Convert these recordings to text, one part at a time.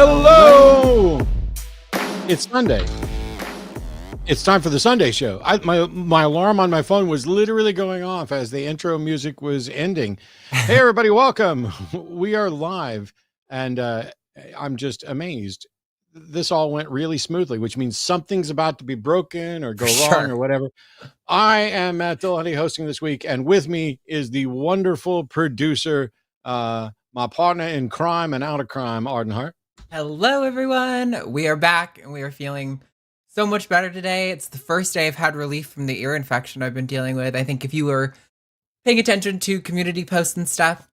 Hello! It's Sunday. It's time for the Sunday show. My alarm on my phone was literally going off as the intro music was ending. Hey, everybody, welcome. We are live, and I'm just amazed. This all went really smoothly, which means something's about to be broken or go wrong or whatever. I am Matt Dillahunty hosting this week, and with me is the wonderful producer, my partner in crime and out of crime, Arden Hart. Hello, everyone. We are back, and we are feeling so much better today. It's the first day I've had relief from the ear infection I've been dealing with. I think if you were paying attention to community posts and stuff,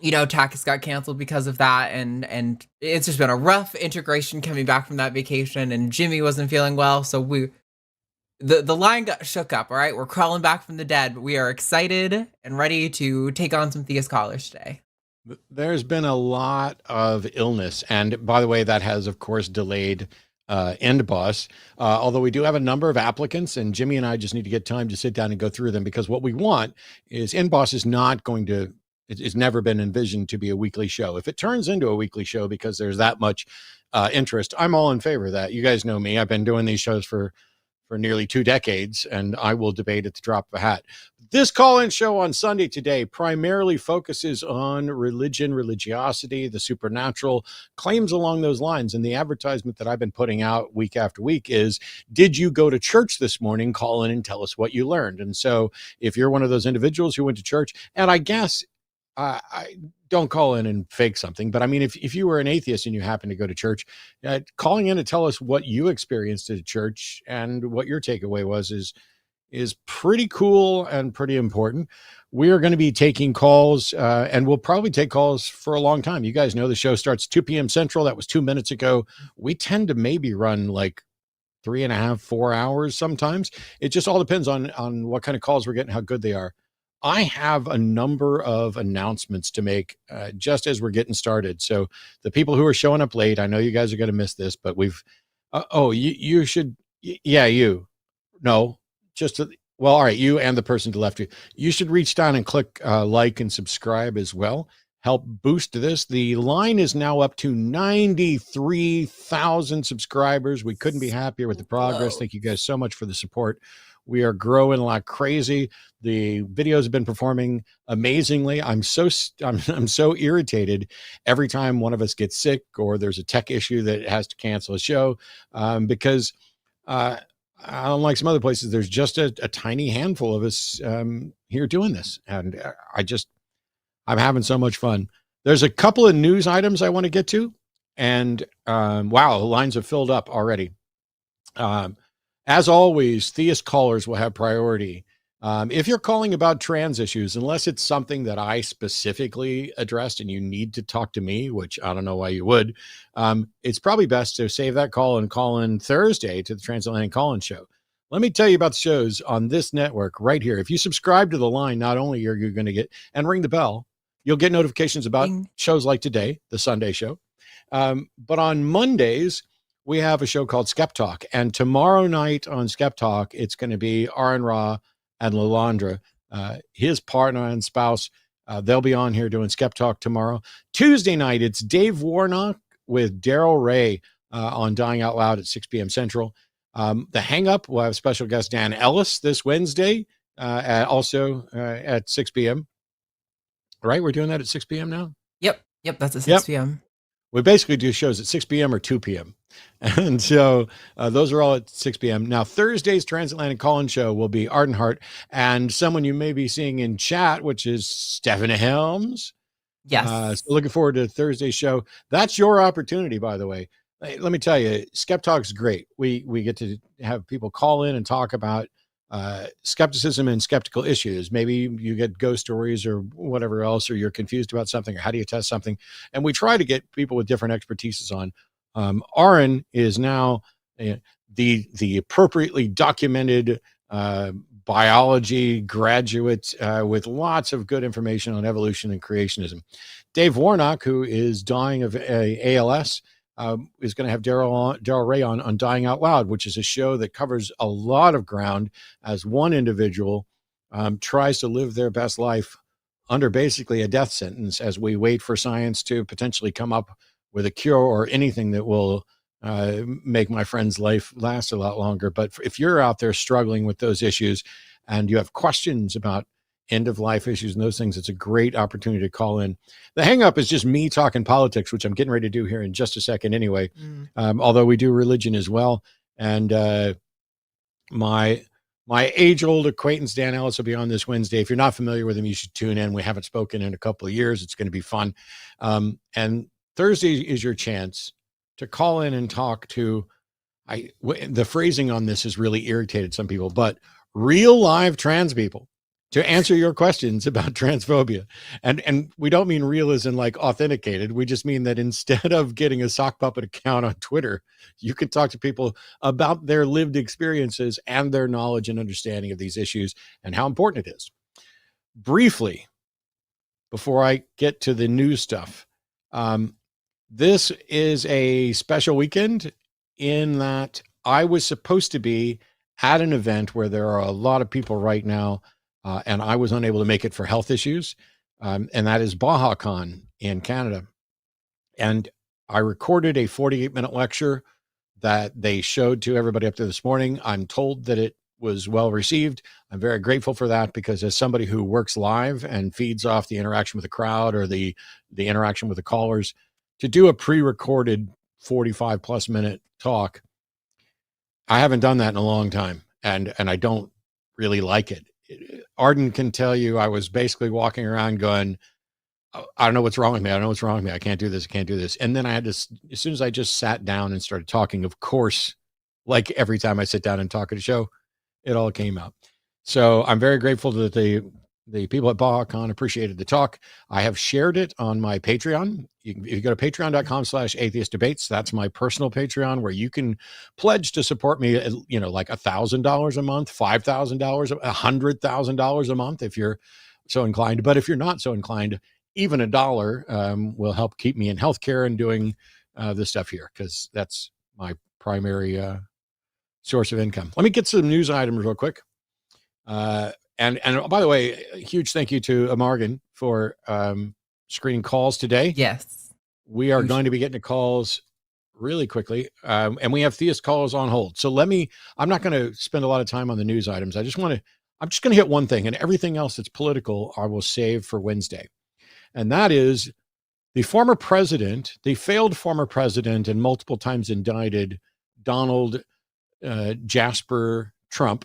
you know, TACIS got canceled because of that, and it's just been a rough integration coming back from that vacation, and Jimmy wasn't feeling well, so the line got shook up, all right? We're crawling back from the dead, but we are excited and ready to take on some Theist callers today. There's been a lot of illness, and by the way, that has, of course, delayed End Boss, although we do have a number of applicants, and Jimmy and I just need to get time to sit down and go through them, because what we want is End Boss is not going to, it's never been envisioned to be a weekly show. If it turns into a weekly show because there's that much interest, I'm all in favor of that. You guys know me. I've been doing these shows for nearly 2 decades, and I will debate at the drop of a hat. This call-in show on Sunday today primarily focuses on religion, religiosity, the supernatural, claims along those lines. And the advertisement that I've been putting out week after week is, did you go to church this morning? Call in and tell us what you learned. And so if you're one of those individuals who went to church, and I guess I don't call in and fake something, but I mean, if you were an atheist and you happen to go to church, calling in to tell us what you experienced at church and what your takeaway was is pretty cool and pretty important. We are going to be taking calls, and we'll probably take calls for a long time. You guys know the show starts 2 p.m. Central. That was 2 minutes ago. We tend to maybe run like 3.5, 4 hours sometimes. It just all depends on what kind of calls we're getting, how good they are. I have a number of announcements to make just as we're getting started. So the people who are showing up late, I know you guys are going to miss this, but we've, you should, well, all right, you and the person to the left of you should reach down and click like and subscribe as well. Help boost this. The line is now up to 93,000 subscribers. We couldn't be happier with the progress. Thank you guys so much for the support. We are growing like crazy. The videos have been performing amazingly. I'm so irritated every time one of us gets sick or there's a tech issue that has to cancel a show, because unlike some other places, there's just a tiny handful of us here doing this, and I'm having so much fun. There's a couple of news items I want to get to, and wow, the lines have filled up already. As always, theist callers will have priority. If you're calling about trans issues, unless it's something that I specifically addressed and you need to talk to me, which I don't know why you would, it's probably best to save that call and call in Thursday to the Transatlantic Call-In Show. Let me tell you about the shows on this network right here. If you subscribe to the line, not only are you going to get, and ring the bell, you'll get notifications about shows like today, the Sunday show. But on Mondays, we have a show called Skeptalk, and tomorrow night on Skeptalk, it's going to be Aron Ra and Lalandra, his partner and spouse. They'll be on here doing Skeptalk tomorrow. Tuesday night, it's Dave Warnock with Daryl Ray on Dying Out Loud at 6 p.m. Central. The Hang Up, we'll have special guest Dan Ellis this Wednesday, also at 6 p.m. Right? We're doing that at 6 p.m. now? Yep, that's at 6 p.m. We basically do shows at 6 p.m. or 2 p.m. And so those are all at 6 p.m. Now, Thursday's Transatlantic Call-In Show will be Arden Hart and someone you may be seeing in chat, which is Stephanie Helms. Yes. So looking forward to Thursday's show. That's your opportunity, by the way. Let me tell you, Skeptalk's great. We get to have people call in and talk about skepticism and skeptical issues. Maybe you get ghost stories or whatever else, or you're confused about something, or how do you test something? And we try to get people with different expertises on. Aron is now the appropriately documented biology graduate with lots of good information on evolution and creationism. Dave Warnock, who is dying of ALS, is going to have Daryl Ray on Dying Out Loud, which is a show that covers a lot of ground as one individual tries to live their best life under basically a death sentence as we wait for science to potentially come up with a cure or anything that will make my friend's life last a lot longer. But if you're out there struggling with those issues and you have questions about end of life issues and those things, it's a great opportunity to call in. The hang up is just me talking politics, which I'm getting ready to do here in just a second anyway. Although we do religion as well. And my age-old acquaintance Dan Ellis will be on this Wednesday. If you're not familiar with him, you should tune in. We haven't spoken in a couple of years. It's going to be fun. And Thursday is your chance to call in and talk to, the phrasing on this has really irritated some people, but real live trans people to answer your questions about transphobia. And we don't mean real as in like authenticated. We just mean that instead of getting a sock puppet account on Twitter, you can talk to people about their lived experiences and their knowledge and understanding of these issues and how important it is. Briefly, before I get to the news stuff, this is a special weekend in that I was supposed to be at an event where there are a lot of people right now, and I was unable to make it for health issues, and that is BajaCon in Canada. And I recorded a 48-minute lecture that they showed to everybody up there this morning. I'm told that it was well received. I'm very grateful for that, because as somebody who works live and feeds off the interaction with the crowd or the interaction with the callers, to do a pre-recorded 45 plus minute talk, I haven't done that in a long time. And I don't really like it. Arden can tell you I was basically walking around going, I don't know what's wrong with me. I don't know what's wrong with me. I can't do this. I can't do this. And then I had to, as soon as I just sat down and started talking, of course, like every time I sit down and talk at a show, it all came out. So I'm very grateful that the people at BajaCon appreciated the talk. I have shared it on my Patreon. If you go to patreon.com/atheistdebates, that's my personal Patreon, where you can pledge to support me, like $1,000 a month, $5,000, $100,000 a month, if you're so inclined. But if you're not so inclined, even $1 will help keep me in healthcare and doing this stuff here, because that's my primary source of income. Let me get some news items real quick. And by the way, a huge thank you to Morgan for screening calls today. Yes. We are going to be getting to calls really quickly. And we have theist calls on hold. So I'm not going to spend a lot of time on the news items. I'm just going to hit one thing, and everything else that's political, I will save for Wednesday. And that is the failed former president and multiple times indicted Donald Jasper Trump,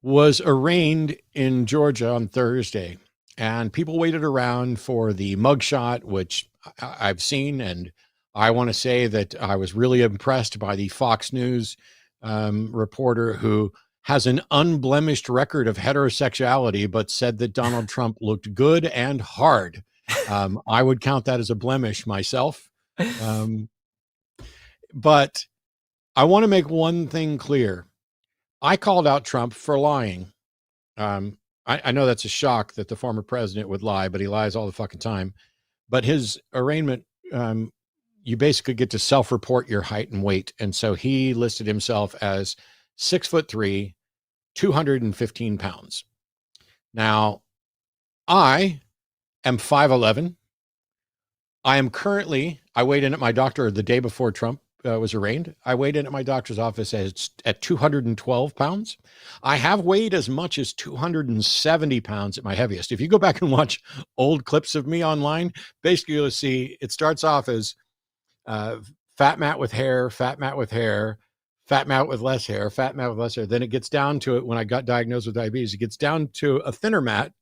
was arraigned in Georgia on Thursday, and people waited around for the mugshot, which I've seen. And I want to say that I was really impressed by the Fox News reporter who has an unblemished record of heterosexuality, but said that Donald Trump looked good and hard. I would count that as a blemish myself. But I want to make one thing clear. I called out Trump for lying. I know that's a shock that the former president would lie, but he lies all the fucking time. But his arraignment, you basically get to self-report your height and weight. And so he listed himself as 6'3", 215 pounds. Now, I am 5'11". I weighed in at my doctor the day before Trump was arraigned. I weighed in at my doctor's office at 212 pounds. I have weighed as much as 270 pounds at my heaviest. If you go back and watch old clips of me online, basically you'll see it starts off as fat Matt with hair, fat Matt with hair, fat Matt with less hair, fat Matt with less hair. Then it gets down to it when I got diagnosed with diabetes. It gets down to a thinner Matt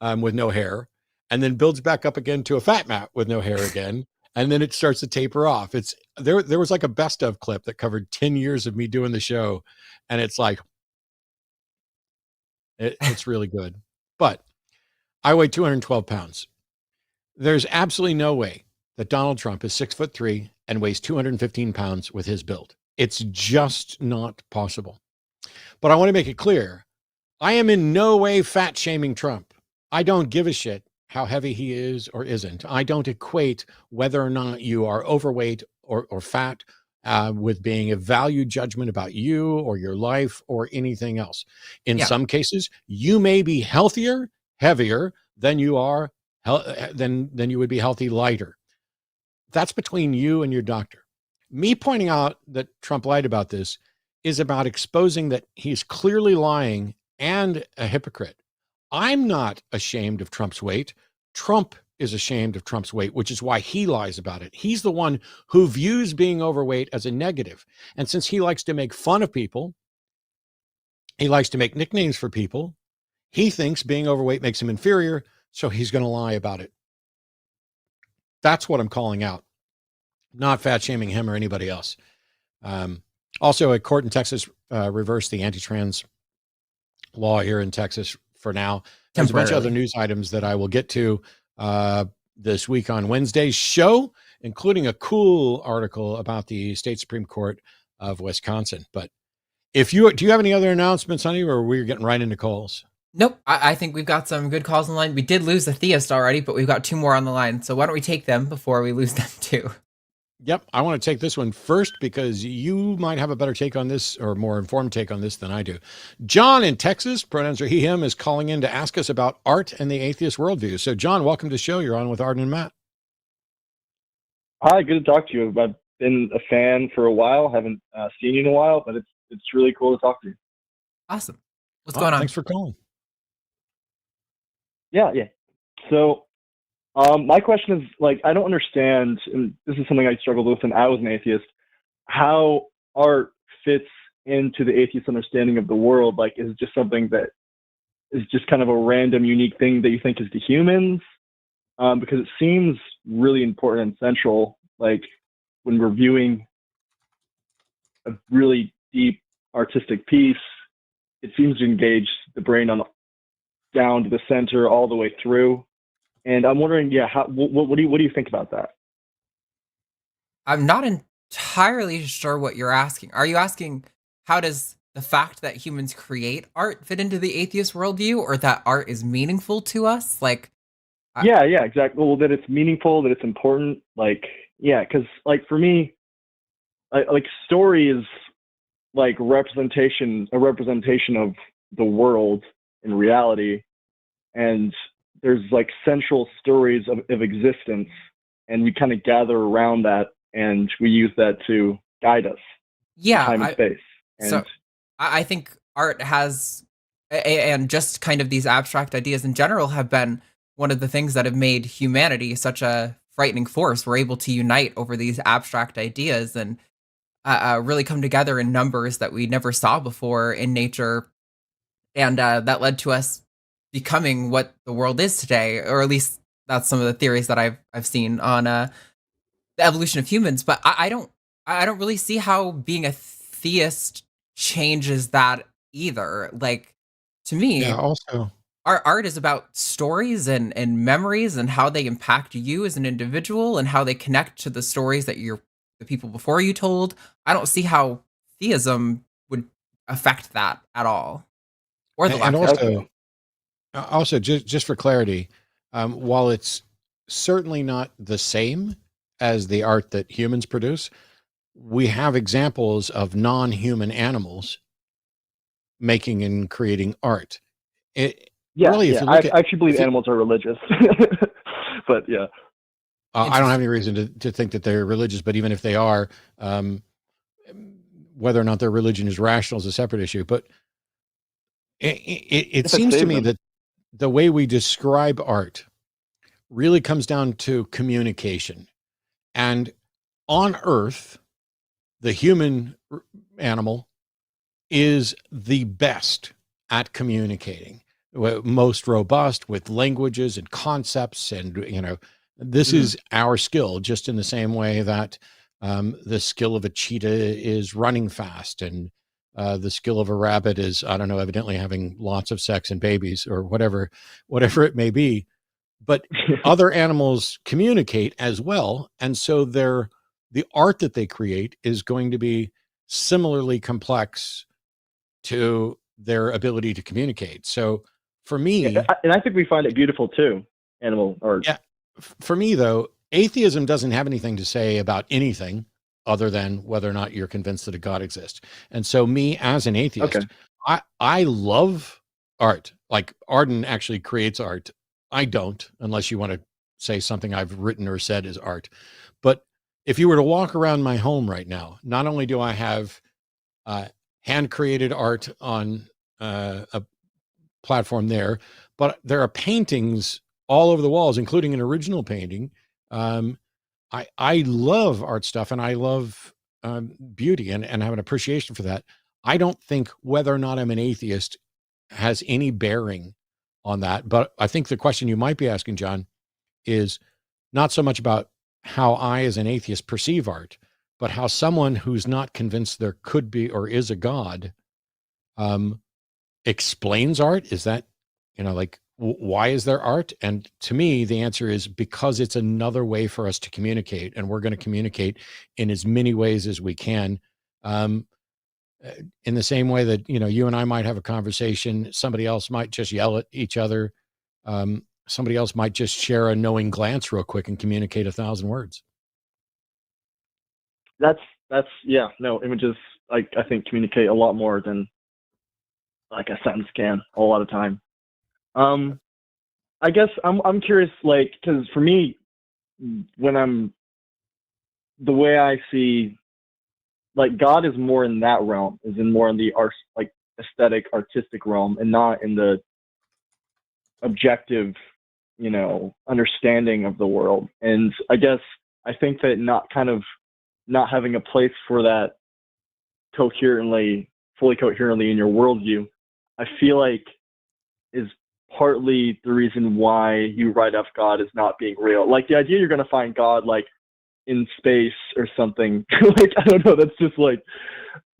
with no hair, and then builds back up again to a fat Matt with no hair again. And then it starts to taper off. There was like a best of clip that covered 10 years of me doing the show. And it's like, it's really good. But I weigh 212 pounds. There's absolutely no way that Donald Trump is 6'3" and weighs 215 pounds with his build. It's just not possible. But I want to make it clear, I am in no way fat shaming Trump. I don't give a shit how heavy he is or isn't. I don't equate whether or not you are overweight or fat with being a value judgment about you or your life or anything else. In some cases, you may be healthier, heavier than you are then you would be healthy lighter. That's between you and your doctor. Me pointing out that Trump lied about this is about exposing that he's clearly lying and a hypocrite. I'm not ashamed of Trump's weight. Trump is ashamed of Trump's weight, which is why he lies about it. He's the one who views being overweight as a negative. And since he likes to make fun of people, he likes to make nicknames for people, he thinks being overweight makes him inferior, so he's going to lie about it. That's what I'm calling out, not fat shaming him or anybody else. Also, a court in Texas reversed the anti-trans law here in Texas for now. There's a bunch of other news items that I will get to this week on Wednesday's show, including a cool article about the state Supreme Court of Wisconsin. But do you have any other announcements, honey, or we're getting right into calls? Nope. I think we've got some good calls on the line. We did lose the theist already, but we've got 2 more on the line. So why don't we take them before we lose them too? Yep. I want to take this one first because you might have a better take on this or more informed take on this than I do. John in Texas, pronouns are he, him, is calling in to ask us about art and the atheist worldview. So John, welcome to the show. You're on with Arden and Matt. Hi, good to talk to you. I've been a fan for a while. Haven't seen you in a while, but it's really cool to talk to you. Awesome. What's going on? Thanks for calling. Yeah. So my question is, like, I don't understand, and this is something I struggled with when I was an atheist, how art fits into the atheist understanding of the world. Like, is it just something that is just kind of a random, unique thing that you think is to humans? Because it seems really important and central, like, when we're viewing a really deep artistic piece, it seems to engage the brain down to the center all the way through. And I'm wondering, what do you think about that? I'm not entirely sure what you're asking. Are you asking how does the fact that humans create art fit into the atheist worldview, or that art is meaningful to us? Like, yeah, exactly. Well, that it's meaningful, that it's important. Like, yeah, because like for me, like story is like a representation of the world in reality, and there's like central stories of existence, and we kind of gather around that, and we use that to guide us. Yeah, time and space. And so I think art has, and just kind of these abstract ideas in general, have been one of the things that have made humanity such a frightening force. We're able to unite over these abstract ideas and really come together in numbers that we never saw before in nature, and that led to us becoming what the world is today, or at least that's some of the theories that I've seen on the evolution of humans. But I don't really see how being a theist changes that either. Like, to me, Yeah, also, our art is about stories and memories and how they impact you as an individual and how they connect to the stories that the people before you told. I don't see how theism would affect that at all, or the lack and of. also just for clarity, while it's certainly not the same as the art that humans produce, we have examples of non-human animals making and creating art. Really, if you look I actually believe animals are religious, but yeah. I don't have any reason to think that they're religious, but even if they are, whether or not their religion is rational is a separate issue. But it seems to me that the way we describe art really comes down to communication. And on Earth, the human animal is the best at communicating, most robust with languages and concepts. And, this is our skill, just in the same way that the skill of a cheetah is running fast, and the skill of a rabbit is, I don't know, evidently having lots of sex and babies, or whatever it may be. But other animals communicate as well. And so the art that they create is going to be similarly complex to their ability to communicate. So for me, and I think we find it beautiful too, animal art. Yeah. For me, though, atheism doesn't have anything to say about anything other than whether or not you're convinced that a God exists. And so me as an atheist, I love art. Like, Arden actually creates art I don't, unless you want to say something I've written or said is art. But if you were to walk around my home right now, not only do I have hand-created art on a platform there, but there are paintings all over the walls, including an original painting. I love art stuff, and I love beauty, and have an appreciation for that. I don't think whether or not I'm an atheist has any bearing on that. But I think the question you might be asking, John, is not so much about how I, as an atheist, perceive art, but how someone who's not convinced there could be or is a God explains art. Is that, like, why is there art? And to me, the answer is because it's another way for us to communicate, and we're going to communicate in as many ways as we can. In the same way that, you and I might have a conversation, somebody else might just yell at each other. Somebody else might just share a knowing glance real quick and communicate 1,000 words. Images, I think, communicate a lot more than like a sentence can a lot of time. I guess I'm curious, like, because for me, the way I see, like, God is more in that realm, more in the art, like, aesthetic, artistic realm, and not in the objective, understanding of the world. And I guess I think that not having a place for that fully coherently in your worldview, I feel like is partly the reason why you write off God as not being real. Like, the idea you're going to find God, like, in space or something, like, I don't know, that's just like,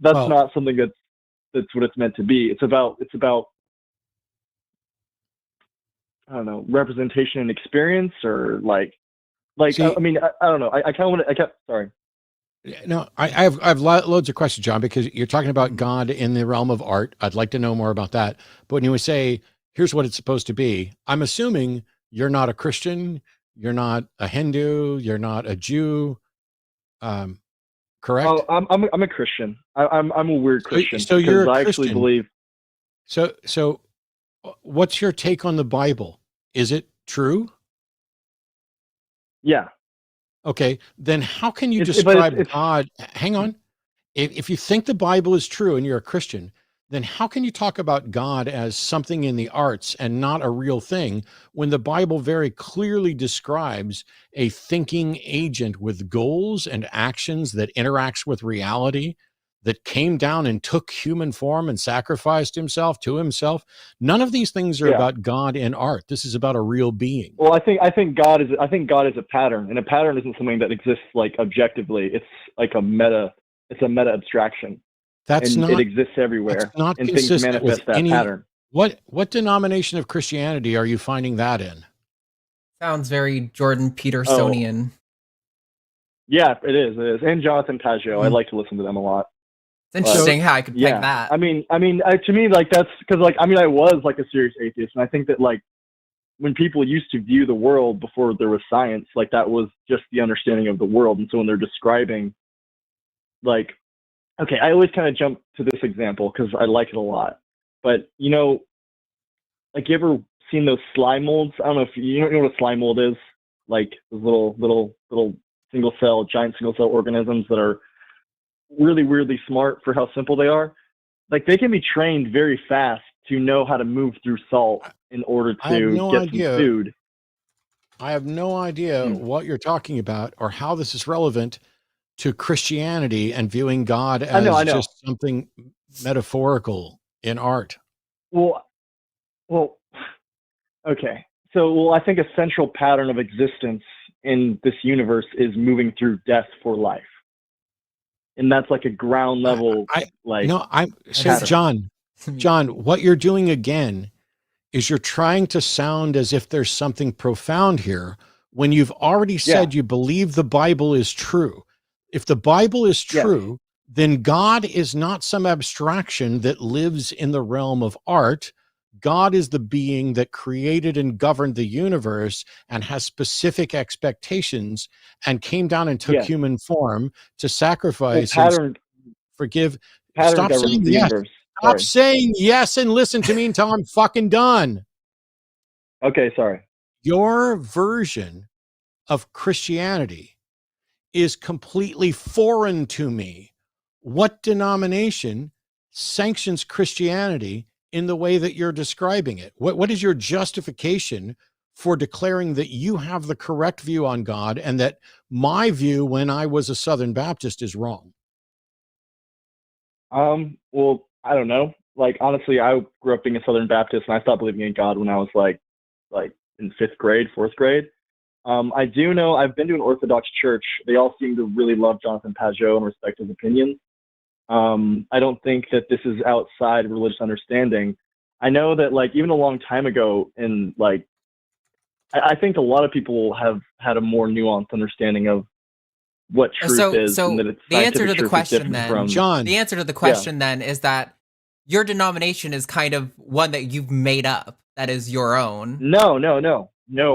that's not something that's what it's meant to be. It's about I don't know, representation and experience, or like see, I mean, I don't know. I kind of want to, sorry. No, I have loads of questions, John, because you're talking about God in the realm of art. I'd like to know more about that. But when you say, here's what it's supposed to be, I'm assuming you're not a Christian, you're not a Hindu, you're not a Jew, correct? Oh, I'm a Christian. I'm a weird Christian. So you're a Christian. I actually believe. So what's your take on the Bible? Is it true? Yeah. Okay, then how can you describe God? Hang on. If you think the Bible is true and you're a Christian, then how can you talk about God as something in the arts and not a real thing when the Bible very clearly describes a thinking agent with goals and actions that interacts with reality, that came down and took human form and sacrificed himself to himself? None of these things are about God in art. This is about a real being. Well, I think God is a pattern, and a pattern isn't something that exists, like, objectively. It's like it's a meta abstraction. It exists everywhere, not and things manifest that pattern. What denomination of Christianity are you finding that in? Sounds very Jordan Petersonian. Oh. Yeah, it is. And Jonathan Pageau. I like to listen to them a lot. It's interesting how I could peg that. I mean, to me, like, that's because, like, I mean, I was, like, a serious atheist, and I think that, like, when people used to view the world before there was science, like, that was just the understanding of the world. And so when they're describing, like, okay, I always kind of jump to this example because I like it a lot. But, like, you ever seen those slime molds? I don't know if you know what a slime mold is. Like, those little giant single cell organisms that are really weirdly smart for how simple they are. Like, they can be trained very fast to know how to move through salt in order to get some food. I have no idea what you're talking about or how this is relevant to Christianity and viewing God as just something metaphorical in art. Well, okay. So, I think a central pattern of existence in this universe is moving through death for life. And that's like a ground level, John, what you're doing again is you're trying to sound as if there's something profound here when you've already said you believe the Bible is true. If the Bible is true, then God is not some abstraction that lives in the realm of art. God is the being that created and governed the universe and has specific expectations and came down and took human form to sacrifice and forgive. Stop saying yes. Stop saying yes and listen to me until I'm fucking done. Okay, sorry. Your version of Christianity is completely foreign to me. What denomination sanctions Christianity in the way that you're describing it? What is your justification for declaring that you have the correct view on God and that my view when I was a Southern Baptist is wrong? Well, I don't know. Like, honestly, I grew up being a Southern Baptist, and I stopped believing in God when I was like in fifth grade, fourth grade. I do know I've been to an Orthodox church. They all seem to really love Jonathan Pageau and respect his opinions. I don't think that this is outside religious understanding. I know that, like, even a long time ago, in like, I think a lot of people have had a more nuanced understanding of what truth is, and that it's the answer to the truth is question different then, from John, the answer to the question then is that your denomination is kind of one that you've made up, that is your own. No.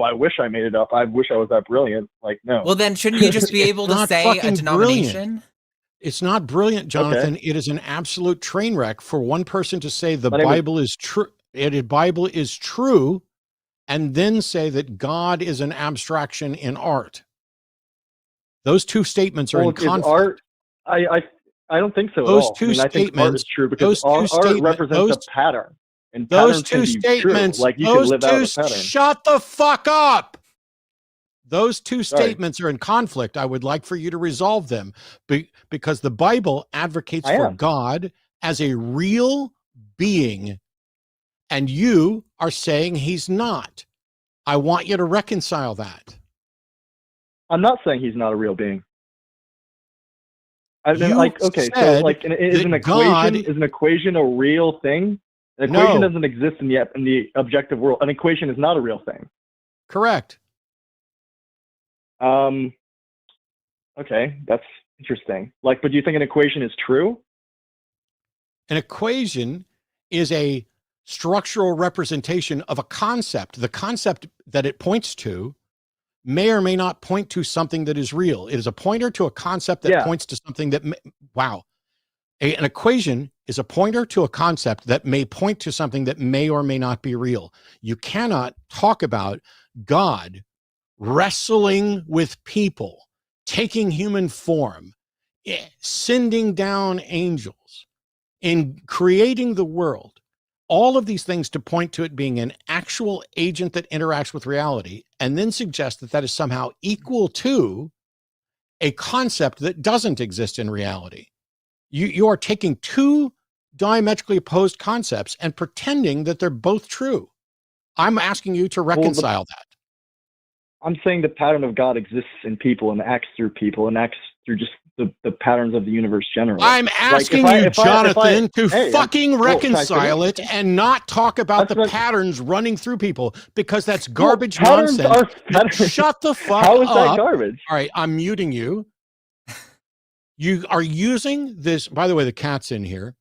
I wish I made it up. I wish I was that brilliant. Like, no. Well, then shouldn't you just be able to not say a fucking denomination? brilliant. It's not brilliant, Jonathan. Okay. It is an absolute train wreck for one person to say the My name is- Bible is true. The Bible is true, and then say that God is an abstraction in art. Those two statements are in is conflict. art? I don't think so Those at all. two I mean, I think art statements- is true because those two art statement- represents those- a pattern, and Those patterns two can be statements, true. Like, you those can live out two, a pattern. shut the fuck up. Those two Sorry. statements are in conflict. I would like for you to resolve them because the Bible advocates for God as a real being, and you are saying he's not. I want you to reconcile that. I'm not saying he's not a real being. I mean, You like, okay, so said like, is that an God- equation a real thing? An No. equation doesn't exist in the objective world. An equation is not a real thing. Correct. Okay, that's interesting. Like, but do you think an equation is true? An equation is a structural representation of a concept. The concept that it points to may or may not point to something that is real. It is a pointer to a concept that points to something that an equation is a pointer to a concept that may point to something that may or may not be real. You cannot talk about God wrestling with people, taking human form, sending down angels, in creating the world, all of these things to point to it being an actual agent that interacts with reality, and then suggest that that is somehow equal to a concept that doesn't exist in reality. You are taking two diametrically opposed concepts and pretending that they're both true. I'm asking you to reconcile that. I'm saying the pattern of God exists in people and acts through people and acts through just the patterns of the universe generally. I'm asking you, Jonathan, to fucking reconcile it and not talk about the patterns running through people, because that's garbage nonsense. Shut the fuck up. How is that garbage? All right, I'm muting you. You are using this, by the way, the cat's in here.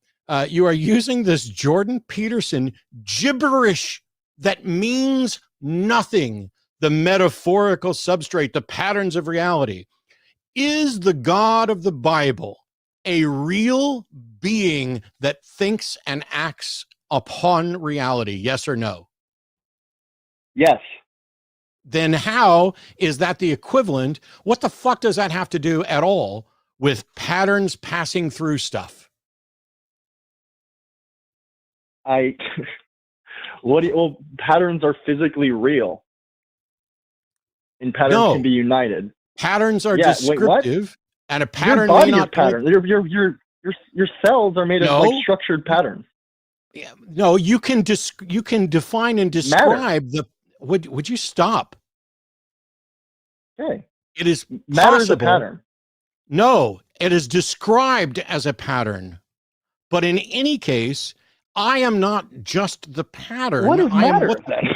You are using this Jordan Peterson gibberish that means nothing. The metaphorical substrate, the patterns of reality. Is the God of the Bible a real being that thinks and acts upon reality? Yes or no? Yes. Then how is that the equivalent? What the fuck does that have to do at all with patterns passing through stuff? Well, patterns are physically real. And patterns can be united. Patterns are descriptive, and a pattern your body may not is pattern. Your cells are made of like structured patterns. Yeah, no, you can define and describe would you stop? Okay. It is matter is a possible. pattern. No, it is described as a pattern. But in any case, I am not just the pattern. What is matter then?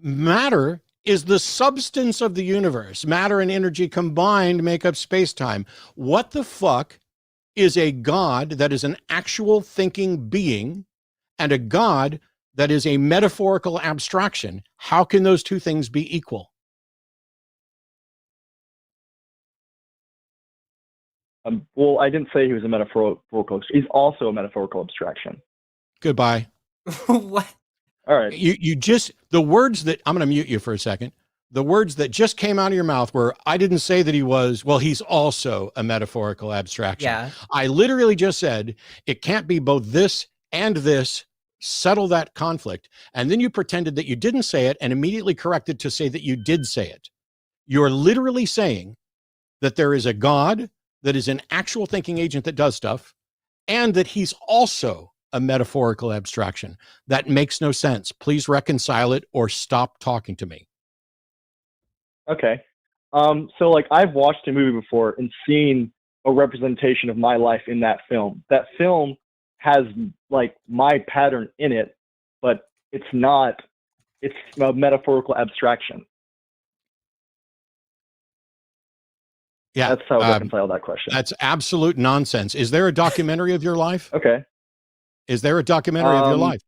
Matter is the substance of the universe. Matter and energy combined make up space-time. What the fuck is a God that is an actual thinking being and a God that is a metaphorical abstraction? How can those two things be equal? Well, I didn't say he was a metaphorical. He's also a metaphorical abstraction. Goodbye. What? All right. You just, the words that, I'm going to mute you for a second. The words that just came out of your mouth were, I didn't say that he was, well, he's also a metaphorical abstraction. Yeah. I literally just said, it can't be both this and this. Settle that conflict. And then you pretended that you didn't say it and immediately corrected to say that you did say it. You're literally saying that there is a God that is an actual thinking agent that does stuff, and that he's also a metaphorical abstraction. That makes no sense. Please reconcile it or stop talking to me. Okay. So like I've watched a movie before and seen a representation of my life in that film. That film has like my pattern in it, but it's not, it's a metaphorical abstraction. Yeah. That's how I reconcile that question. That's absolute nonsense. Is there a documentary of your life? Okay. Is there a documentary of your life?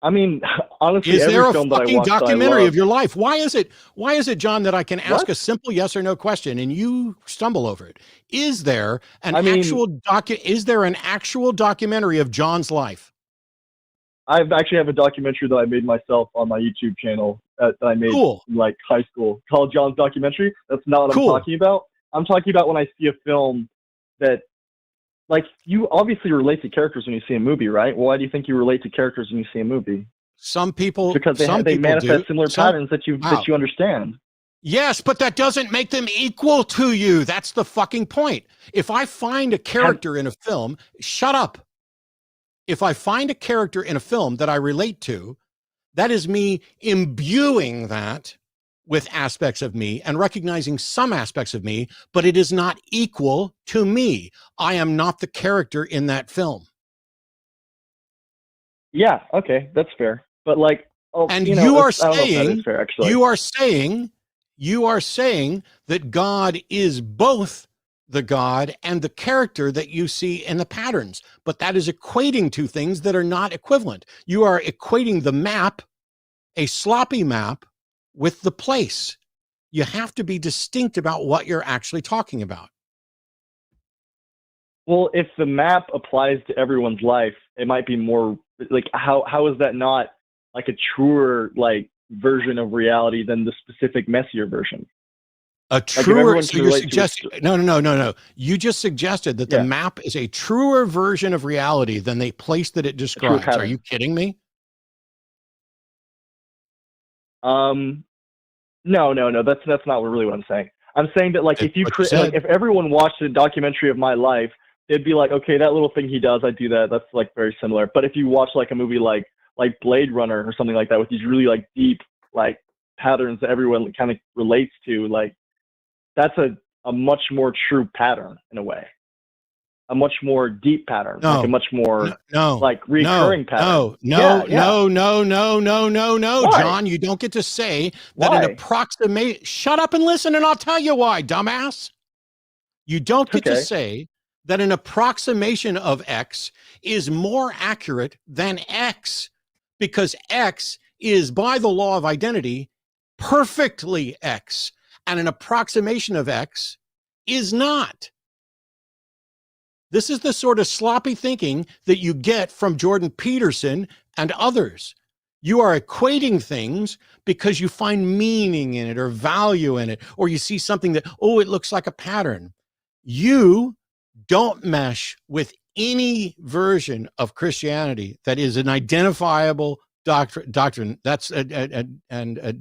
I mean, honestly, is there a film that I fucking watched documentary of your life? Why is it, John, that I can ask What? a simple yes or no question and you stumble over it? Is there an is there an actual documentary of John's life? I actually have a documentary that I made myself on my YouTube channel that I made in like high school called John's Documentary. That's not what I'm talking about. I'm talking about when I see a film that, like, you obviously relate to characters when you see a movie, right? Why do you think you relate to characters when you see a movie? Some people, because they manifest similar patterns that you understand. Yes, but that doesn't make them equal to you. That's the fucking point. If I find a character in a film, shut up. If I find a character in a film that I relate to, that is me imbuing that with aspects of me and recognizing some aspects of me, but it is not equal to me. I am not the character in that film. Yeah, okay, that's fair. But like, you are saying that God is both the God and the character that you see in the patterns, but that is equating two things that are not equivalent. You are equating the map, a sloppy map, with the place. You have to be distinct about what you're actually talking about. Well, if the map applies to everyone's life, it might be more like, how is that not like a truer like version of reality than the specific messier version? A truer, so you're suggesting, no. You just suggested that the map is a truer version of reality than the place that it describes. Are you kidding me? No. That's not really what I'm saying. I'm saying that like if everyone watched a documentary of my life, it'd be like, okay, that little thing he does, I do that. That's like very similar. But if you watch like a movie like Blade Runner or something like that with these really like deep like patterns that everyone kind of relates to, like that's a much more true pattern in a way. A much more deep pattern, like a much more like recurring pattern. No, why? John, you don't get to say that an approximate. Shut up and listen, and I'll tell you why, dumbass. You don't get to say that an approximation of X is more accurate than X, because X is, by the law of identity, perfectly X, and an approximation of X is not. This is the sort of sloppy thinking that you get from Jordan Peterson and others. You are equating things because you find meaning in it or value in it, or you see something that, it looks like a pattern. You don't mesh with any version of Christianity that is an identifiable doctrine. That's a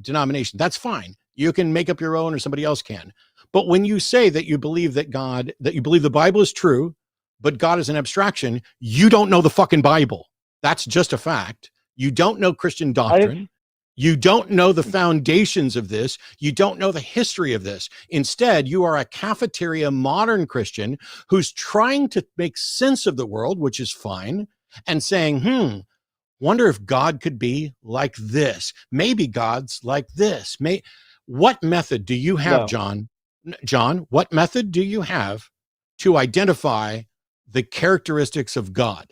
denomination. That's fine. You can make up your own, or somebody else can. But when you say that you believe that you believe the Bible is true, but God is an abstraction, you don't know the fucking Bible. That's just a fact. You don't know Christian doctrine. You don't know the foundations of this. You don't know the history of this. Instead, you are a cafeteria modern Christian who's trying to make sense of the world, which is fine, and saying, wonder if God could be like this. Maybe God's like this. What method do you have, John? John, what method do you have to identify the characteristics of God?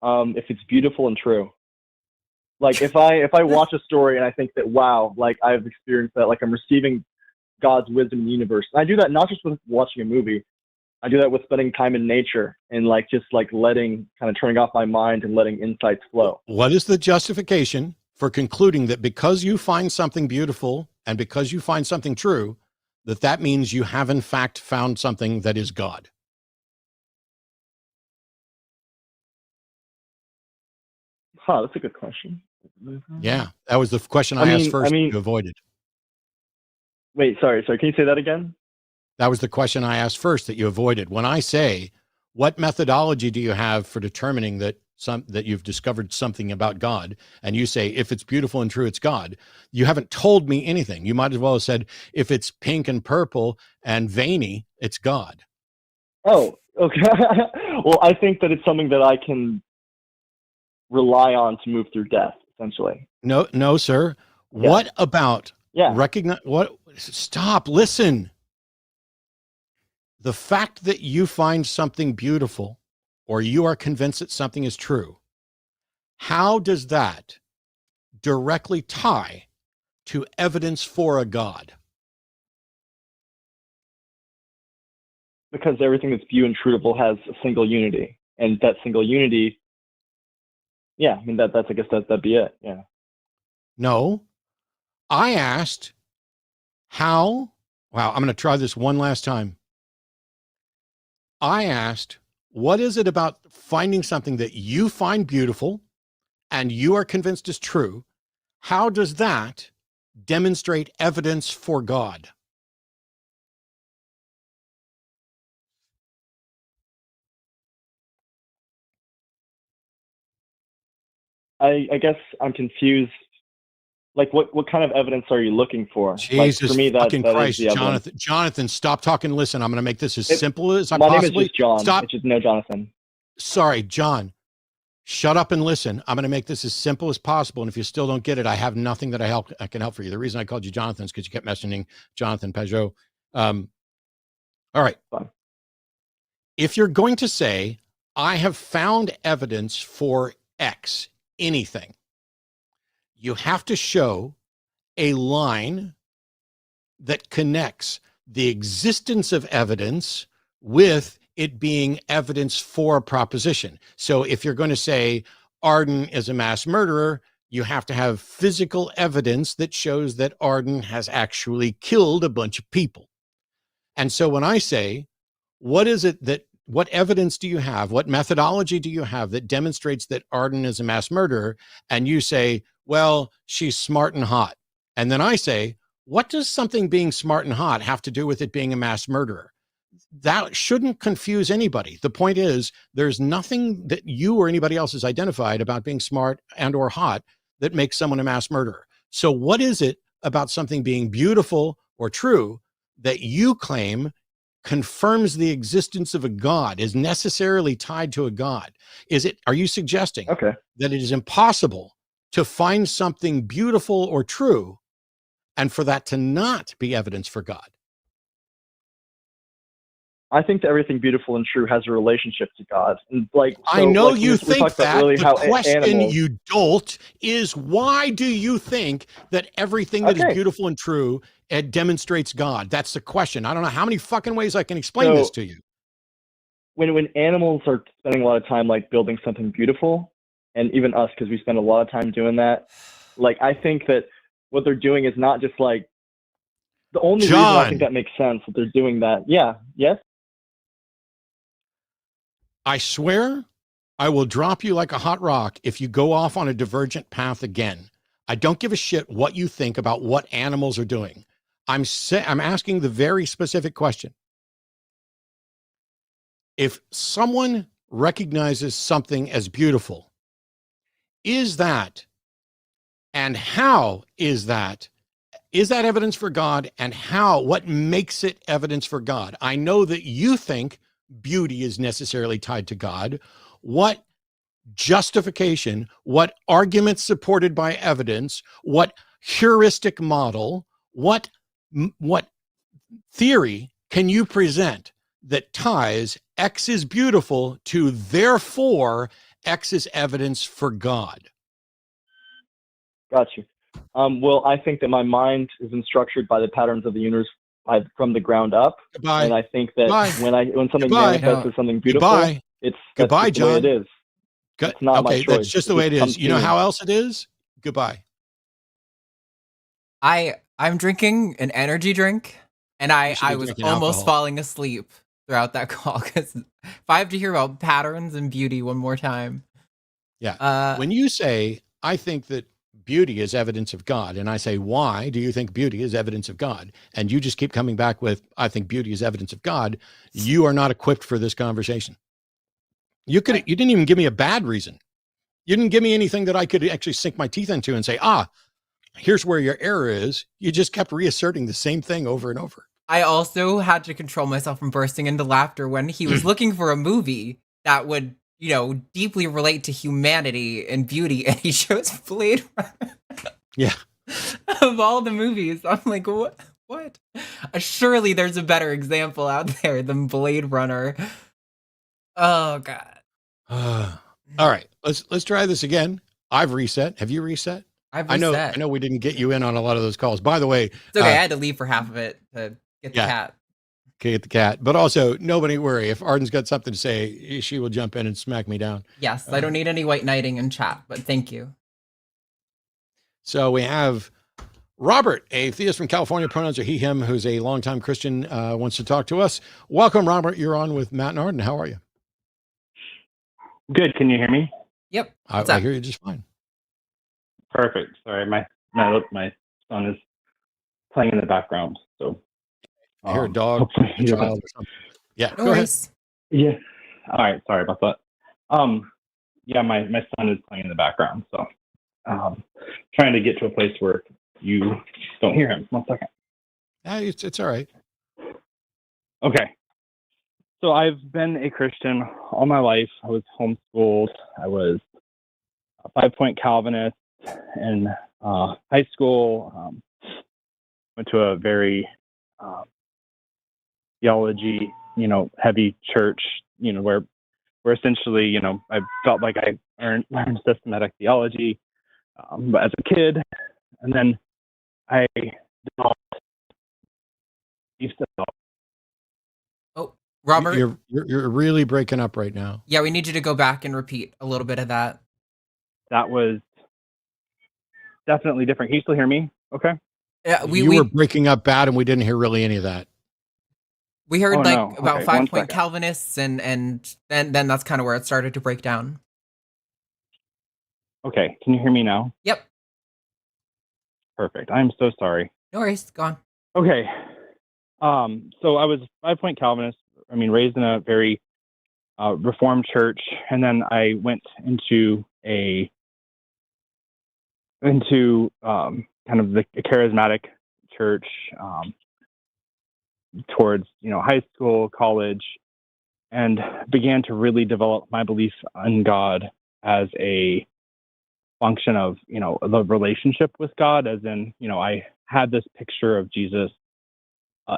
If it's beautiful and true. Like if I watch a story and I think that, wow, like I've experienced that, like I'm receiving God's wisdom in the universe. And I do that not just with watching a movie. I do that with spending time in nature and like just like letting kind of turning off my mind and letting insights flow. What is the justification for concluding that because you find something beautiful and because you find something true, that means you have in fact found something that is God? Huh, that's a good question. Yeah, that was the question I asked first. You avoided. Wait, sorry. Can you say that again? That was the question I asked first that you avoided. When I say, what methodology do you have for determining that you've discovered something about God? And you say, if it's beautiful and true, it's God. You haven't told me anything. You might as well have said, if it's pink and purple and veiny, it's God. Oh, okay. Well, I think that it's something that I can rely on to move through death, essentially. No, sir. Yeah. What about stop, listen. The fact that you find something beautiful or you are convinced that something is true, how does that directly tie to evidence for a God? Because everything that's view and truthful has a single unity, and that single unity, yeah, I mean that's I guess that'd be it. Yeah. No, I asked how. Wow, I'm going to try this one last time. I asked, what is it about finding something that you find beautiful and you are convinced is true? How does that demonstrate evidence for God? I guess I'm confused. Like, what kind of evidence are you looking for? Jesus, like, for me, that Christ, is the evidence. Jonathan, stop talking. Listen, I'm going to make this as simple as I possibly. My name is just John. Stop. It's just no Jonathan. Sorry, John. Shut up and listen. I'm going to make this as simple as possible. And if you still don't get it, I have nothing that I can help for you. The reason I called you Jonathan is because you kept mentioning Jonathan Pajot. All right. Fine. If you're going to say, I have found evidence for X, anything, you have to show a line that connects the existence of evidence with it being evidence for a proposition. So if you're going to say Arden is a mass murderer, you have to have physical evidence that shows that Arden has actually killed a bunch of people. And so when I say, what evidence do you have? What methodology do you have that demonstrates that Arden is a mass murderer? And you say, well, she's smart and hot. And then I say, what does something being smart and hot have to do with it being a mass murderer? That shouldn't confuse anybody. The point is, there's nothing that you or anybody else has identified about being smart and or hot that makes someone a mass murderer. So what is it about something being beautiful or true that you claim confirms the existence of a God, is necessarily tied to a God? Are you suggesting that it is impossible to find something beautiful or true and for that to not be evidence for God? I think that everything beautiful and true has a relationship to God. And I know you think that. The question, you dolt, is why do you think that everything that is beautiful and true, it demonstrates God? That's the question. I don't know how many fucking ways I can explain this to you. When animals are spending a lot of time building something beautiful, and even us, because we spend a lot of time doing that, I think that what they're doing is not just the only reason I think that makes sense that they're doing that. Yeah. Yes. I swear I will drop you like a hot rock if you go off on a divergent path again. I don't give a shit what you think about what animals are doing. I'm asking the very specific question. If someone recognizes something as beautiful, is that, and how is that evidence for God, and what makes it evidence for God? I know that you think beauty is necessarily tied to God. What justification, what arguments supported by evidence, what heuristic model, what theory can you present that ties X is beautiful to therefore X is evidence for God? Got you. Well, I think that my mind has been structured by the patterns of the universe from the ground up. Goodbye. And I think that Goodbye. when something Goodbye. manifests as something beautiful, Goodbye. that's Goodbye, just the way John. it is. It's not my Okay, choice. that's just the way it is. You know how else it is? Goodbye. I'm drinking an energy drink, and I was drinking almost alcohol. falling asleep throughout that call, because if I have to hear about patterns and beauty one more time. Yeah. When you say, I think that beauty is evidence of God, and I say, why do you think beauty is evidence of God? And you just keep coming back with, I think beauty is evidence of God. You are not equipped for this conversation. You didn't even give me a bad reason. You didn't give me anything that I could actually sink my teeth into and say, here's where your error is. You just kept reasserting the same thing over and over. I also had to control myself from bursting into laughter when he was looking for a movie that would, deeply relate to humanity and beauty, and he chose Blade Runner. Yeah. Of all the movies, I'm like, what? Surely there's a better example out there than Blade Runner. Oh God. All right, let's try this again. I've reset. Have you reset? I've reset. I know we didn't get you in on a lot of those calls. By the way, it's okay. I had to leave for half of it to get the cat. Get the cat. But also, nobody worry. If Arden's got something to say, she will jump in and smack me down. Yes, I don't need any white knighting in chat, but thank you. So we have Robert, a theist from California, pronouns are he, him, who's a longtime Christian, wants to talk to us. Welcome, Robert. You're on with Matt and Arden. How are you? Good. Can you hear me? Yep. I hear you just fine. Perfect. Sorry, my son is playing in the background, so I hear a dog, a child, or something. Yeah, no go worries. ahead. Yeah. All right. Sorry about that. Yeah, my son is playing in the background, so trying to get to a place where you don't hear him. 1 second. It's all right. Okay. So I've been a Christian all my life. I was homeschooled. I was a 5-point Calvinist in high school. Went to a very theology, heavy church, where essentially, I felt like I learned systematic theology as a kid, and then I used to. Oh, Robert, you're really breaking up right now. Yeah, we need you to go back and repeat a little bit of that. That was definitely different. Can you still hear me? Okay. Yeah, you were breaking up bad, and we didn't hear really any of that. We heard about Okay, 5-point Calvinists, and then that's kind of where it started to break down. Okay, can you hear me now? Yep. Perfect. I'm so sorry. No worries. Go on. Okay. So I was 5-point Calvinist. Raised in a very Reformed church, and then I went into kind of the charismatic church towards high school, college, and began to really develop my belief in God as a function of the relationship with God, as in I had this picture of Jesus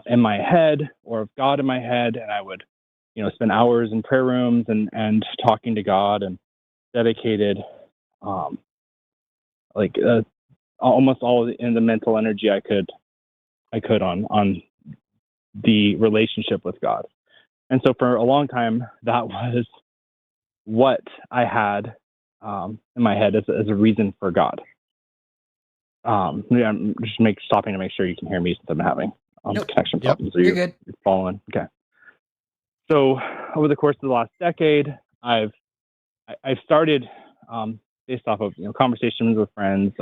in my head, or of God in my head, and I would spend hours in prayer rooms and talking to God, and dedicated almost all in the mental energy I could on the relationship with God. And so for a long time, that was what I had in my head as a reason for God. I'm just stopping to make sure you can hear me, since I'm having connection problems. You're good. You're following. Okay. So over the course of the last decade, I've started based off of conversations with friends,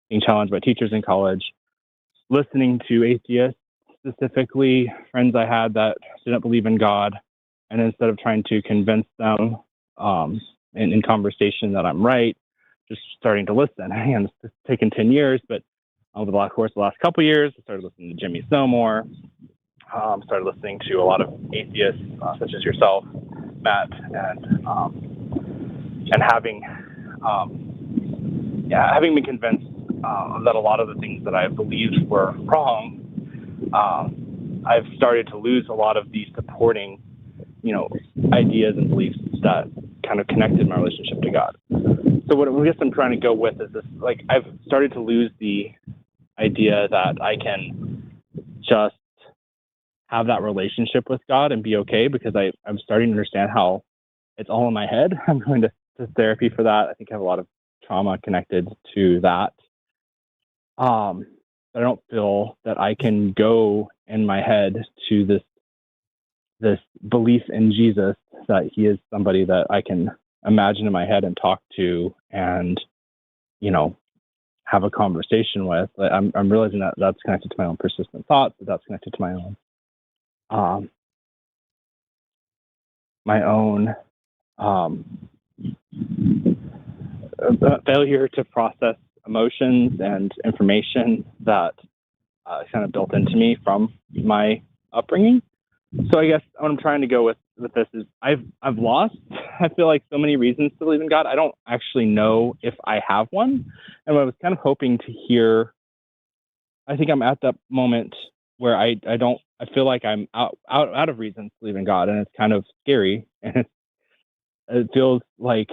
being challenged by teachers in college, listening to atheists, specifically friends I had that didn't believe in God, and instead of trying to convince them in conversation that I'm right, just starting to listen. And it's taken 10 years, but over the course of the last couple of years, I started listening to Jimmy Snowmore, started listening to a lot of atheists, such as yourself, Matt, and having been convinced that a lot of the things that I believed were wrong, I've started to lose a lot of these supporting, ideas and beliefs that kind of connected my relationship to God. So what I guess I'm trying to go with is this: I've started to lose the idea that I can just have that relationship with God and be okay, because I'm starting to understand how it's all in my head. I'm going to therapy for that. I think I have a lot of trauma connected to that. I don't feel that I can go in my head to this belief in Jesus, that he is somebody that I can imagine in my head and talk to and, have a conversation with. I'm realizing that that's connected to my own persistent thoughts, that that's connected to my own failure to process emotions and information that kind of built into me from my upbringing. So I guess what I'm trying to go with this is I've lost, I feel like, so many reasons to believe in God. I don't actually know if I have one. And I was kind of hoping to hear, I think I'm at that moment where I feel like I'm out of reasons to believe in God, and it's kind of scary, and it feels like,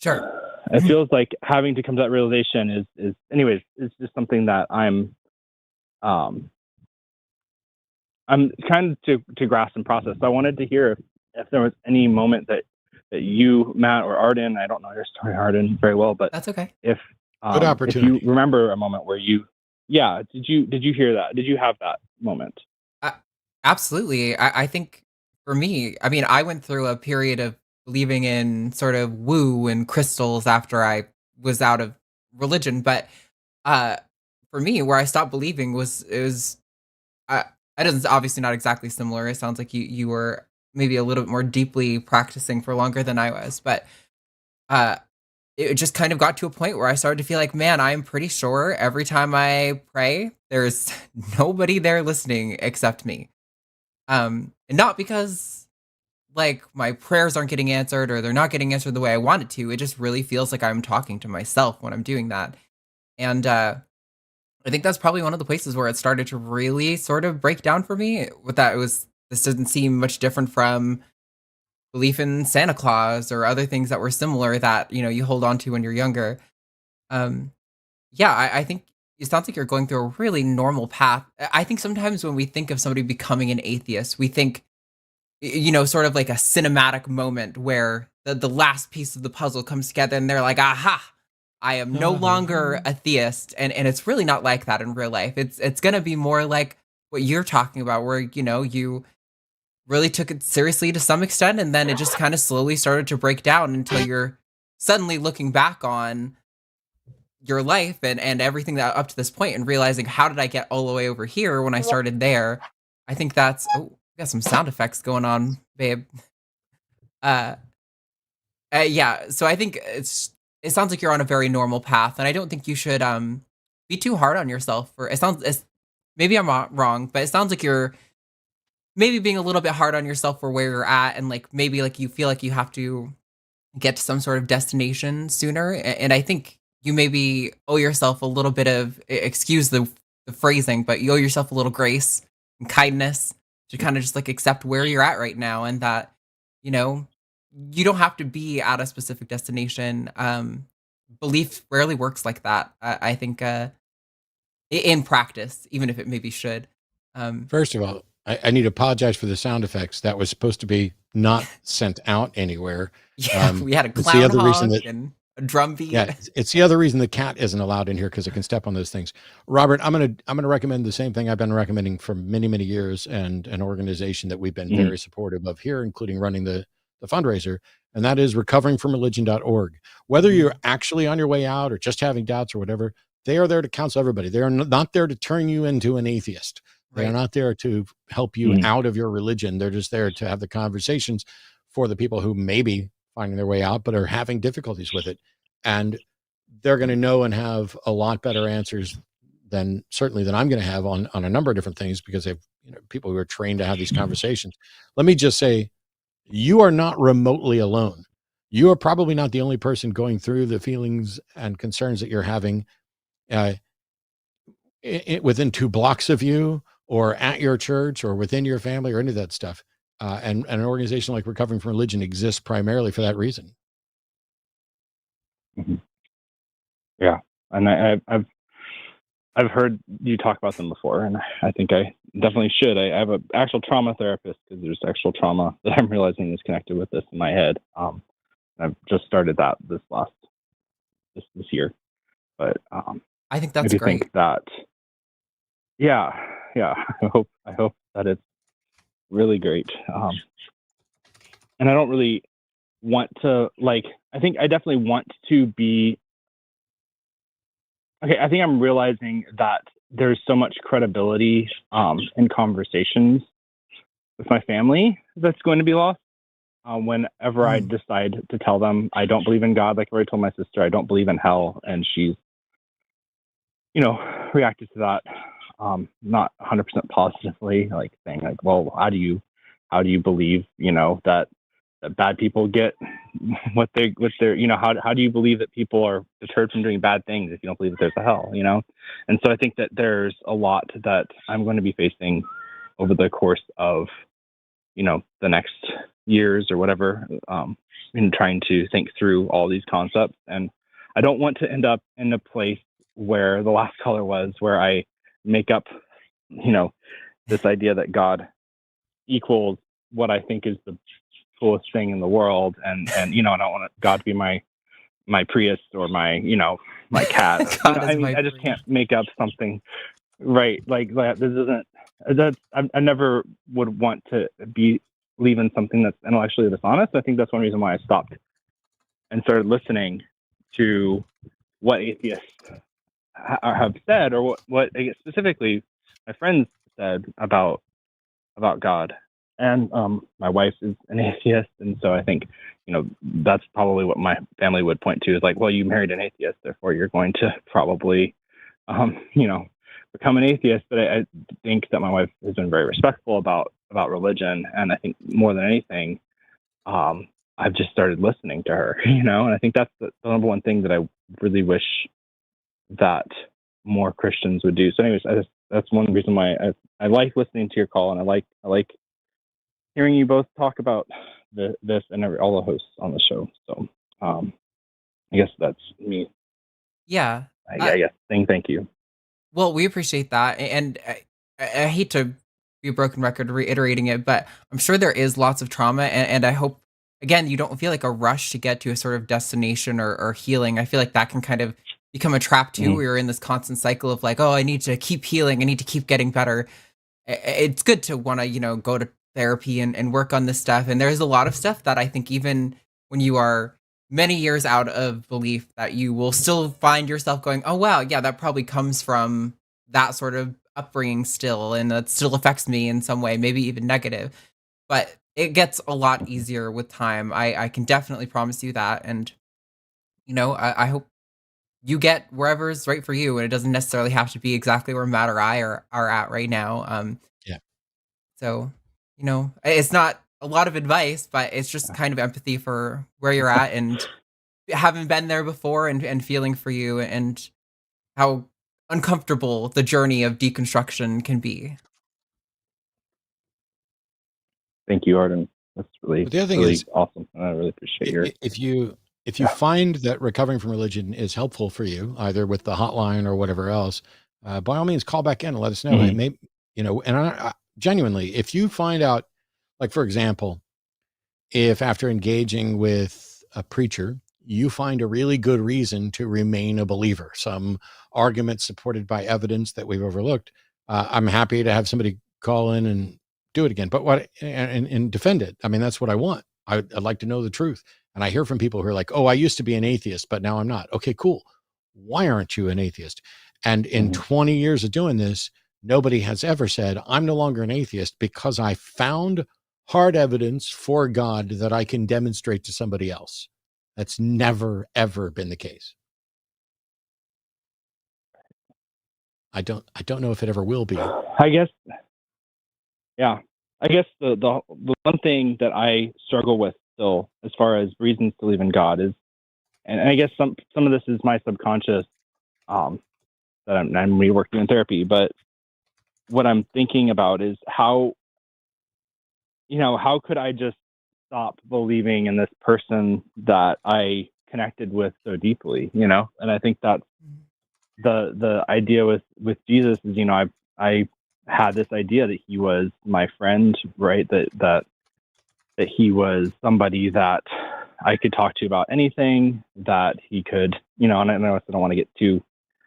Sure. It feels like having to come to that realization is anyways, it's just something that I'm trying to grasp and process. So I wanted to hear if there was any moment that you, Matt, or Arden, I don't know your story, Arden, very well, but That's okay. If Good opportunity. If you remember a moment where did you hear that? Did you have that moment? Absolutely. I think for me, I mean, I went through a period of believing in sort of woo and crystals after I was out of religion, but for me, where I stopped believing was it is obviously not exactly similar. It sounds like you were maybe a little bit more deeply practicing for longer than I was, but uh, it just kind of got to a point where I started to feel like, man, I'm pretty sure every time I pray, there's nobody there listening except me. And not because like my prayers aren't getting answered or they're not getting answered the way I wanted to. It just really feels like I'm talking to myself when I'm doing that. And I think that's probably one of the places where it started to really sort of break down for me. With that, this doesn't seem much different from belief in Santa Claus or other things that were similar that you hold on to when you're younger. Um, yeah, I think it sounds like you're going through a really normal path. I think sometimes when we think of somebody becoming an atheist, we think sort of like a cinematic moment where the last piece of the puzzle comes together and they're like, aha, I am no longer a theist. And it's really not like that in real life. It's going to be more like what you're talking about, where, you really took it seriously to some extent. And then it just kind of slowly started to break down until you're suddenly looking back on your life and everything that up to this point and realizing, how did I get all the way over here when I started there? I think that's, we got some sound effects going on, babe. Yeah. So I think it sounds like you're on a very normal path, and I don't think you should be too hard on yourself. Maybe I'm wrong, but it sounds like you're maybe being a little bit hard on yourself for where you're at, and like maybe like you feel like you have to get to some sort of destination sooner. And I think you maybe owe yourself a little bit of, excuse the phrasing, but you owe yourself a little grace and kindness to kind of just like accept where you're at right now, and that you don't have to be at a specific destination. Belief rarely works like that. I think in practice, even if it maybe should. First of all, I need to apologize for the sound effects. That was supposed to be not sent out anywhere. Yeah, we had a It's the clown other reason honk that and a drum beat. yeah, it's the other reason the cat isn't allowed in here, because it can step on those things. Robert, I'm gonna recommend the same thing I've been recommending for many years, and an organization that we've been very supportive of here, including running the fundraiser, and that is recoveringfromreligion.org. Whether you're actually on your way out or just having doubts or whatever, they are there to counsel everybody. They are not there to turn you into an atheist. They Right. are not there to help you out of your religion. They're just there to have the conversations for the people who may be finding their way out but are having difficulties with it. And they're going to know and have a lot better answers than I'm going to have on a number of different things, because they've people who are trained to have these conversations. Let me just say, you are not remotely alone. You are probably not the only person going through the feelings and concerns that you're having within 2 blocks of you, or at your church, or within your family, or any of that stuff. And an organization like Recovering from Religion exists primarily for that reason. Yeah, and I've I've heard you talk about them before, and I think I definitely should. I have an actual trauma therapist because there's actual trauma that I'm realizing is connected with this in my head. I've just started that this year, but I think that's I do great. think that, yeah. I hope that it's really great. And I don't really want to I think I definitely want to be. Okay, I think I'm realizing that there's so much credibility in conversations with my family that's going to be lost whenever I decide to tell them I don't believe in God. Like I already told my sister, I don't believe in hell, and she's, reacted to that not 100% positively, like saying like, well, how do you believe, that bad people get what they're, how do you believe that people are deterred from doing bad things if you don't believe that there's a hell, And so I think that there's a lot that I'm going to be facing over the course of, the next years or whatever, in trying to think through all these concepts. And I don't want to end up in a place where the last caller was, where I make up, this idea that God equals what I think is the coolest thing in the world, and I don't want God to be my Prius or my my cat. I just can't make up something, right? Like this isn't. I never would want to believe in something that's intellectually dishonest. I think that's one reason why I stopped and started listening to what atheists have said, or what I guess specifically my friends said about God. And my wife is an atheist, and so I think that's probably what my family would point to, is like, well, you married an atheist, therefore you're going to probably become an atheist. But I think that my wife has been very respectful about religion, and I think more than anything, I've just started listening to her, and I think that's the number one thing that I really wish that more Christians would do. So anyways, that's one reason why I like listening to your call, and I like hearing you both talk about this and all the hosts on the show. So I guess that's me. Yeah. I guess saying thank you. Well, we appreciate that. And I hate to be a broken record reiterating it, but I'm sure there is lots of trauma. And I hope, again, you don't feel like a rush to get to a sort of destination or healing. I feel like that can kind of become a trap too. Mm-hmm. We're in this constant cycle of like, oh, I need to keep healing. I need to keep getting better. It's good to want to, go to therapy and work on this stuff. And there's a lot of stuff that I think even when you are many years out of belief, that you will still find yourself going, oh, wow, yeah, that probably comes from that sort of upbringing still. And that still affects me in some way, maybe even negative. But it gets a lot easier with time. I can definitely promise you that. And, I hope you get wherever's right for you. And it doesn't necessarily have to be exactly where Matt or I are at right now. Yeah. So, it's not a lot of advice, but it's just kind of empathy for where you're at and having been there before and feeling for you and how uncomfortable the journey of deconstruction can be. Thank you, Arden. That's really, the other thing really is awesome. I really appreciate your. If you find that recovering from religion is helpful for you, either with the hotline or whatever else, by all means, call back in and let us know. Mm-hmm. It may, and I genuinely, if you find out, like, for example, if after engaging with a preacher, you find a really good reason to remain a believer, some argument supported by evidence that we've overlooked, I'm happy to have somebody call in and do it again, but and defend it. I mean, that's what I want. I'd like to know the truth. And I hear from people who are like, oh, I used to be an atheist, but now I'm not. Okay, cool. Why aren't you an atheist? And in 20 years of doing this, nobody has ever said, I'm no longer an atheist because I found hard evidence for God that I can demonstrate to somebody else. That's never, ever been the case. I don't know if it ever will be. I guess, yeah. I guess the one thing that I struggle with still, as far as reasons to believe in God, is, and I guess some of this is my subconscious that I'm reworking in therapy, but what I'm thinking about is how could I just stop believing in this person that I connected with so deeply, and I think that's the idea with Jesus is, I had this idea that he was my friend, right? That he was somebody that I could talk to about anything, that he could, and I know I don't want to get too,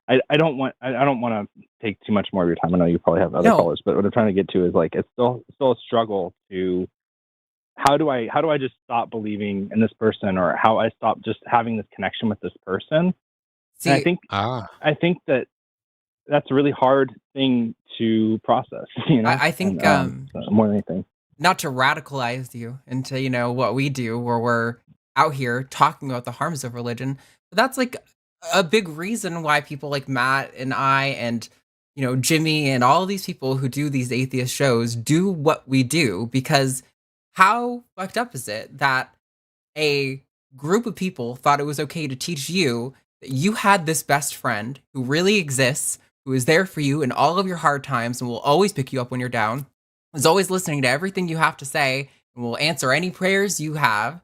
I don't want to take too much more of your time. I know you probably have other callers, but what I'm trying to get to is like, it's still a struggle to, how do I just stop believing in this person, or how I stop just having this connection with this person? See, and I think that's a really hard thing to process, I think more than anything. Not to radicalize you into, what we do, where we're out here talking about the harms of religion, but that's like a big reason why people like Matt and I and, Jimmy and all these people who do these atheist shows do what we do, because how fucked up is it that a group of people thought it was okay to teach you that you had this best friend who really exists, who is there for you in all of your hard times and will always pick you up when you're down, is always listening to everything you have to say, and will answer any prayers you have,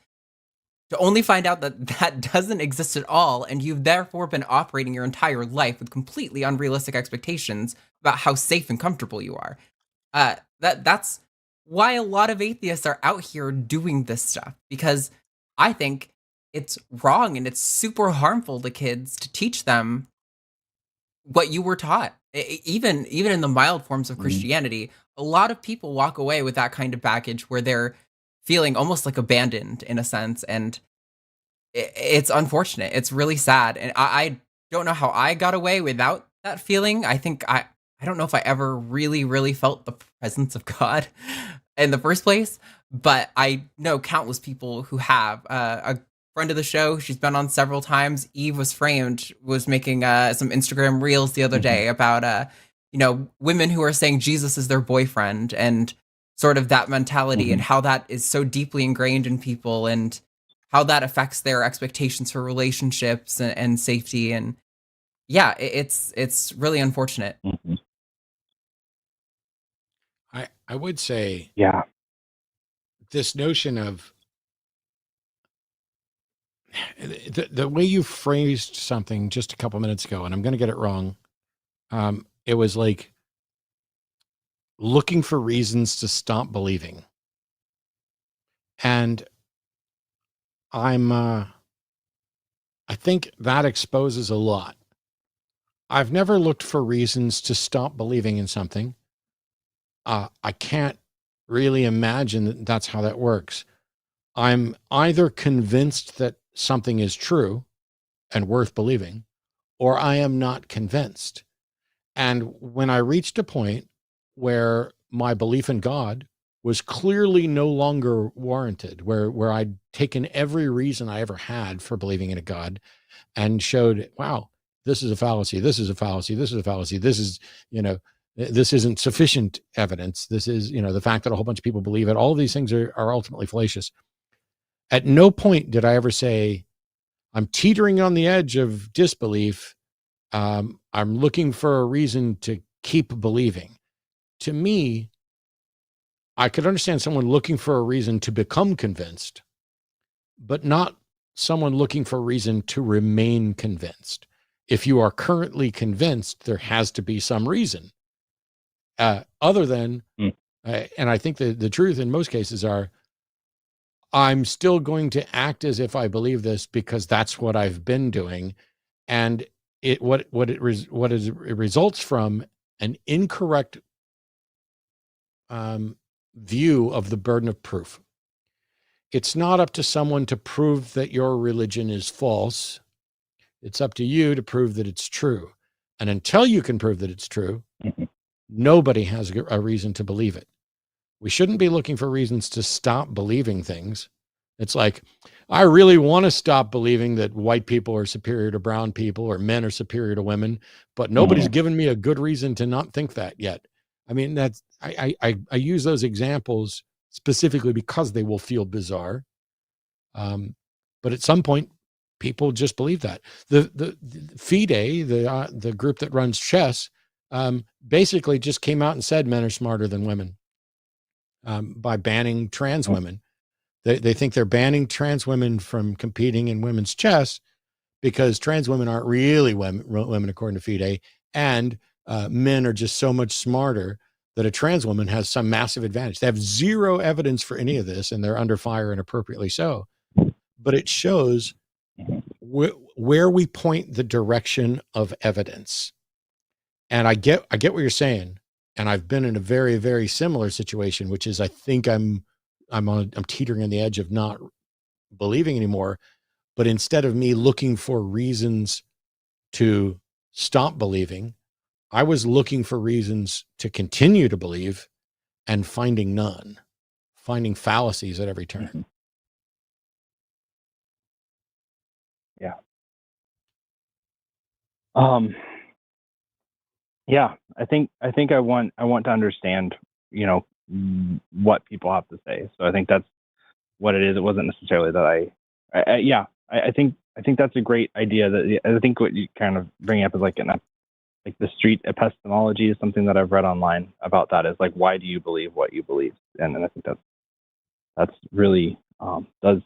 to only find out that that doesn't exist at all, and you've therefore been operating your entire life with completely unrealistic expectations about how safe and comfortable you are. That's why a lot of atheists are out here doing this stuff, because I think it's wrong and it's super harmful to kids to teach them what you were taught. Even in the mild forms of Christianity, a lot of people walk away with that kind of baggage where they're feeling almost like abandoned in a sense, and it's unfortunate. It's really sad, and I don't know how I got away without that feeling. I think I don't know if I ever really felt the presence of God in the first place, but I know countless people who have. A friend of the show, she's been on several times, Eve Was Framed, was making some Instagram reels the other day about women who are saying Jesus is their boyfriend, and sort of that mentality, and how that is so deeply ingrained in people, and how that affects their expectations for relationships and safety. And yeah, it's really unfortunate. I would say, yeah, this notion of the way you phrased something just a couple minutes ago, and I'm going to get it wrong. It was like looking for reasons to stop believing. And I think that exposes a lot. I've never looked for reasons to stop believing in something. I can't really imagine that that's how that works. I'm either convinced that something is true and worth believing, or I am not convinced. And when I reached a point where my belief in God was clearly no longer warranted, where I'd taken every reason I ever had for believing in a God and showed, wow, this is a fallacy, this is a fallacy, this is a fallacy, this is, this isn't sufficient evidence. This is, the fact that a whole bunch of people believe it. All of these things are ultimately fallacious. At no point did I ever say, I'm teetering on the edge of disbelief. I'm looking for a reason to keep believing. To me, I could understand someone looking for a reason to become convinced, but not someone looking for a reason to remain convinced. If you are currently convinced, there has to be some reason other than, and I think the truth in most cases are, I'm still going to act as if I believe this because that's what I've been doing. And it results from an incorrect view of the burden of proof. It's not up to someone to prove that your religion is false. It's up to you to prove that it's true. And until you can prove that it's true, nobody has a reason to believe it. We shouldn't be looking for reasons to stop believing things. It's like, I really want to stop believing that white people are superior to brown people or men are superior to women, but nobody's given me a good reason to not think that yet. I mean, that's, I use those examples specifically because they will feel bizarre. But at some point, people just believe that. The FIDE, the group that runs chess, basically just came out and said men are smarter than women by banning trans women. They think they're banning trans women from competing in women's chess because trans women aren't really women according to FIDE, and men are just so much smarter that a trans woman has some massive advantage. They have zero evidence for any of this, and they're under fire, and appropriately so. But it shows where we point the direction of evidence. And I get what you're saying, and I've been in a very, very similar situation, which is I think I'm teetering on the edge of not believing anymore. But instead of me looking for reasons to stop believing, I was looking for reasons to continue to believe and finding none, finding fallacies at every turn. Yeah. Yeah, I think I want to understand, what people have to say. So I think that's what it is. It wasn't necessarily that I think that's a great idea. That I think what you kind of bring up is like the street epistemology is something that I've read online about that. Is like, why do you believe what you believe? And I think that's really does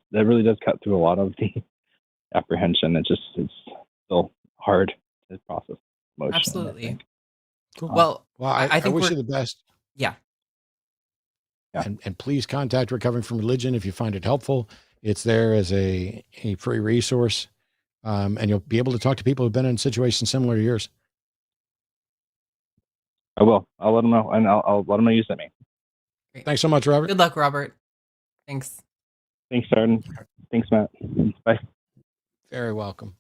cut through a lot of the apprehension. It's still hard to process emotionally. Absolutely. Cool. Well, I think wish you the best. Yeah. And please contact Recovering from Religion if you find it helpful. It's there as a free resource. And you'll be able to talk to people who've been in situations similar to yours. I will. I'll let them know, and I'll let them know you sent me. Great. Thanks so much, Robert. Good luck, Robert. Thanks. Thanks, Arden. Thanks, Matt. Bye. Very welcome.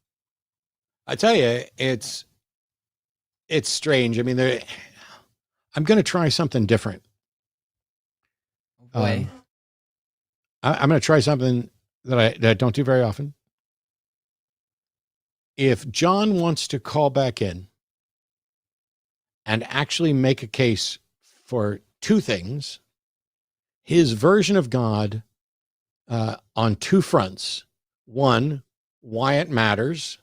I tell you, it's strange. I mean, I'm going to try something different. Oh boy. I'm going to try something that I don't do very often. If John wants to call back in and actually make a case for two things, his version of God on two fronts. One, why it matters,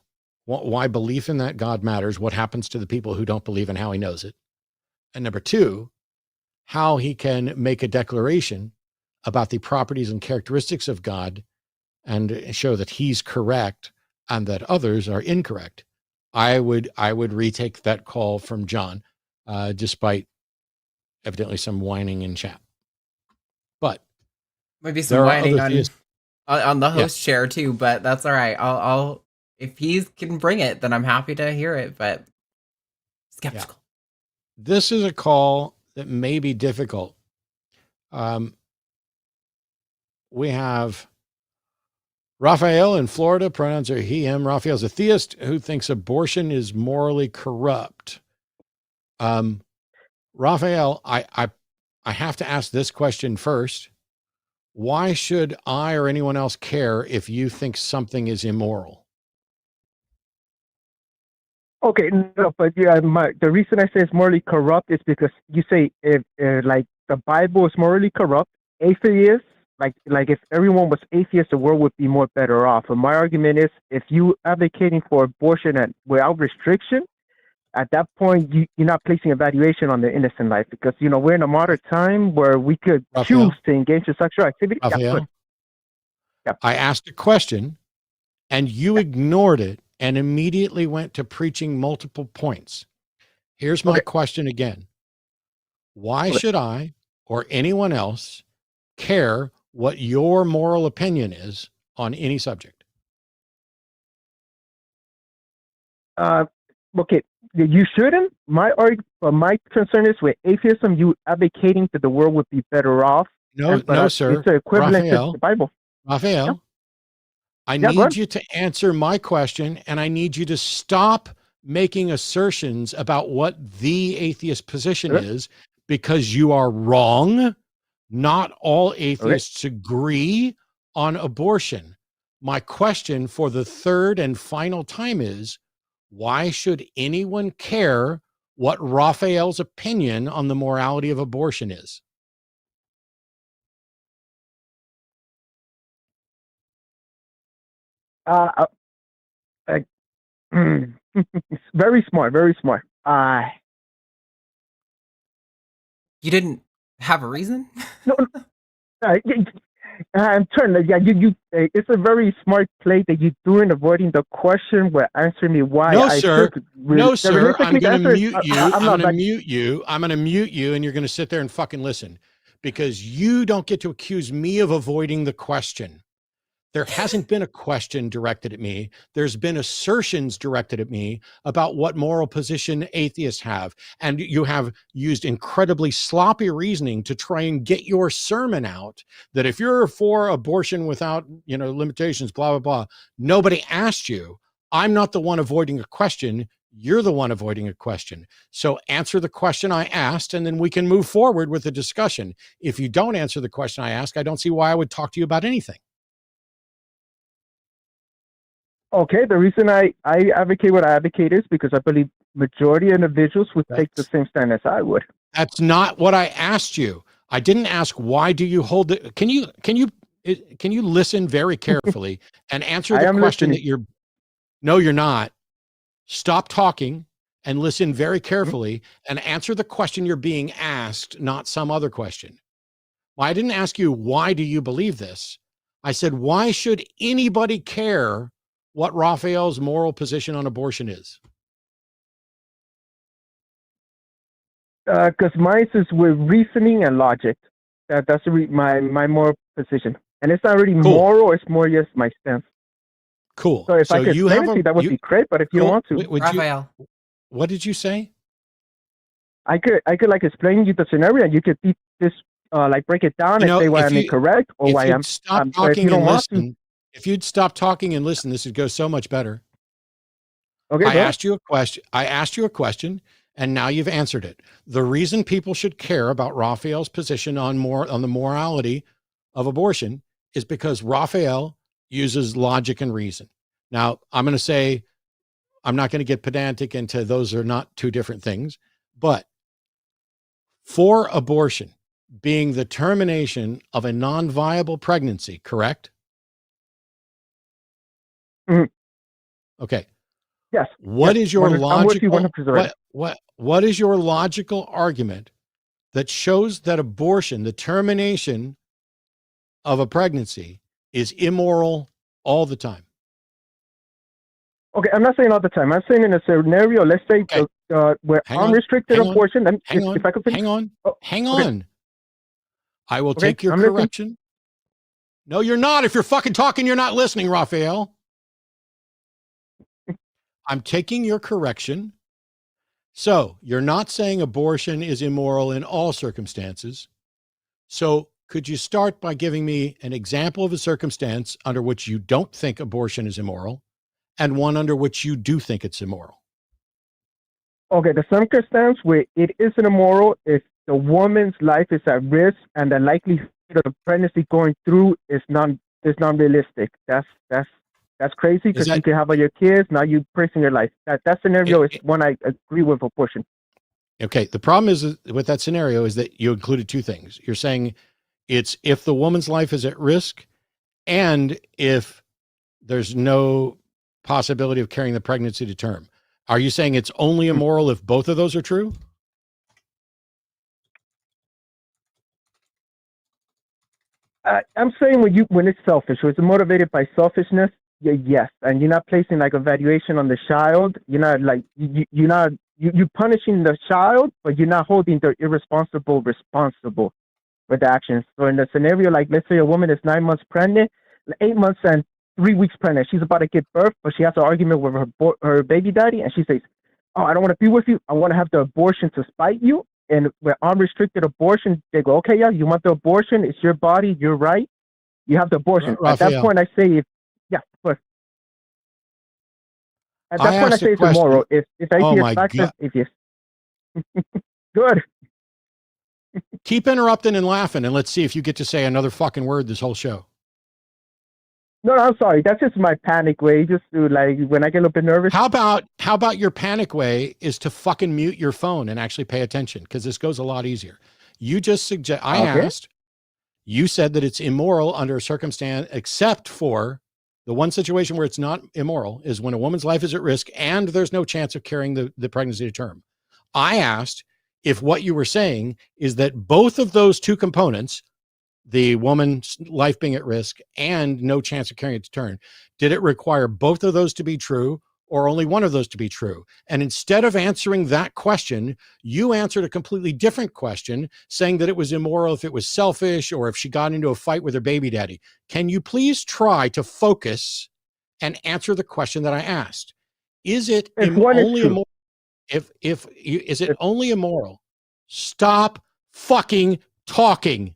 why belief in that God matters, what happens to the people who don't believe and how he knows it. And number two, how he can make a declaration about the properties and characteristics of God and show that he's correct and that others are incorrect. I would retake that call from John, despite evidently some whining in chat. But maybe some whining on the host chair too, but that's all right. I'll if he can bring it, then I'm happy to hear it, but skeptical. Yeah. This is a call that may be difficult. We have Raphael in Florida, pronouns are he, him. Raphael's a theist who thinks abortion is morally corrupt. Raphael, I have to ask this question first. Why should I or anyone else care if you think something is immoral? Okay, no, but yeah, the reason I say it's morally corrupt is because you say if like the Bible is morally corrupt, atheists, like if everyone was atheist, the world would be more better off. And my argument is, if you advocating for abortion without restriction, at that point you're not placing a valuation on the innocent life, because we're in a modern time where we could Raphael, choose to engage in sexual activity. Raphael, I asked a question, and you ignored it and immediately went to preaching multiple points. Here's my question again. Why should I or anyone else care what your moral opinion is on any subject? Okay, you shouldn't. My concern is with atheism, you advocating that the world would be better off. No, sir. It's the equivalent Raphael, to the Bible. Raphael, yeah. I need you to answer my question, and I need you to stop making assertions about what the atheist position is, because you are wrong. Not all atheists agree on abortion. My question for the third and final time is, why should anyone care what Raphael's opinion on the morality of abortion is? Very smart, very smart. You didn't have a reason? No. I'm trying to, yeah, it's a very smart play that you do in avoiding the question where answering me why No, I sir. should. No, sir. I'm Realistically, the going to answer is, mute you. I'm I'm not going to like, mute you. I'm going to mute you, and you're going to sit there and fucking listen, because you don't get to accuse me of avoiding the question. There hasn't been a question directed at me. There's been assertions directed at me about what moral position atheists have. And you have used incredibly sloppy reasoning to try and get your sermon out that if you're for abortion without, limitations, blah, blah, blah. Nobody asked you. I'm not the one avoiding a question. You're the one avoiding a question. So answer the question I asked, and then we can move forward with the discussion. If you don't answer the question I ask, I don't see why I would talk to you about anything. okay, the reason I advocate what I advocate is because I believe majority of individuals would take the same stand as I would. That's not what I asked you. I didn't ask why do you hold it. Can you listen very carefully and answer the question listening. No, you're not. Stop talking and listen very carefully and answer the question you're being asked, not some other question. Well, I didn't ask you, why do you believe this? I said, why should anybody care what Raphael's moral position on abortion is? Because mine is with reasoning and logic. That's my moral position. And it's not really moral, it's more just my stance. Cool. So if I could explain it to you, that would be great, but if you don't want to. Raphael. What did you say? I could like explain you the scenario, and you could break it down and say why I'm incorrect or why I'm. Stop talking and listen. If you'd stop talking and listen, this would go so much better. Okay. I asked you a question, and now you've answered it. The reason people should care about Raphael's position on the morality of abortion is because Raphael uses logic and reason. Now, I'm going to say, I'm not going to get pedantic into those are not two different things, but for abortion being the termination of a non-viable pregnancy, correct? Mm-hmm. Okay. Yes. What is your logical? What is your logical argument that shows that abortion, the termination of a pregnancy, is immoral all the time? Okay, I'm not saying all the time. I'm saying in a scenario, let's say where unrestricted abortion. Hang on. I will take your correction. No, you're not. If you're fucking talking, you're not listening, Raphael. I'm taking your correction. So you're not saying abortion is immoral in all circumstances. So could you start by giving me an example of a circumstance under which you don't think abortion is immoral and one under which you do think it's immoral? Okay, the circumstance where it isn't immoral if the woman's life is at risk and the likelihood of the pregnancy going through is non-realistic. That's crazy because you can have all your kids. Now you're pricing your life. That scenario is one I agree with abortion. Okay. The problem is with that scenario is that you included two things. You're saying it's if the woman's life is at risk and if there's no possibility of carrying the pregnancy to term. Are you saying it's only immoral if both of those are true? I'm saying when it's selfish, when it's motivated by selfishness, yes, and you're not placing like a valuation on the child. You're not like you're punishing the child, but you're not holding the irresponsible responsible for the actions. So in the scenario, like let's say a woman is 9 months pregnant, 8 months and 3 weeks pregnant, she's about to give birth, but she has an argument with her baby daddy, and she says, "Oh, I don't want to be with you. I want to have the abortion to spite you." And with unrestricted abortion, they go, "Okay, yeah, you want the abortion? It's your body, you're right. You have the abortion." Raphael. At that point, I say, At that point, I say it's immoral. If atheist access atheist. Good. Keep interrupting and laughing, and let's see if you get to say another fucking word this whole show. No, I'm sorry. That's just my panic way. Just to like when I get a little bit nervous. How about your panic way is to fucking mute your phone and actually pay attention, because this goes a lot easier. You just asked. You said that it's immoral under a circumstance, except for the one situation where it's not immoral is when a woman's life is at risk and there's no chance of carrying the pregnancy to term. I asked if what you were saying is that both of those two components, the woman's life being at risk, and no chance of carrying it to term? Did it require both of those to be true, or only one of those to be true? And instead of answering that question, you answered a completely different question, saying that it was immoral if it was selfish or if she got into a fight with her baby daddy. Can you please try to focus and answer the question that I asked? Is it only immoral? Is it only immoral? Stop fucking talking.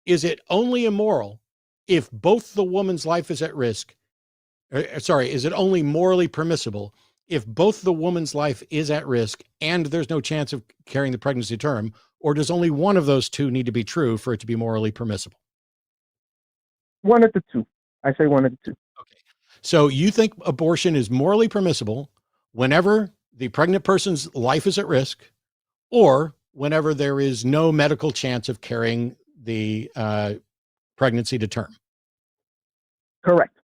Is it only immoral if both the woman's life is at risk? Is it only morally permissible if both the woman's life is at risk and there's no chance of carrying the pregnancy term? Or does only one of those two need to be true for it to be morally permissible? One of the two. I say one of the two. Okay. So you think abortion is morally permissible whenever the pregnant person's life is at risk, or whenever there is no medical chance of carrying the pregnancy to term? Correct.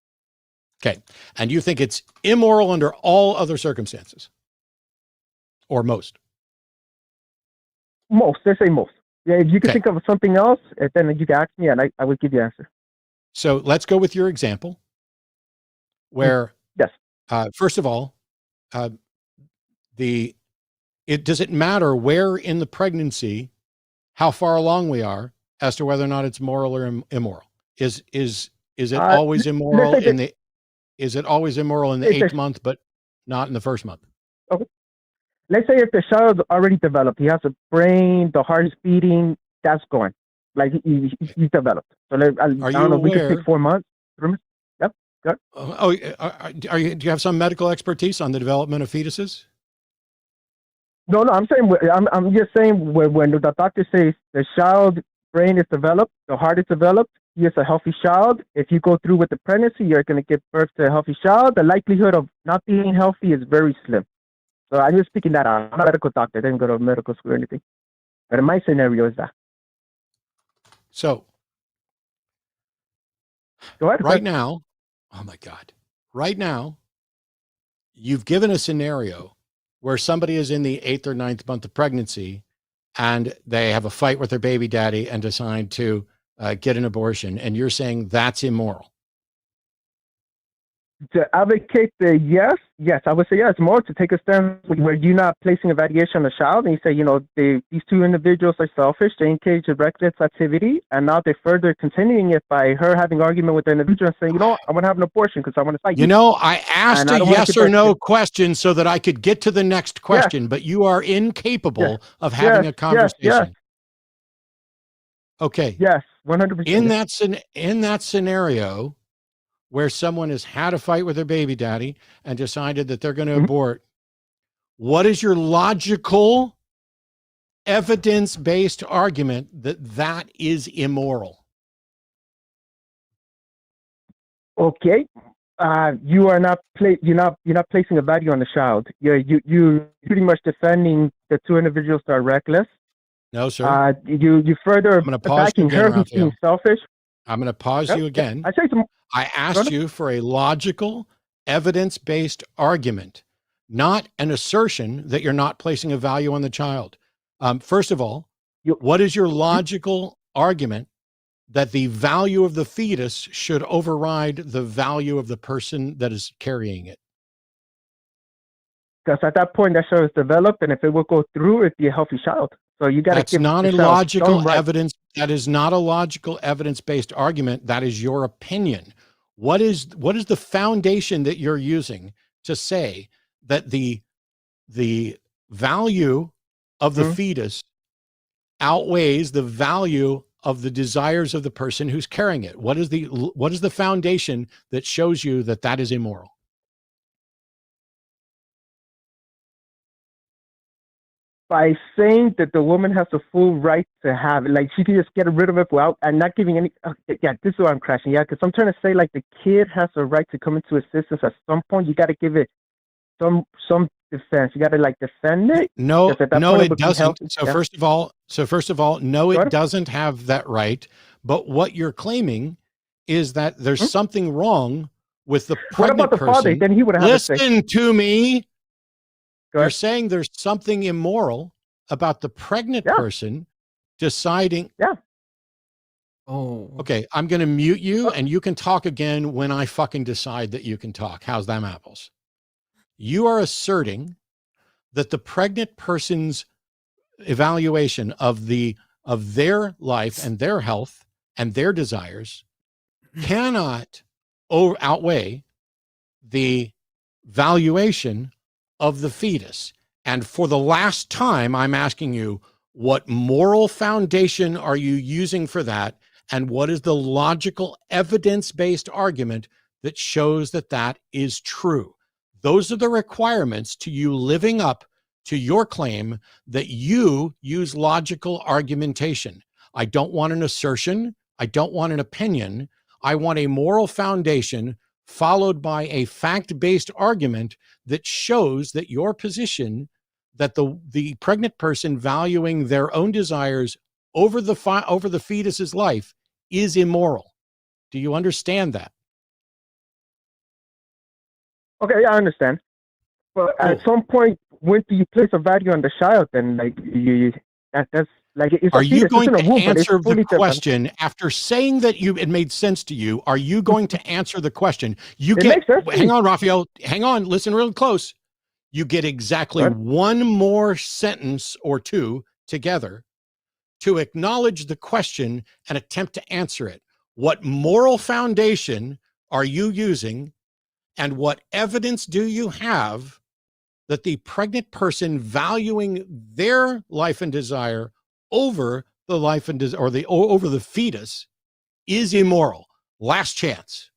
Okay. And you think it's immoral under all other circumstances? Or most? Most. Let's say most. Yeah, if you can think of something else, then you can ask me and I would give you an answer. So let's go with your example where, yes. First of all, does it matter where in the pregnancy, how far along we are as to whether or not it's moral or immoral? Is it always immoral is it always immoral in the 8th month, but not in the 1st month? Okay. Let's say if the child's already developed, he has a brain, the heart is beating, that's going. Like he's developed. So I don't know, we could take 4 months. Yep. Good. Do you have some medical expertise on the development of fetuses? No, I'm just saying when the doctor says the child's brain is developed, the heart is developed, he is a healthy child. If you go through with the pregnancy, you're going to give birth to a healthy child. The likelihood of not being healthy is very slim. So I'm just speaking that out. I'm not a medical doctor. I didn't go to medical school or anything. But in my scenario is that. So go ahead. Right now, oh my God. Right now, you've given a scenario where somebody is in the 8th or 9th month of pregnancy and they have a fight with their baby daddy and decide to get an abortion, and you're saying that's immoral. To advocate the yes, I would say yes. More to take a stand where you're not placing a valuation on the child, and you say, these two individuals are selfish. They engage in reckless activity, and now they're further continuing it by her having argument with the individual and saying, I want to have an abortion because I want to fight you. I asked a yes or no question so that I could get to the next question, but you are incapable of having a conversation. Yes. Okay. Yes, 100%. In that scenario, where someone has had a fight with their baby daddy and decided that they're going to abort, what is your logical, evidence-based argument that is immoral? Okay, you're not placing a value on the child. You're pretty much defending the two individuals that are reckless. No, sir. You further attacking her who's being selfish. I'm going to pause you again. I asked you for a logical, evidence-based argument, not an assertion that you're not placing a value on the child. First of all, what is your logical argument that the value of the fetus should override the value of the person that is carrying it? Because at that point, that child is developed, and if it will go through, it'd be a healthy child. So you got to. That's not a logical evidence. That is not a logical, evidence-based argument. That is your opinion. What is the foundation that you're using to say that the value of the fetus outweighs the value of the desires of the person who's carrying it? What is the foundation that shows you that is immoral? By saying that the woman has a full right to have it, like she can just get rid of it without and not giving any. This is where I'm crashing. Yeah, because I'm trying to say like the kid has a right to come into assistance at some point. You got to give it some defense. You got to like defend it. No, it doesn't. First of all, no, it doesn't have that right. But what you're claiming is that there's something wrong with the pregnant what about the person. father? Then he would have. Listen to me. You're saying there's something immoral about the pregnant person deciding. Yeah. Oh. Okay, I'm going to mute you and you can talk again when I fucking decide that you can talk. How's them apples? You are asserting that the pregnant person's evaluation of their life and their health and their desires cannot outweigh the valuation of the fetus. And for the last time, I'm asking you, what moral foundation are you using for that? And what is the logical evidence-based argument that shows that that is true? Those are the requirements to you living up to your claim that you use logical argumentation. I don't want an assertion. I don't want an opinion. I want a moral foundation followed by a fact-based argument that shows that your position that the pregnant person valuing their own desires over the fetus's life is immoral. Do you understand that? Okay, I understand. But at some point, when do you place a value on the child? Then, like that's like it's are you going to womb, answer the question after saying that it made sense to you? Are you going to answer the question? Hang on, Raphael. Hang on. Listen real close. You get exactly one more sentence or two together to acknowledge the question and attempt to answer it. What moral foundation are you using, and what evidence do you have that the pregnant person valuing their life and desire over the life and over the fetus is immoral? Last chance.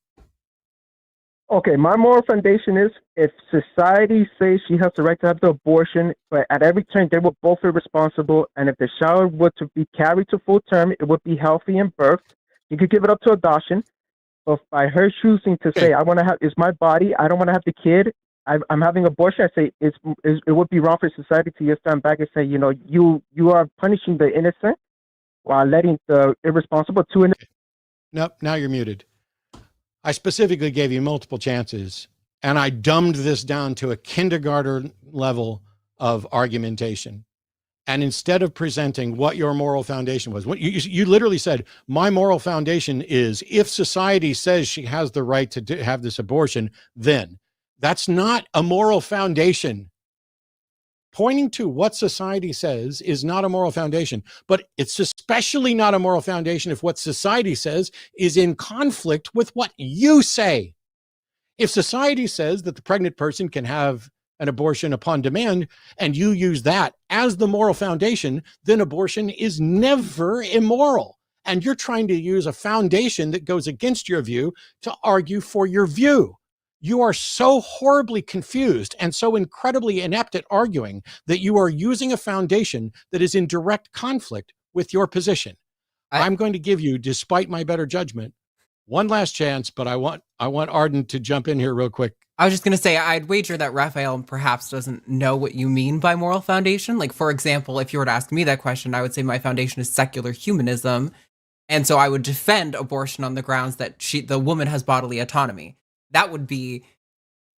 Okay, my moral foundation is if society says she has the right to have the abortion, but at every turn they were both irresponsible, and if the child were to be carried to full term, it would be healthy and birthed. You could give it up to adoption, but by her choosing to say, "I want to have it's my body, I don't want to have the kid, I'm having abortion," I say it would be wrong for society to just stand back and say, you are punishing the innocent while letting the irresponsible two innocent. Nope, now you're muted. I specifically gave you multiple chances, and I dumbed this down to a kindergarten level of argumentation. And instead of presenting what your moral foundation was, what you literally said, my moral foundation is if society says she has the right to have this abortion, then that's not a moral foundation. Pointing to what society says is not a moral foundation, but it's especially not a moral foundation if what society says is in conflict with what you say. If society says that the pregnant person can have an abortion upon demand and you use that as the moral foundation, then abortion is never immoral. And you're trying to use a foundation that goes against your view to argue for your view. You are so horribly confused and so incredibly inept at arguing that you are using a foundation that is in direct conflict with your position. I'm going to give you, despite my better judgment, one last chance, but I want Arden to jump in here real quick. I was just going to say, I'd wager that Raphael perhaps doesn't know what you mean by moral foundation. Like, for example, if you were to ask me that question, I would say my foundation is secular humanism. And so I would defend abortion on the grounds that the woman has bodily autonomy. That would be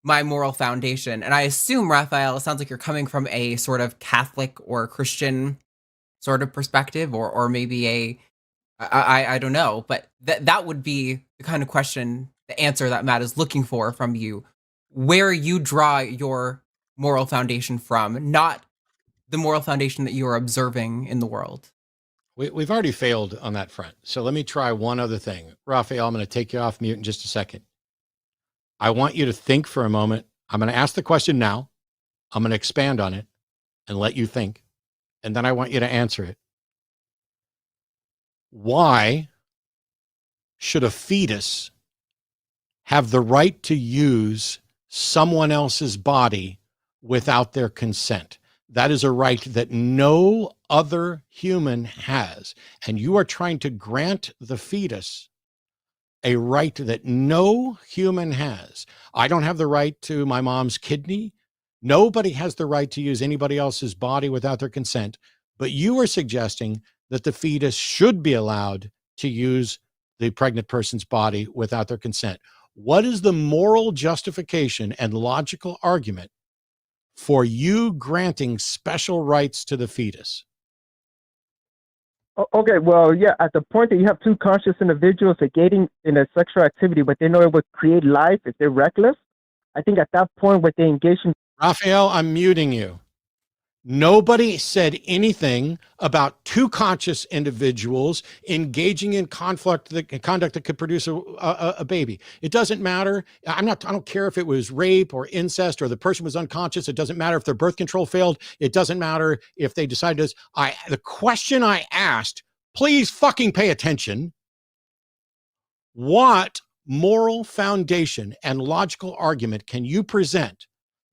my moral foundation. And I assume, Raphael, it sounds like you're coming from a sort of Catholic or Christian sort of perspective, or maybe I don't know, but that would be the kind of question, the answer that Matt is looking for from you, where you draw your moral foundation from, not the moral foundation that you are observing in the world. We've already failed on that front. So let me try one other thing. Raphael, I'm going to take you off mute in just a second. I want you to think for a moment. I'm going to ask the question now. I'm going to expand on it and let you think. And then I want you to answer it. Why should a fetus have the right to use someone else's body without their consent? That is a right that no other human has. And you are trying to grant the fetus a right that no human has. I don't have the right to my mom's kidney. Nobody has the right to use anybody else's body without their consent. But you are suggesting that the fetus should be allowed to use the pregnant person's body without their consent. What is the moral justification and logical argument for you granting special rights to the fetus? Okay, well, yeah, at the point that you have two conscious individuals engaging in a sexual activity, but they know it would create life if they're reckless, I think at that point, what they engage in. Raphael, I'm muting you. Nobody said anything about two conscious individuals engaging in conduct that could produce a baby. It doesn't matter. I don't care if it was rape or incest or the person was unconscious. It doesn't matter if their birth control failed. It doesn't matter if they decided this. The question I asked, please fucking pay attention. What moral foundation and logical argument can you present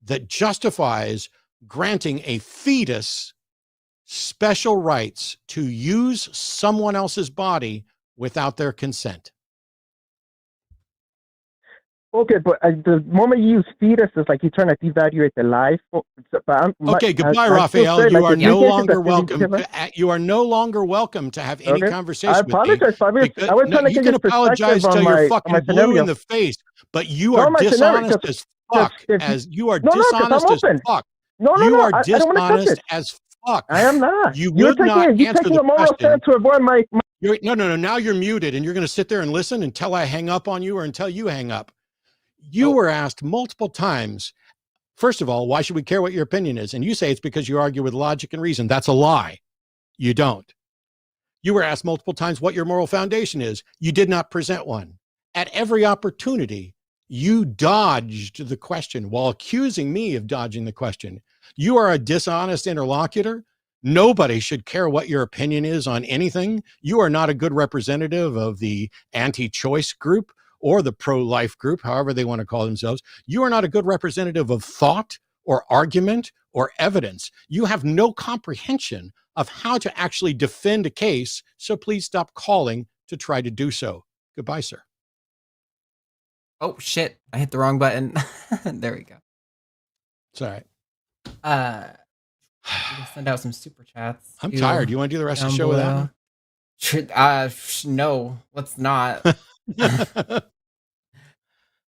that justifies granting a fetus special rights to use someone else's body without their consent? Okay, but the moment you use fetus, it's like you're trying to devaluate the life. Okay, goodbye, Raphael. You are no longer welcome. You are no longer welcome to have any conversation with me. I apologize, Fabius. I was trying to get you can apologize till you're fucking blue in the face, but you are dishonest as fuck. You are dishonest as fuck. You are dishonest as fuck. I am not. You would not answer the question. To avoid my... No. Now you're muted, and you're going to sit there and listen until I hang up on you or until you hang up. You were asked multiple times, first of all, why should we care what your opinion is? And you say it's because you argue with logic and reason. That's a lie. You don't. You were asked multiple times what your moral foundation is. You did not present one. At every opportunity, you dodged the question while accusing me of dodging the question. You are a dishonest interlocutor. Nobody should care what your opinion is on anything. You are not a good representative of the anti-choice group or the pro-life group, however they want to call themselves. You are not a good representative of thought or argument or evidence. You have no comprehension of how to actually defend a case, so please stop calling to try to do so. Goodbye, sir. Oh, shit. I hit the wrong button. There we go. It's all right. Send out some super chats. I'm tired. You want to do the rest of the show without me? No, let's not.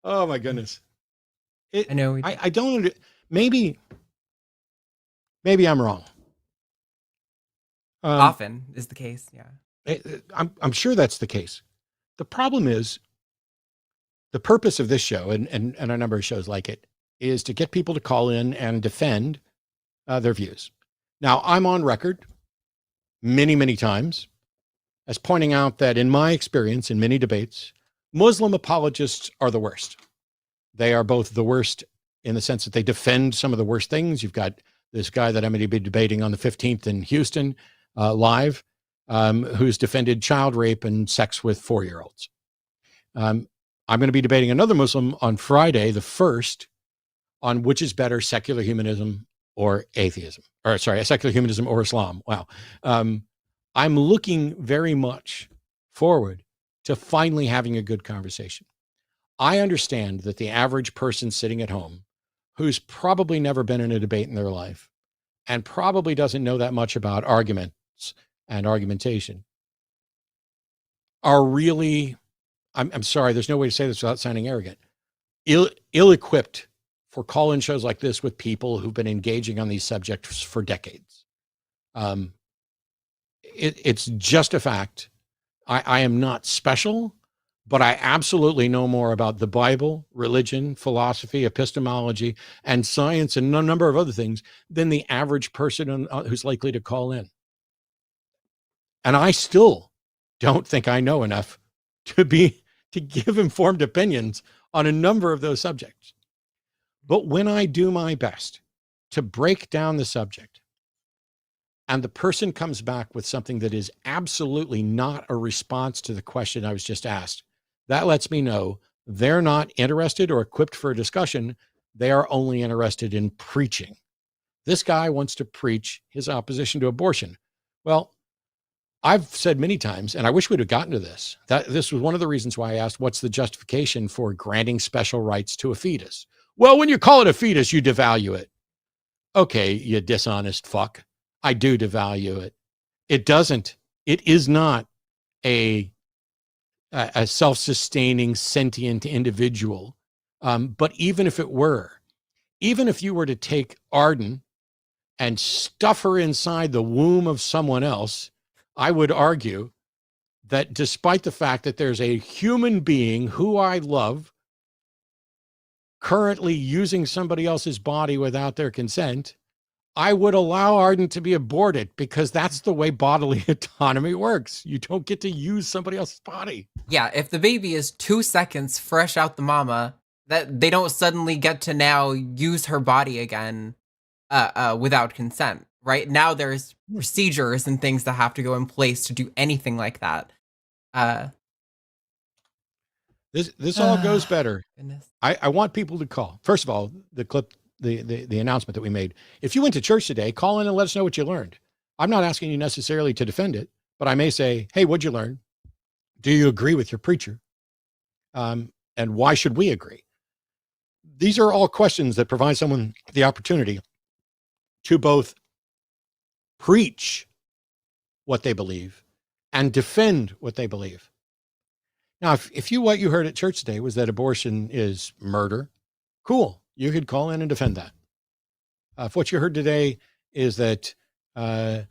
Oh my goodness. I know. I don't. Maybe I'm wrong. Often is the case. Yeah. I'm sure that's the case. The problem is the purpose of this show and a number of shows like it is to get people to call in and defend their views. Now, I'm on record many, many times as pointing out that in my experience in many debates, Muslim apologists are the worst. They are both the worst in the sense that they defend some of the worst things. You've got this guy that I'm going to be debating on the 15th in Houston live, who's defended child rape and sex with 4-year-olds. I'm going to be debating another Muslim on Friday, the 1st, on which is better, secular humanism or atheism, or sorry, secular humanism or Islam. Wow. I'm looking very much forward to finally having a good conversation. I understand that the average person sitting at home who's probably never been in a debate in their life and probably doesn't know that much about arguments and argumentation are really, I'm sorry, there's no way to say this without sounding arrogant, ill-equipped for call-in shows like this with people who've been engaging on these subjects for decades. It's just a fact. I am not special, but I absolutely know more about the Bible, religion, philosophy, epistemology, and science, and a number of other things than the average person who's likely to call in. And I still don't think I know enough to give informed opinions on a number of those subjects. But when I do my best to break down the subject, and the person comes back with something that is absolutely not a response to the question I was just asked, that lets me know they're not interested or equipped for a discussion. They are only interested in preaching. This guy wants to preach his opposition to abortion. Well, I've said many times, and I wish we'd have gotten to this, that this was one of the reasons why I asked, what's the justification for granting special rights to a fetus? Well, when you call it a fetus, you devalue it. Okay, you dishonest fuck. I do devalue it. It doesn't. It is not a self-sustaining, sentient individual. But even if it were, even if you were to take Arden and stuff her inside the womb of someone else, I would argue that despite the fact that there's a human being who I love currently using somebody else's body without their consent, I would allow Arden to be aborted because that's the way bodily autonomy works. You don't get to use somebody else's body. Yeah, if the baby is 2 seconds fresh out the mama, that they don't suddenly get to now use her body again without consent. Right now, there's procedures and things that have to go in place to do anything like that. This all goes better. Goodness. I want people to call. First of all, the clip, the announcement that we made. If you went to church today, call in and let us know what you learned. I'm not asking you necessarily to defend it, but I may say, hey, what'd you learn? Do you agree with your preacher? And why should we agree? These are all questions that provide someone the opportunity to both preach what they believe and defend what they believe. Now, if what you heard at church today was that abortion is murder, cool. You could call in and defend that. If what you heard today is that the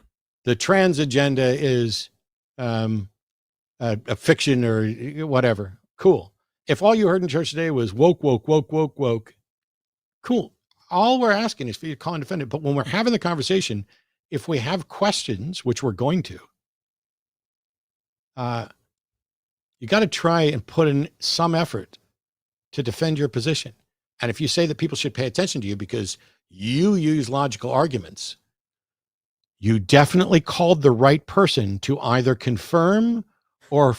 trans agenda is a fiction or whatever, cool. If all you heard in church today was woke, cool. All we're asking is for you to call and defend it. But when we're having the conversation, if we have questions, which we're going to, you got to try and put in some effort to defend your position. And if you say that people should pay attention to you because you use logical arguments, you definitely called the right person to either confirm or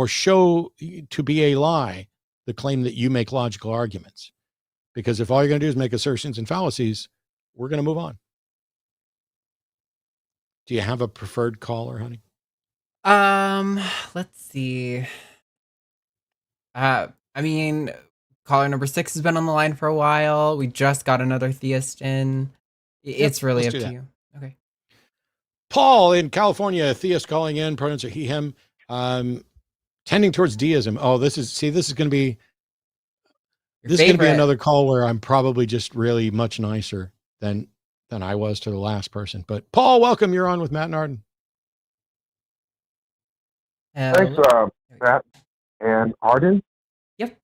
show to be a lie the claim that you make logical arguments. Because if all you're going to do is make assertions and fallacies, we're going to move on. Do you have a preferred caller, honey? Let's see. I mean, caller number 6 has been on the line for a while. We just got another theist in. It's really up to you. Okay. Paul in California, theist calling in, pronouns are he, him, tending towards deism. Oh, this is going to be another call where I'm probably just really much nicer than I was to the last person. But Paul, welcome. You're on with Matt and Arden. Thanks, Matt and Arden. Yep.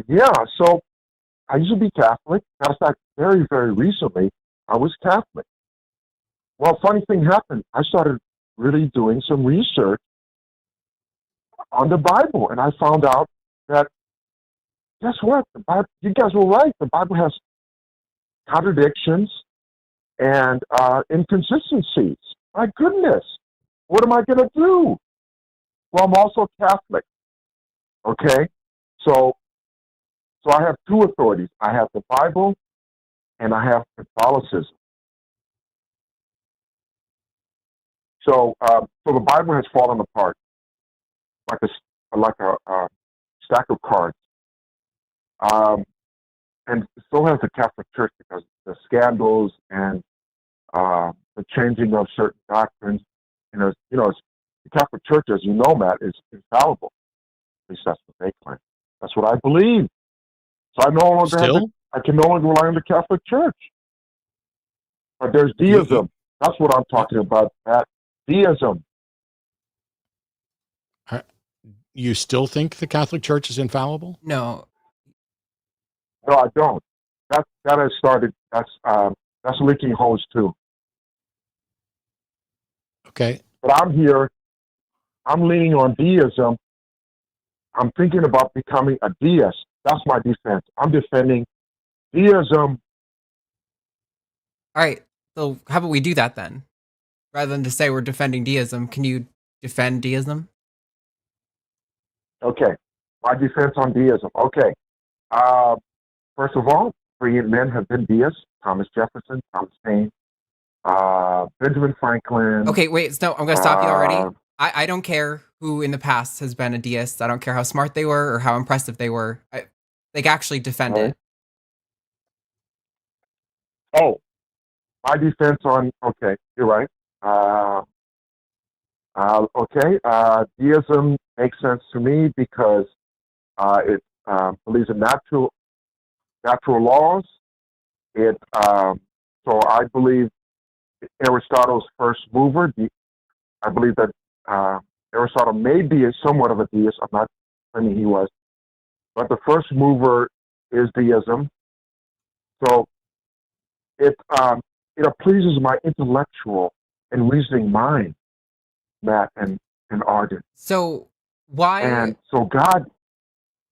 Yeah, so I used to be Catholic. Matter of fact, very, very recently, I was Catholic. Well, funny thing happened. I started really doing some research on the Bible, and I found out that, guess what? The Bible, you guys were right. The Bible has contradictions and inconsistencies. My goodness, what am I going to do? Well, I'm also Catholic. Okay, so I have two authorities. I have the Bible, and I have Catholicism. So the Bible has fallen apart like a stack of cards, and so has the Catholic Church because the scandals and the changing of certain doctrines. The Catholic Church, as you know, Matt, is infallible. At least that's what they claim. That's what I believe. So I can no longer rely on the Catholic Church. But there's deism. That's what I'm talking about, Matt. Deism. You still think the Catholic Church is infallible? No. No, I don't. That has started. That's leaking hose too. Okay. But I'm here. I'm leaning on deism. I'm thinking about becoming a deist. That's my defense. I'm defending deism. All right. So how about we do that then? Rather than to say we're defending deism, can you defend deism? Okay. My defense on deism. Okay. First of all, brilliant men have been deists. Thomas Jefferson, Thomas Paine, Benjamin Franklin. Okay, wait. No, I'm going to stop you already. I don't care who in the past has been a deist. I don't care how smart they were or how impressive they were. Actually defend it. Oh, my defense on, okay, you're right. Deism makes sense to me because it believes in natural laws. So I believe Aristotle's first mover. I believe that Aristotle may be somewhat of a deist. I'm not claiming he was, but the first mover is deism. So it pleases my intellectual and reasoning mind, Matt and Arden. So why? And so God.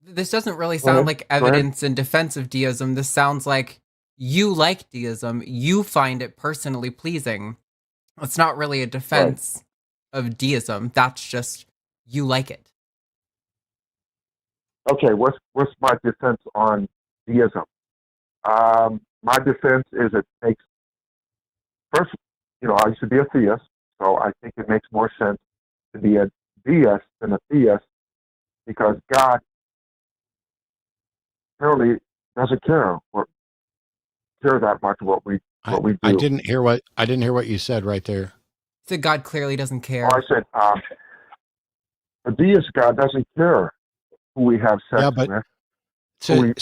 This doesn't really Go ahead. sound like evidence in defense of deism. This sounds like you like deism. You find it personally pleasing. It's not really a defense of deism. That's just you like it. Okay, what's my defense on deism? My defense is it makes first, I used to be a theist, so I think it makes more sense to be a deist than a theist because God apparently doesn't care that much what we do. I didn't hear what you said right there. So God clearly doesn't care. Oh, I said a deist God doesn't care who we have sex with, who we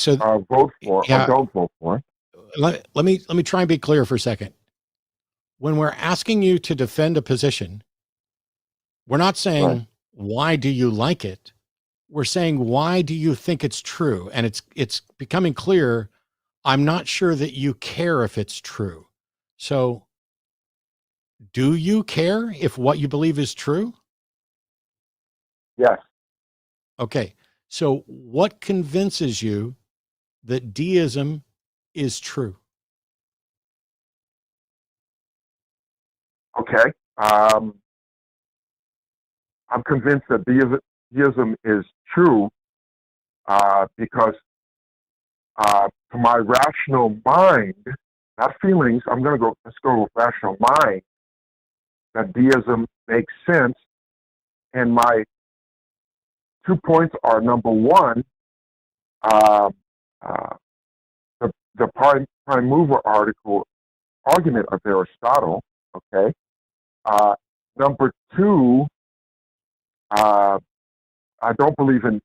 vote for or don't vote for. Let me try and be clear for a second. When we're asking you to defend a position, we're not saying why do you like it? We're saying why do you think it's true? And it's becoming clear. I'm not sure that you care if it's true. So do you care if what you believe is true? Yes. Okay. So what convinces you that deism is true? Okay. I'm convinced that deism is true because to my rational mind, not feelings, let's go with rational mind, that deism makes sense. And my 2 points are, number one, the prime mover argument of Aristotle, okay? Number two, I don't believe in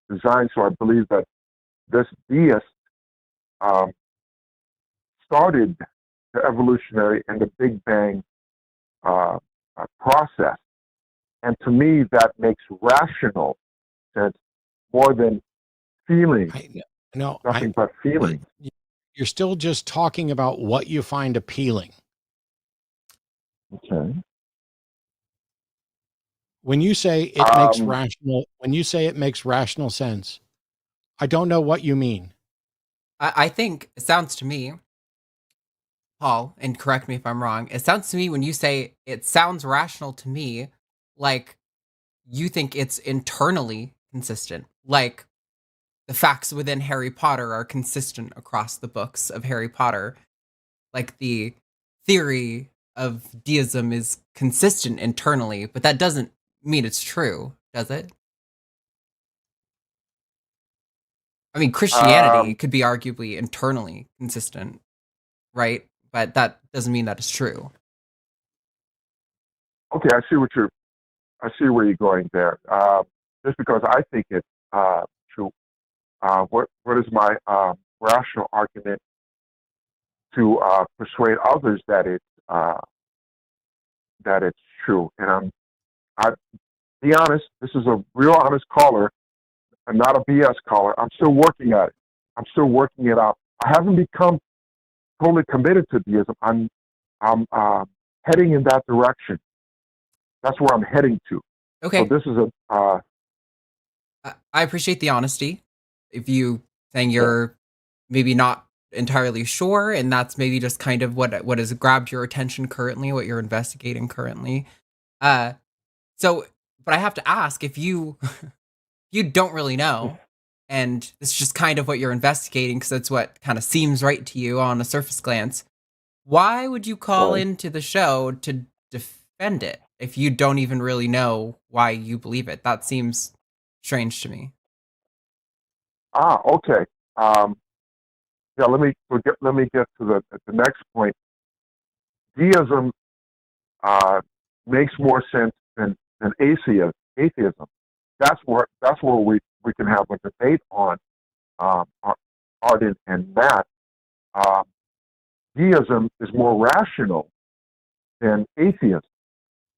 design, so I believe that this deist started the evolutionary and the Big Bang process, and to me that makes rational sense more than feeling. Nothing but feeling. You're still just talking about what you find appealing. Okay. When you say it makes rational sense, I don't know what you mean. I think it sounds to me, Paul, and correct me if I'm wrong, it sounds to me when you say it sounds rational to me, like you think it's internally consistent. Like the facts within Harry Potter are consistent across the books of Harry Potter. Like the theory of deism is consistent internally, but that doesn't mean it's true, does it? I mean, Christianity could be arguably internally consistent, right? But that doesn't mean that it's true. Okay, I see where you're going there. Just because I think it's true, what is my rational argument to persuade others that it's true? And I be honest, this is a real honest caller, and not a BS caller. I'm still working at it. I'm still working it out. I haven't become totally committed to deism. I'm heading in that direction. That's where I'm heading to. Okay. So this is I appreciate the honesty. If you saying you're maybe not entirely sure, and that's maybe just kind of what has grabbed your attention currently, what you're investigating currently. So, but I have to ask if you you don't really know, and it's just kind of what you're investigating because that's what kind of seems right to you on a surface glance. Why would you call into the show to defend it if you don't even really know why you believe it? That seems strange to me. Okay. Yeah, let me get to the next point. Deism makes more sense than atheism. That's where we can have a debate on Arden and Matt. Deism is more rational than atheism.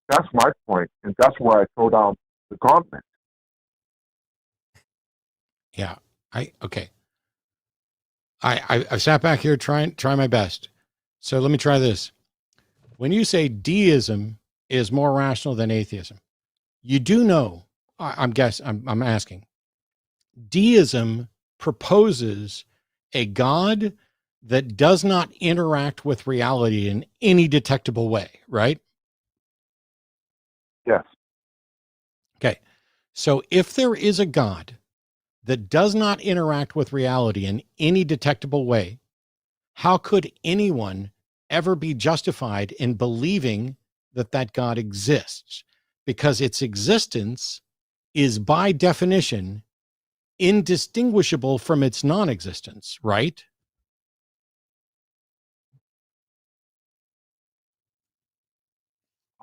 That's my point, and that's where I throw down the gauntlet. Yeah. Okay. I sat back here try my best. So let me try this. When you say deism is more rational than atheism, you do know, I'm asking, deism proposes a God that does not interact with reality in any detectable way, right? Yes. Okay. So if there is a God that does not interact with reality in any detectable way, how could anyone ever be justified in believing that that God exists? Because its existence is by definition indistinguishable from its non-existence, right?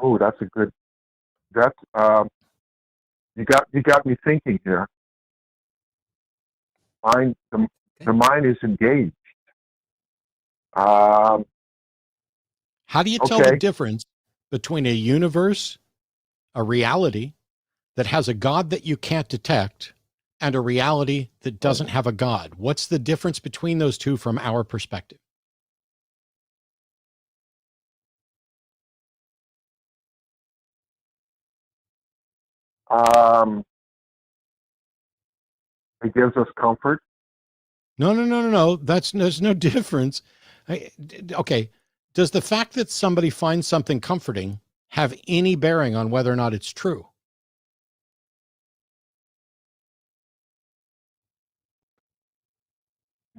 Oh, that's a good. That's you got me thinking here. The mind is engaged. How do you tell the Okay. difference between a universe, a reality that has a God that you can't detect, and a reality that doesn't have a God? What's the difference between those two from our perspective? It gives us comfort. No. There's no difference. Okay. Does the fact that somebody finds something comforting have any bearing on whether or not it's true?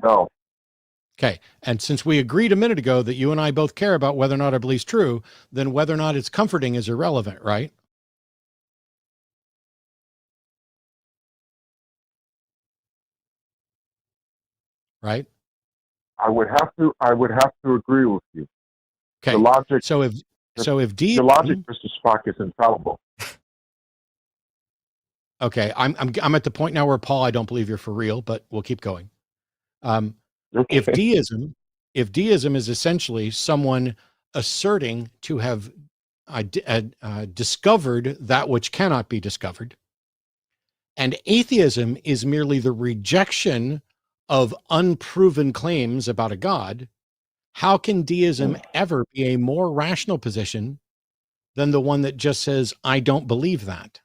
No, Okay. And since we agreed a minute ago that you and I both care about whether or not our belief's true, then whether or not it's comforting is irrelevant, right? Right? I would have to. I would have to agree with you. Okay. The logic. So if The logic, Mr. Spock, is infallible. okay, I'm at the point now where, Paul, I don't believe you're for real, but we'll keep going. Okay. If deism is essentially someone asserting to have discovered that which cannot be discovered, and atheism is merely the rejection of unproven claims about a God, how can deism ever be a more rational position than the one that just says, I don't believe that?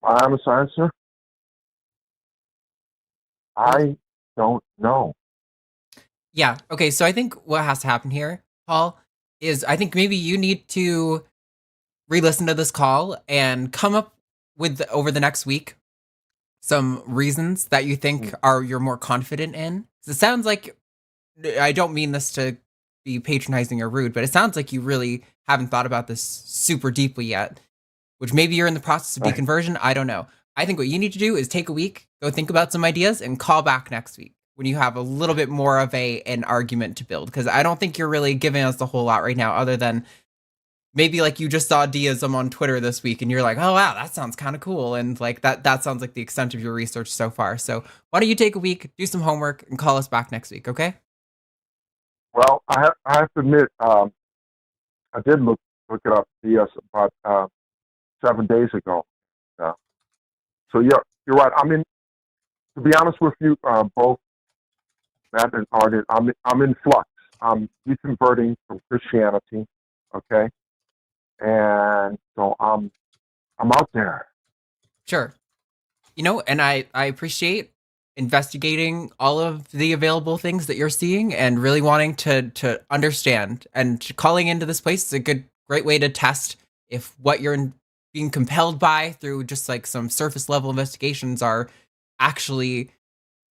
My honest answer, I don't know. Yeah. Okay. So I think what has to happen here, Paul, is I think maybe you need to re-listen to this call and come up with over the next week some reasons that you think are you're more confident in. 'Cause it sounds like, I don't mean this to be patronizing or rude, but it sounds like you really haven't thought about this super deeply yet, which maybe you're in the process of Right. deconversion. I don't know. I think what you need to do is take a week, go think about some ideas, and call back next week when you have a little bit more of an argument to build. Because I don't think you're really giving us a whole lot right now, other than maybe like you just saw deism on Twitter this week and you're like, oh wow, that sounds kind of cool. And like that sounds like the extent of your research so far. So why don't you take a week, do some homework, and call us back next week, okay? Well, I have to admit, I did look it up about 7 days ago. So yeah, you're right. I mean, to be honest with you, both Matt and Arden, I'm in flux. I'm deconverting from Christianity, okay, and so I'm out there. Sure. And I appreciate investigating all of the available things that you're seeing and really wanting to understand, and calling into this place is a great way to test if what you're being compelled by through just like some surface level investigations are actually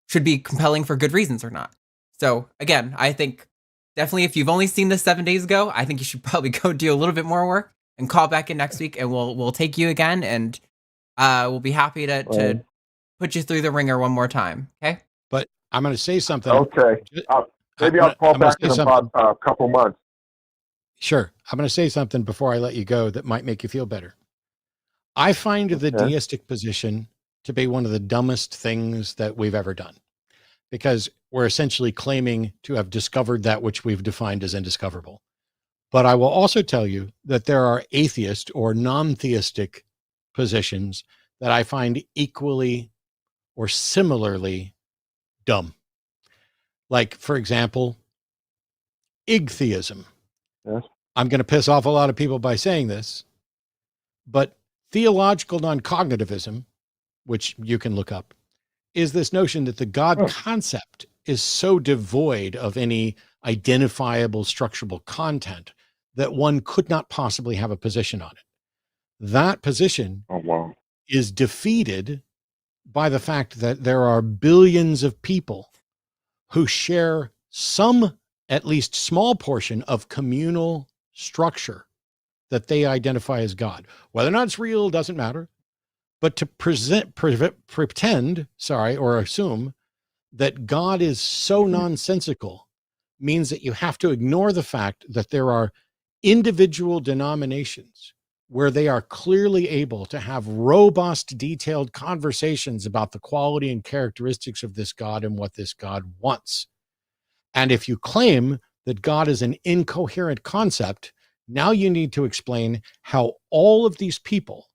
should be compelling for good reasons or not. So again, I think definitely if you've only seen this 7 days ago, I think you should probably go do a little bit more work and call back in next week, and we'll take you again, and we'll be happy to put you through the ringer one more time. Okay. But I'm going to say something. Okay. Maybe I'll call back in about a couple months. Sure. I'm going to say something before I let you go that might make you feel better. I find the deistic position to be one of the dumbest things that we've ever done. because we're essentially claiming to have discovered that which we've defined as indiscoverable. But I will also tell you that there are atheist or non-theistic positions that I find equally or similarly dumb. Like, for example, igtheism. Yes. I'm going to piss off a lot of people by saying this, but theological non-cognitivism, which you can look up, is this notion that the God concept is so devoid of any identifiable structurable content that one could not possibly have a position on it. That position is defeated by the fact that there are billions of people who share some, at least small portion of communal structure that they identify as God. Whether or not it's real doesn't matter. But to pretend, or assume that God is so nonsensical means that you have to ignore the fact that there are individual denominations where they are clearly able to have robust, detailed conversations about the quality and characteristics of this God and what this God wants. And if you claim that God is an incoherent concept, now you need to explain how all of these people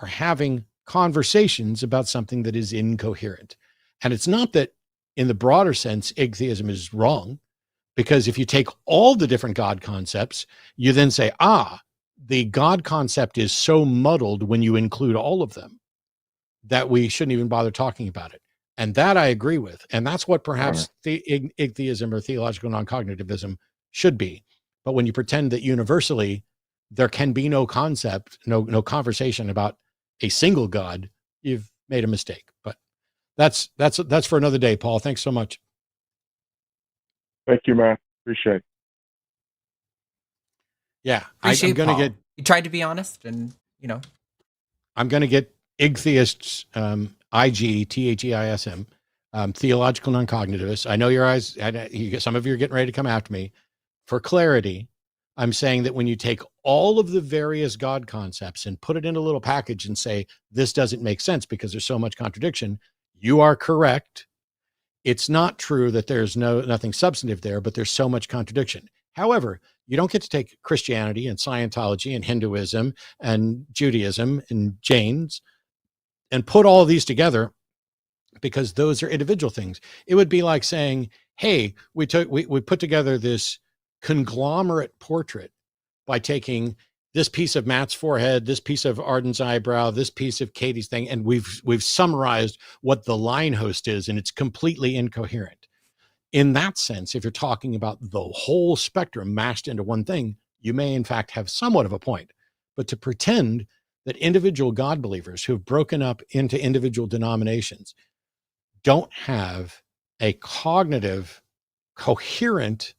are having conversations about something that is incoherent. And it's not that in the broader sense, igtheism is wrong, because if you take all the different God concepts, you then say, the God concept is so muddled when you include all of them that we shouldn't even bother talking about it. And that I agree with. And that's what perhaps igtheism or theological non-cognitivism should be. But when you pretend that universally there can be no concept, no conversation about a single God, you've made a mistake. But that's for another day, Paul. Thanks so much. Thank you, man. Appreciate it. Yeah, I'm going to get. You tried to be honest, and I'm going to get igtheists, IGTHEISM, theological non-cognitivists. I know your eyes. Some of you are getting ready to come after me. For clarity, I'm saying that when you take all of the various God concepts and put it in a little package and say this doesn't make sense because there's so much contradiction, you are correct. It's not true that there's nothing substantive there, but there's so much contradiction. However, you don't get to take Christianity and Scientology and Hinduism and Judaism and Jains and put all of these together because those are individual things. It would be like saying, hey, we put together this conglomerate portrait by taking this piece of Matt's forehead, this piece of Arden's eyebrow, this piece of Katy's thing, and we've summarized what the line host is, and it's completely incoherent. In that sense, if you're talking about the whole spectrum mashed into one thing, you may in fact have somewhat of a point. But to pretend that individual God believers who have broken up into individual denominations don't have a cognitive, coherent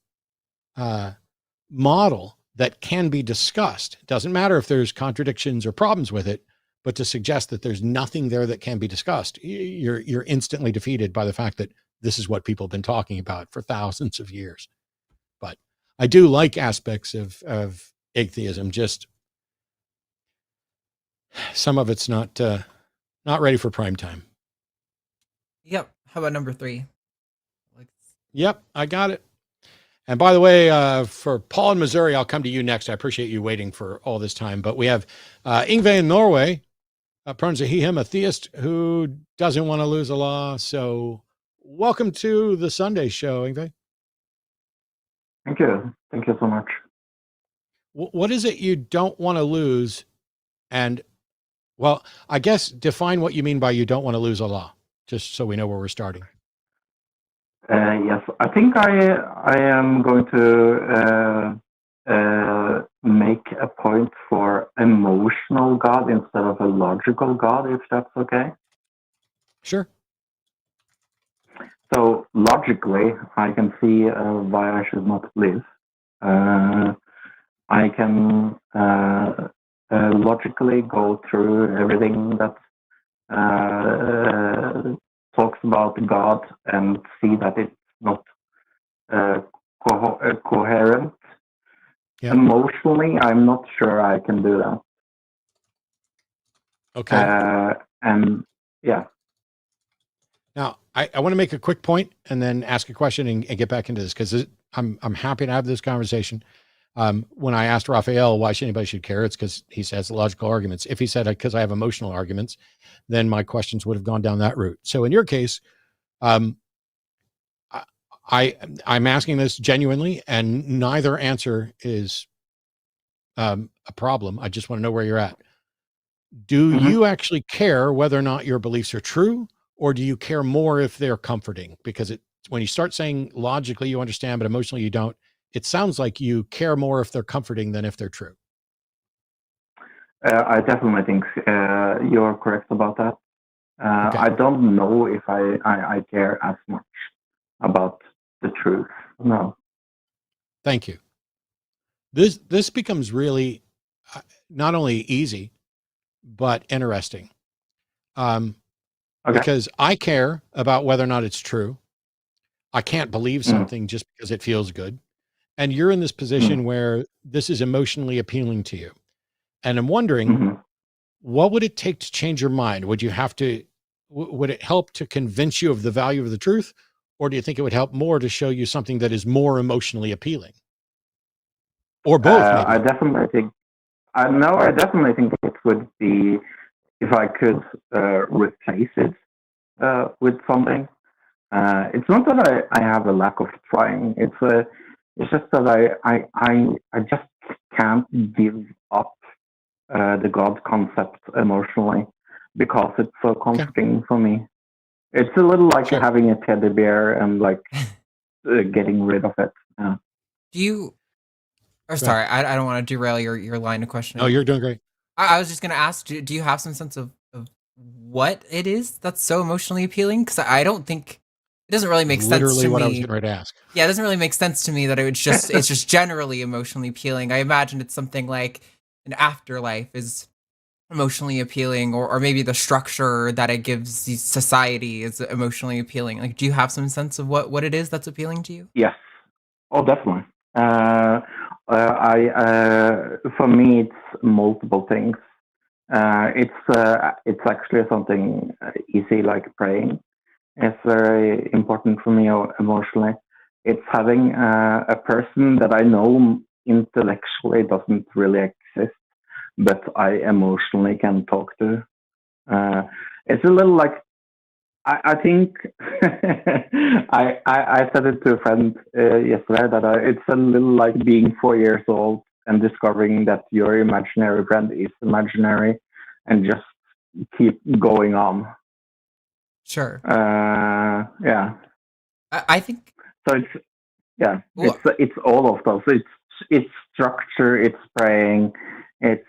model that can be discussed. It doesn't matter if there's contradictions or problems with it, but to suggest that there's nothing there that can be discussed, you're instantly defeated by the fact that this is what people have been talking about for thousands of years. But I do like aspects of atheism, just some of it's not ready for prime time. Yep. How about number 3? Yep, I got it. And by the way, for Paul in Missouri, I'll come to you next. I appreciate you waiting for all this time. But we have Yngve in Norway, pronouns he, him, a theist who doesn't want to lose a law. So welcome to the Sunday show, Yngve. Thank you. Thank you so much. What is it you don't want to lose? And, well, I guess define what you mean by you don't want to lose a law, just so we know where we're starting. Yes, I think I am going to make a point for emotional God instead of a logical God, if that's okay. Sure. So logically, I can see why I should not live. I can logically go through everything that talks about God and see that it's not coherent. Yeah. Emotionally, I'm not sure I can do that. Okay. And yeah. Now, I want to make a quick point and then ask a question and get back into this, because I'm happy to have this conversation. When I asked Raphael why anybody should care, it's because he says logical arguments. If he said because I have emotional arguments, then my questions would have gone down that route. So in your case, I'm asking this genuinely, and neither answer is a problem. I just want to know where you're at. Do you actually care whether or not your beliefs are true, or do you care more if they're comforting? Because when you start saying logically you understand, but emotionally you don't, it sounds like you care more if they're comforting than if they're true. I definitely think you're correct about that. Okay. I don't know if I care as much about the truth. No. Thank you. This becomes really not only easy, but interesting. Okay. Because I care about whether or not it's true. I can't believe something just because it feels good. And you're in this position where this is emotionally appealing to you. And I'm wondering, what would it take to change your mind? Would you have to, would it help to convince you of the value of the truth? Or do you think it would help more to show you something that is more emotionally appealing? Or both, maybe? I definitely think, I definitely think it would be if I could replace it with something. It's not that I have a lack of trying. It's just that I just can't give up the God concept emotionally, because it's so comforting for me. It's a little like having a teddy bear and like getting rid of it. Yeah. Do you? Or sorry, I don't want to derail your line of questioning. Oh, you're doing great. I was just going to ask, do you have some sense of what it is that's so emotionally appealing? Because I don't think it doesn't really make sense to me. Literally what I was getting ready to ask. Yeah, it doesn't really make sense to me that it's just generally emotionally appealing. I imagine it's something like an afterlife is emotionally appealing, or maybe the structure that it gives society is emotionally appealing. Like, do you have some sense of what it is that's appealing to you? Yes. Oh, definitely. For me, it's multiple things. It's actually something easy, like praying. It's very important for me emotionally. It's having a person that I know intellectually doesn't really exist, but I emotionally can talk to. It's a little like, I think I said it to a friend yesterday that it's a little like being 4 years old and discovering that your imaginary friend is imaginary, and just keep going on. Sure. Yeah. I think so. It's all of those. It's structure. It's praying. It's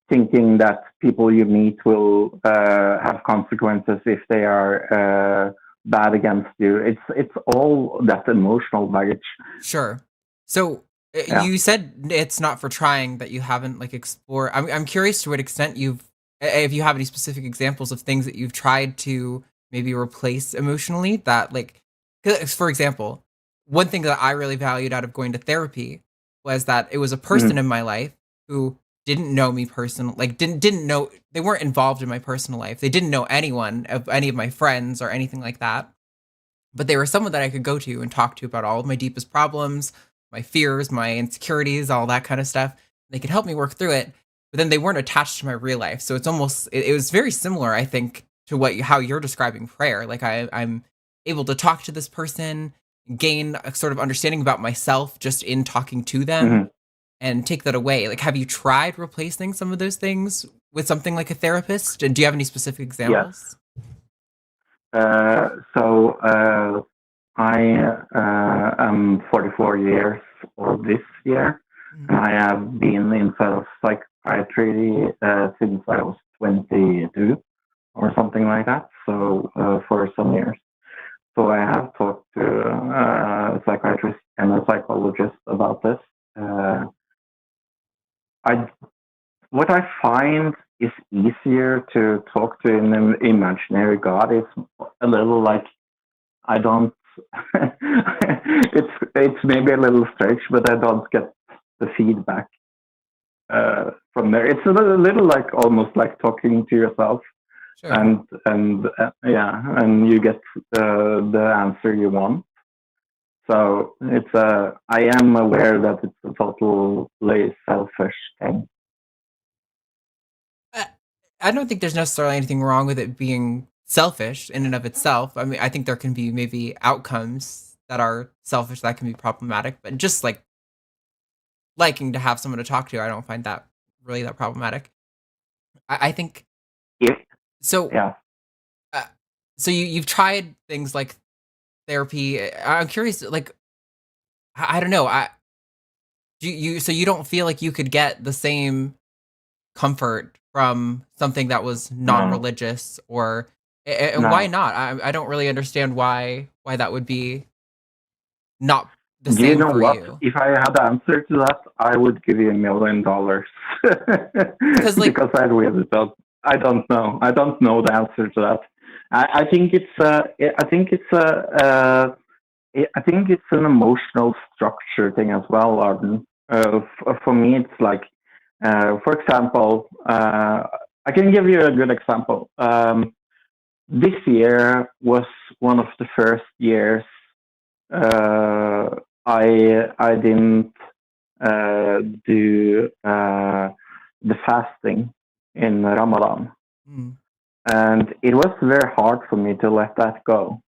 thinking that people you meet will have consequences if they are bad against you. It's all that emotional baggage. Sure. So you said it's not for trying that you haven't like explored. I'm curious to what extent if you have any specific examples of things that you've tried to maybe replace emotionally, that like, for example, one thing that I really valued out of going to therapy was that it was a person in my life who didn't know me personally, like didn't know, they weren't involved in my personal life. They didn't know anyone of any of my friends or anything like that. But they were someone that I could go to and talk to about all of my deepest problems, my fears, my insecurities, all that kind of stuff. They could help me work through it, but then they weren't attached to my real life. So it's almost, it was very similar, I think, to how you're describing prayer. Like I'm able to talk to this person, gain a sort of understanding about myself just in talking to them, and take that away. Like, have you tried replacing some of those things with something like a therapist? And do you have any specific examples? Yes. I am 44 years old this year. I have been inside of psychiatry since I was 22 or something like that. So for some years. So I have talked to a psychiatrist and a psychologist about this. What I find is easier to talk to an imaginary God. It's a little like I don't. it's maybe a little strange, but I don't get the feedback from there. It's a little like almost like talking to yourself. Sure. and you get the answer you want. So I am aware that it's a totally selfish thing. I don't think there's necessarily anything wrong with it being selfish in and of itself. I mean, I think there can be maybe outcomes that are selfish that can be problematic, but just like liking to have someone to talk to, I don't find that really that problematic. I think. Yeah. So. Yeah. So you've tried things like therapy. I'm curious, like, I don't know. So you don't feel like you could get the same comfort from something that was non-religious, or and No. why not? I don't really understand why that would be not the Do same you know for what? you. If I had the answer to that, I would give you $1 million. Because like, because I really don't. I don't know. I don't know the answer to that. I think it's an emotional structure thing as well, Arden. For me, it's like, for example, I can give you a good example. This year was one of the first years I didn't do the fasting in Ramadan. And it was very hard for me to let that go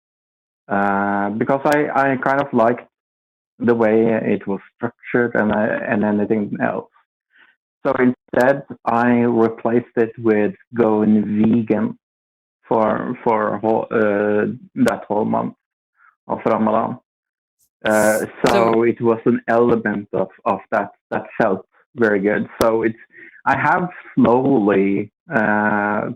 because I kind of liked the way it was structured and anything else. So instead, I replaced it with going vegan for that whole month of Ramadan. So it was an element of that felt very good. So I have slowly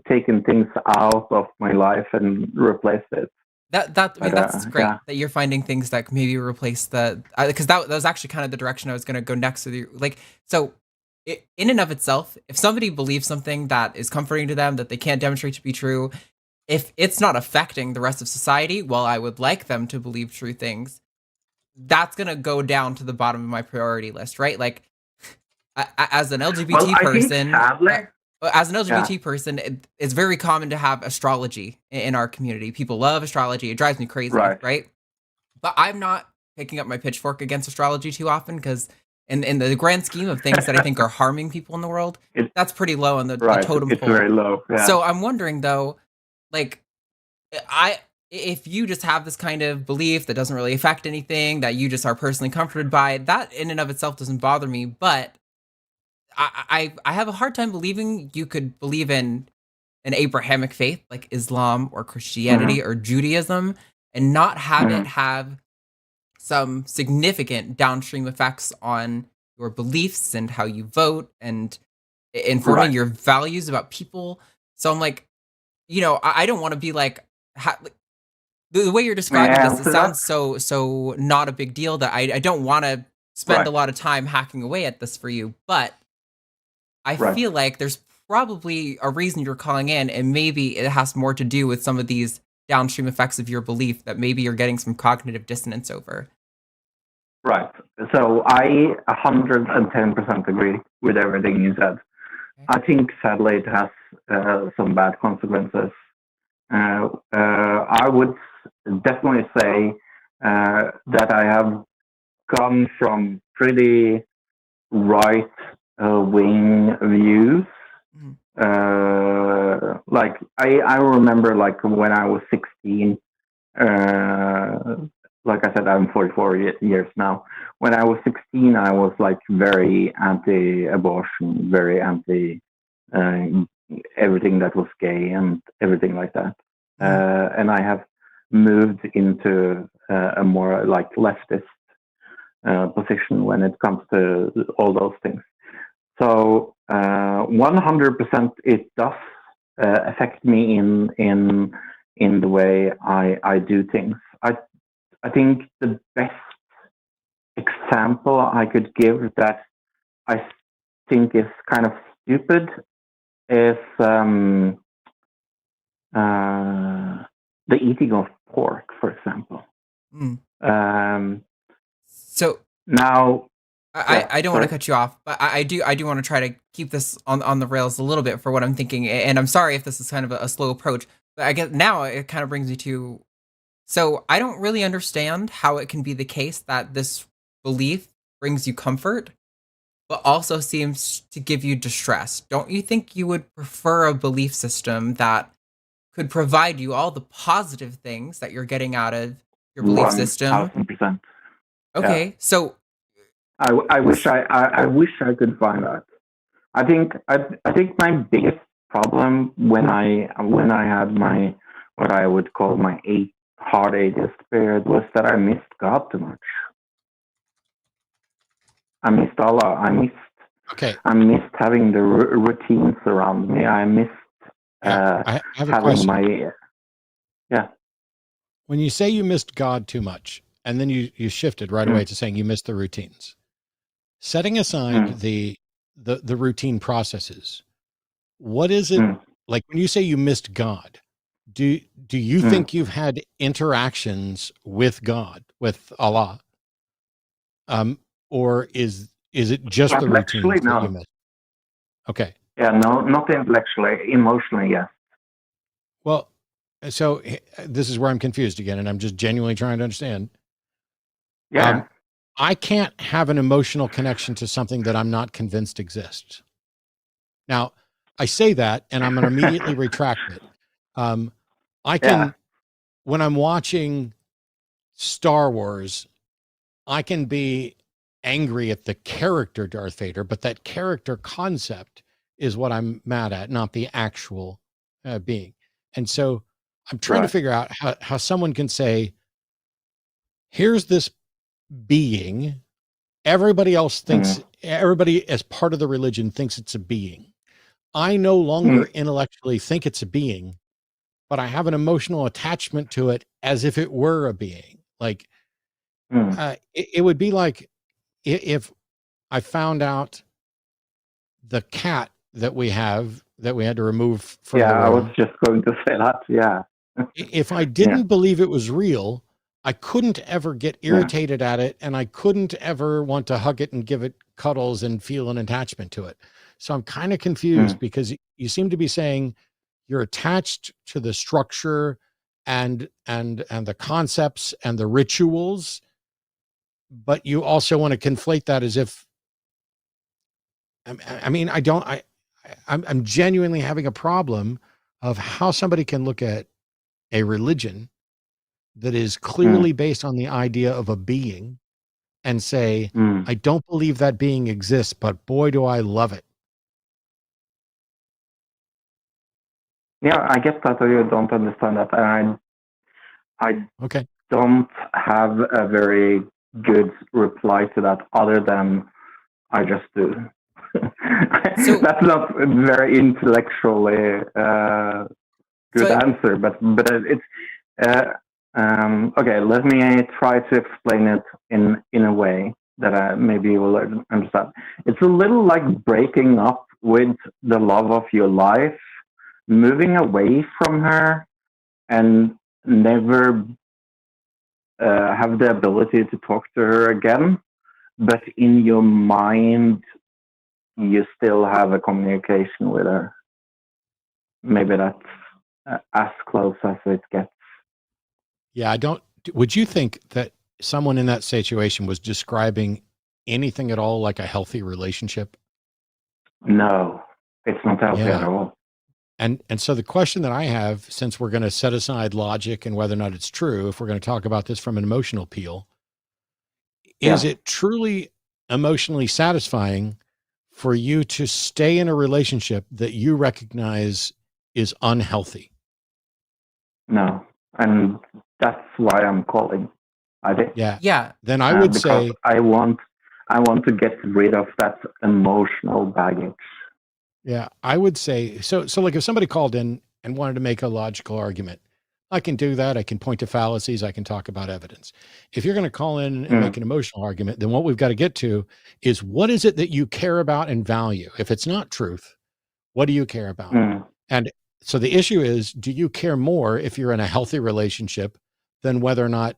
taken things out of my life and replaced it. That's great that you're finding things that maybe replace because that was actually kind of the direction I was going to go next with you. Like, so in and of itself, if somebody believes something that is comforting to them that they can't demonstrate to be true, if it's not affecting the rest of society, well, I would like them to believe true things. That's going to go down to the bottom of my priority list, right? Like, as an LGBT person, it's very common to have astrology in our community. People love astrology. It drives me crazy, right? But I'm not picking up my pitchfork against astrology too often because in the grand scheme of things that I think are harming people in the world, that's pretty low on the totem pole. It's very low. Yeah. So I'm wondering though, like, if you just have this kind of belief that doesn't really affect anything, that you just are personally comforted by, that in and of itself doesn't bother me. But I have a hard time believing you could believe in an Abrahamic faith like Islam or Christianity or Judaism and not have it have some significant downstream effects on your beliefs and how you vote and informing your values about people. So I'm like, I don't want to be like, the way you're describing this, it sounds so not a big deal that I don't want to spend a lot of time hacking away at this for you. But I feel like there's probably a reason you're calling in, and maybe it has more to do with some of these downstream effects of your belief that maybe you're getting some cognitive dissonance over. Right. So I 110% agree with everything you said. Okay. I think sadly it has some bad consequences. I would definitely say that I have gone from pretty right wing views. Like I remember like when I was 16, like I said, I'm 44 years now. When I was 16, I was like very anti-abortion, very anti everything that was gay and everything like that. And I have moved into a more like leftist position when it comes to all those things. So 100% it does affect me in the way I do things. I think the best example I could give that I think is kind of stupid is the eating of pork, for example. So now, I don't want to cut you off, but I do want to try to keep this on the rails a little bit for what I'm thinking. And I'm sorry if this is kind of a slow approach, but I guess now it kind of brings me to, so I don't really understand how it can be the case that this belief brings you comfort, but also seems to give you distress. Don't you think you would prefer a belief system that could provide you all the positive things that you're getting out of your belief system? 1000%. Okay, Yeah. so I wish I could find that. I think my biggest problem when I had my, what I would call my hard atheist period, was that I missed God too much. I missed Allah. I missed having the routines around me. I missed I have a having question. yeah. When you say you missed God too much, and then you shifted right away to saying you missed the routines, setting aside the routine processes, what is it like when you say you missed God? Do you think you've had interactions with God, with Allah, or is it just the routines that you missed? Okay. Yeah, no, not intellectually, emotionally, yes. Well, so this is where I'm confused again, and I'm just genuinely trying to understand. Yeah. I can't have an emotional connection to something that I'm not convinced exists. Now, I say that, and I'm going to immediately retract it. I can, when I'm watching Star Wars, I can be angry at the character Darth Vader, but that character concept is what I'm mad at, not the actual being. And so I'm trying to figure out how someone can say, here's this being. Everybody else thinks, everybody as part of the religion thinks it's a being. I no longer intellectually think it's a being, but I have an emotional attachment to it as if it were a being. Like, it would be like if I found out the cat that we have that we had to remove from the room. I was just going to say that. Yeah. If I didn't believe it was real, I couldn't ever get irritated at it, and I couldn't ever want to hug it and give it cuddles and feel an attachment to it. So I'm kind of confused because you seem to be saying you're attached to the structure and the concepts and the rituals, but you also want to conflate that as if, I mean, I'm genuinely having a problem of how somebody can look at a religion that is clearly based on the idea of a being and say, I don't believe that being exists, but boy, do I love it. Yeah, I guess that you don't understand that. And I don't have a very good reply to that other than I just do. That's not a very intellectually good answer, but it's okay. Let me try to explain it in a way that maybe you will understand. It's a little like breaking up with the love of your life, moving away from her, and never have the ability to talk to her again. But in your mind, you still have a communication with her. Maybe that's as close as it gets. Yeah, would you think that someone in that situation was describing anything at all like a healthy relationship? No, it's not healthy at all. And so the question that I have, since we're going to set aside logic and whether or not it's true, if we're going to talk about this from an emotional appeal, is it truly emotionally satisfying for you to stay in a relationship that you recognize is unhealthy? No, and that's why I'm calling. I think. Yeah. Then I would say I want to get rid of that emotional baggage. Yeah, I would say so. So, like, if somebody called in and wanted to make a logical argument, I can do that. I can point to fallacies. I can talk about evidence. If you're going to call in and make an emotional argument, then what we've got to get to is what is it that you care about and value? If it's not truth, what do you care about? And so the issue is, do you care more if you're in a healthy relationship than whether or not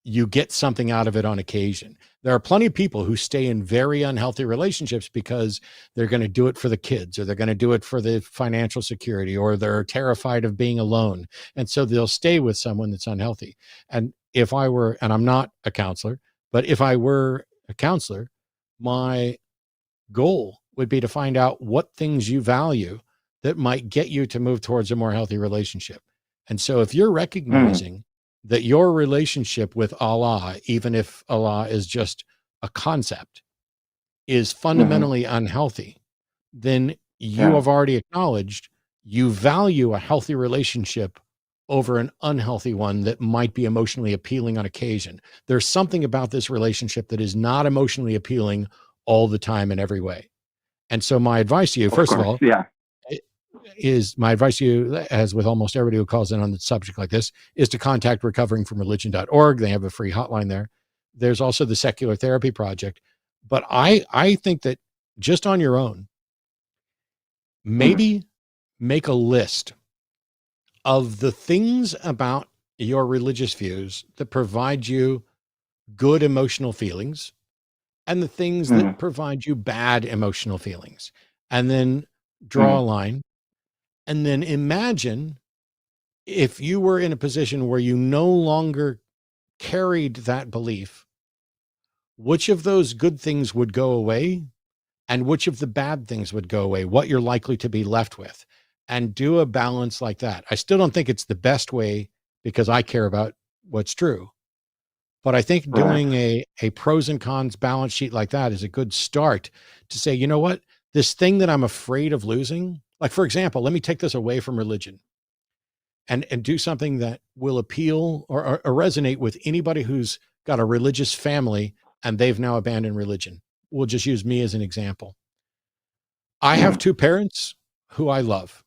you get something out of it on occasion. There are plenty of people who stay in very unhealthy relationships because they're going to do it for the kids, or they're going to do it for the financial security, or they're terrified of being alone. And so they'll stay with someone that's unhealthy. And if I were, and I'm not a counselor, but if I were a counselor, my goal would be to find out what things you value that might get you to move towards a more healthy relationship. And so if you're recognizing that your relationship with Allah, even if Allah is just a concept, is fundamentally unhealthy, then you have already acknowledged you value a healthy relationship over an unhealthy one that might be emotionally appealing on occasion. There's something about this relationship that is not emotionally appealing all the time in every way. And so my advice to you, first of all, my advice to you, as with almost everybody who calls in on the subject like this, is to contact recoveringfromreligion.org. They have a free hotline there. There's also the Secular Therapy Project. But I think that just on your own, maybe make a list of the things about your religious views that provide you good emotional feelings and the things that provide you bad emotional feelings. And then draw a line. And then imagine if you were in a position where you no longer carried that belief, which of those good things would go away and which of the bad things would go away, what you're likely to be left with, and do a balance like that. I still don't think it's the best way because I care about what's true. But I think doing a pros and cons balance sheet like that is a good start to say, you know what, this thing that I'm afraid of losing, like, for example, let me take this away from religion and do something that will appeal or resonate with anybody who's got a religious family and they've now abandoned religion. We'll just use me as an example. I have two parents who I love.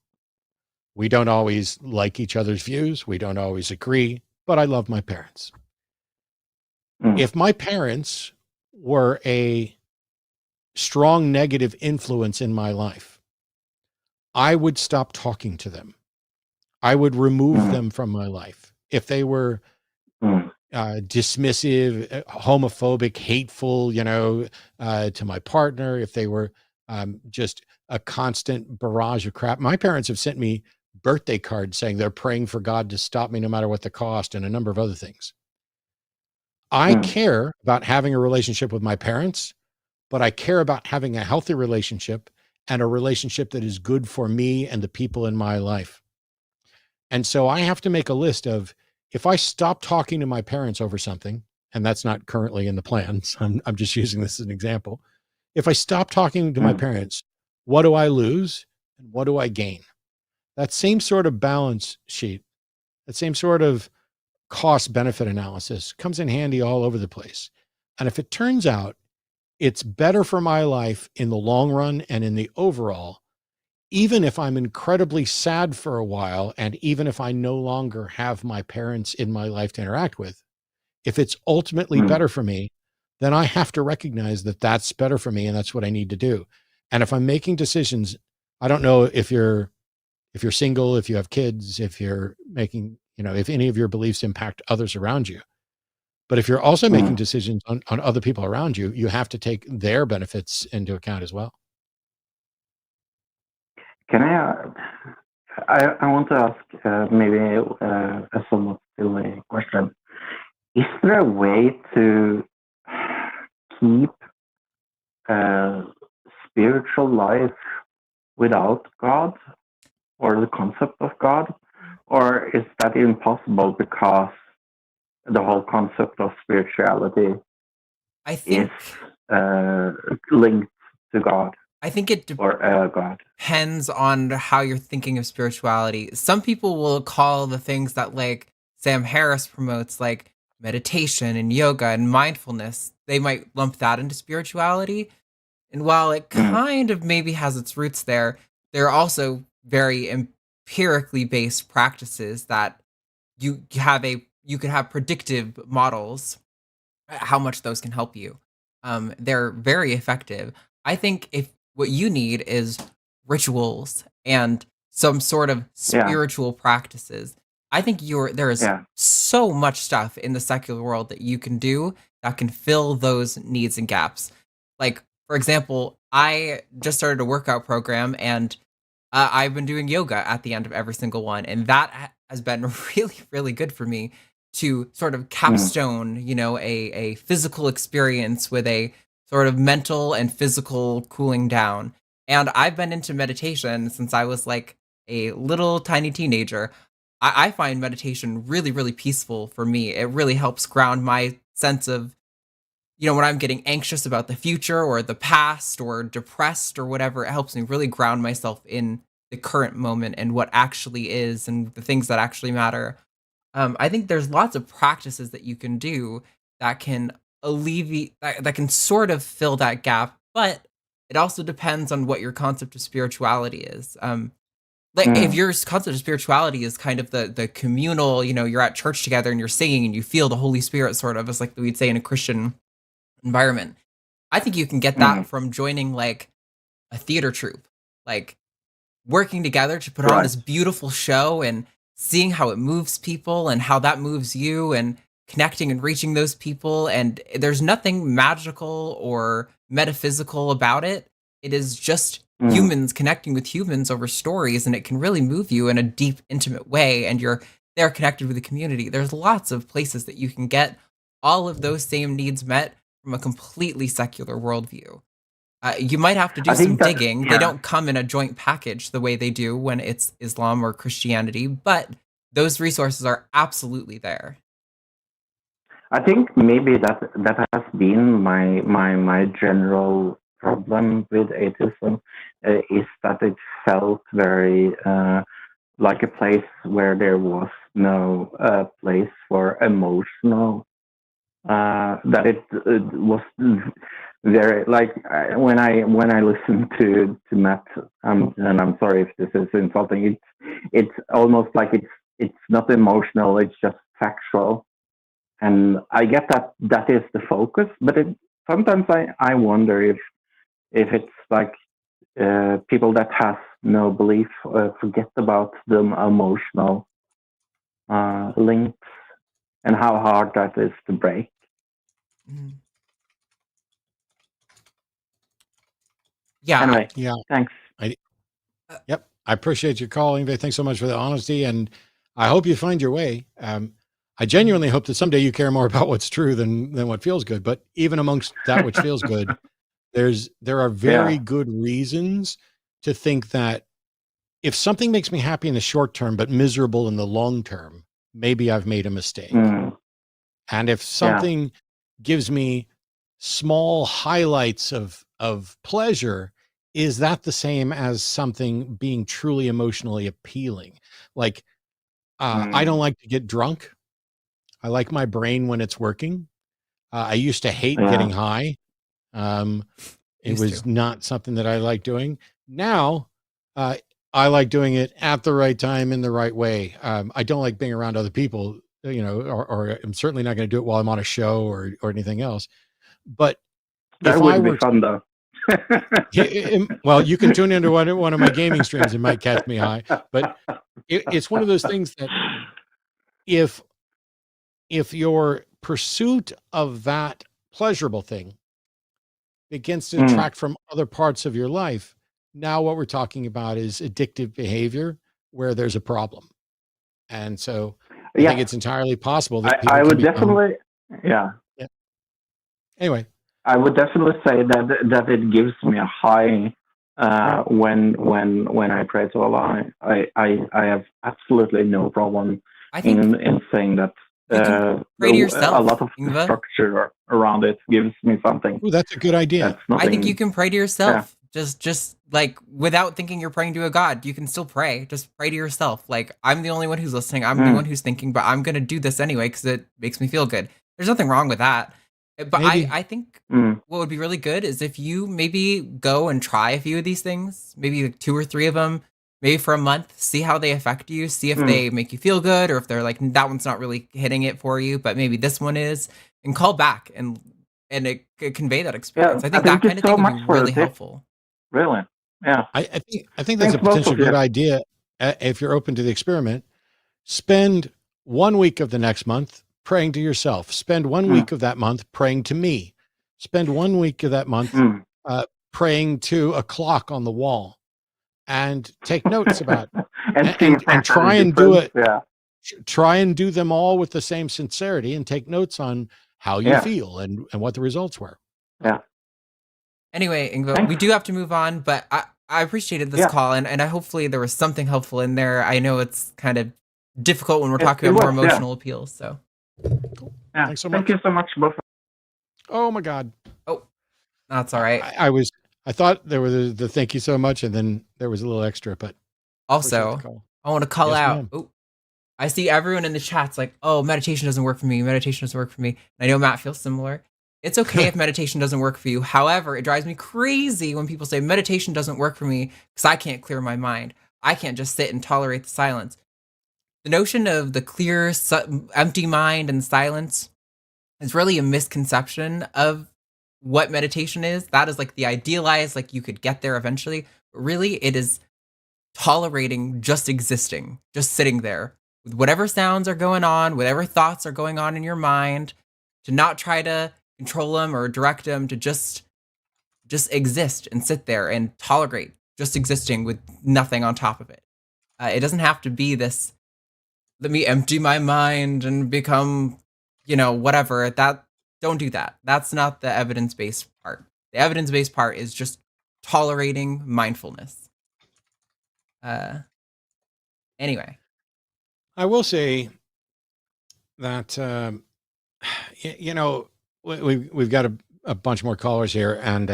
We don't always like each other's views. We don't always agree, but I love my parents. If my parents were a strong negative influence in my life, I would stop talking to them. I would remove them from my life. If they were dismissive, homophobic, hateful, to my partner, if they were just a constant barrage of crap. My parents have sent me birthday cards saying they're praying for God to stop me no matter what the cost, and a number of other things. I care about having a relationship with my parents, but I care about having a healthy relationship and a relationship that is good for me and the people in my life. And so I have to make a list of, if I stop talking to my parents over something, and that's not currently in the plans, I'm just using this as an example. If I stop talking to my parents, what do I lose and what do I gain? That same sort of balance sheet, that same sort of cost benefit analysis comes in handy all over the place. And if it turns out it's better for my life in the long run and in the overall, even if I'm incredibly sad for a while, and even if I no longer have my parents in my life to interact with, if it's ultimately better for me, then I have to recognize that that's better for me and that's what I need to do. And if I'm making decisions, I don't know if you're single, if you have kids, if you're making, if any of your beliefs impact others around you. But if you're also making decisions on other people around you, you have to take their benefits into account as well. Can I want to ask maybe a somewhat silly question. Is there a way to keep spiritual life without God or the concept of God? Or is that impossible because the whole concept of spirituality I think is linked to God? I think it God depends on how you're thinking of spirituality. Some people will call the things that, like, Sam Harris promotes, like meditation and yoga and mindfulness, they might lump that into spirituality. And while it kind of maybe has its roots there, there are also very empirically based practices that you could have predictive models how much those can help you. They're very effective. I think if what you need is rituals and some sort of spiritual practices, I think there is so much stuff in the secular world that you can do that can fill those needs and gaps. Like, for example, I just started a workout program, and I've been doing yoga at the end of every single one, and that has been really, really good for me to sort of capstone, a physical experience with a sort of mental and physical cooling down. And I've been into meditation since I was like a little tiny teenager. I find meditation really, really peaceful for me. It really helps ground my sense of, when I'm getting anxious about the future or the past or depressed or whatever, it helps me really ground myself in the current moment and what actually is and the things that actually matter. I think there's lots of practices that you can do that can alleviate, that can sort of fill that gap, but it also depends on what your concept of spirituality is. If your concept of spirituality is kind of the communal, you're at church together and you're singing and you feel the Holy Spirit, sort of, as like we'd say in a Christian environment. I think you can get that from joining like a theater troupe, like working together to put on this beautiful show and seeing how it moves people and how that moves you and connecting and reaching those people. And there's nothing magical or metaphysical about it. It is just humans connecting with humans over stories, and it can really move you in a deep, intimate way. And they're connected with the community. There's lots of places that you can get all of those same needs met from a completely secular worldview. You might have to do some digging. They don't come in a joint package the way they do when it's Islam or Christianity, but those resources are absolutely there. I think maybe that has been my general problem with atheism, is that it felt very like a place where there was no place for emotional. That it was very like when I listen to Matt, and I'm sorry if this is insulting. It's almost like it's not emotional. It's just factual, and I get that is the focus. But sometimes I wonder if it's like people that have no belief forget about the emotional links and how hard that is to break. Yeah. Anyway, Yeah. Thanks. Yep. I appreciate your call, Yngve. Thanks so much for the honesty, and I hope you find your way. I genuinely hope that someday you care more about what's true than what feels good. But even amongst that which feels good, there are very good reasons to think that if something makes me happy in the short term but miserable in the long term, maybe I've made a mistake. And if something gives me small highlights of pleasure, is that the same as something being truly emotionally appealing? Like, I don't like to get drunk. I like my brain when it's working. I used to hate getting high. It was not something that I like doing. Now, I like doing it at the right time in the right way. I don't like being around other people, or I'm certainly not going to do it while I'm on a show or anything else. But that would be fun, though. Well, you can tune into one of my gaming streams and might catch me high. But it's one of those things that if your pursuit of that pleasurable thing begins to detract from other parts of your life, now what we're talking about is addictive behavior where there's a problem. And so I think it's entirely possible that people I would become, definitely, Anyway, I would definitely say that it gives me a high when I pray to Allah. I have absolutely no problem in saying that. Pray to yourself, a lot of Yngve. structure around it gives me something. Ooh, that's a good idea. I think you can pray to yourself. Just like without thinking you're praying to a god, you can still pray. Just pray to yourself. Like, I'm the only one who's listening. I'm the one who's thinking, but I'm going to do this anyway because it makes me feel good. There's nothing wrong with that. But I think what would be really good is if you maybe go and try a few of these things, maybe like 2 or 3 of them, maybe for a month, see how they affect you, see if they make you feel good, or if they're like, that one's not really hitting it for you, but maybe this one is, and call back and it convey that experience. I think that kind of thing would be really helpful. Really? Yeah. I think that's a potentially good idea if you're open to the experiment. Spend 1 week of the next month praying to yourself. Spend 1 week of that month praying to me. Spend 1 week of that month praying to a clock on the wall, and take notes about and try and do it. Yeah. Try and do them all with the same sincerity, and take notes on how you feel and what the results were. Yeah. Anyway, Ingvo, we do have to move on, but I appreciated this call, and I hopefully there was something helpful in there. I know it's kind of difficult when we're talking about more emotional appeals. So, yeah. Thanks so much. Thank you so much, both. Oh my God. Oh, that's all right. I thought there was the thank you so much, and then there was a little extra, but also I want to call out. Ma'am. Oh, I see everyone in the chat's like, oh, meditation doesn't work for me. Meditation doesn't work for me. And I know Matt feels similar. It's okay if meditation doesn't work for you. However, it drives me crazy when people say meditation doesn't work for me because I can't clear my mind. I can't just sit and tolerate the silence. The notion of the clear, empty mind and silence is really a misconception of what meditation is. That is like the idealized, like you could get there eventually. But really, it is tolerating just existing, just sitting there with whatever sounds are going on, whatever thoughts are going on in your mind, to not try to control them or direct them, to just exist and sit there and tolerate just existing with nothing on top of it. It doesn't have to be this, let me empty my mind and become, whatever. Don't do that. That's not the evidence-based part. The evidence-based part is just tolerating mindfulness. Anyway. I will say that, we've got a bunch more callers here, and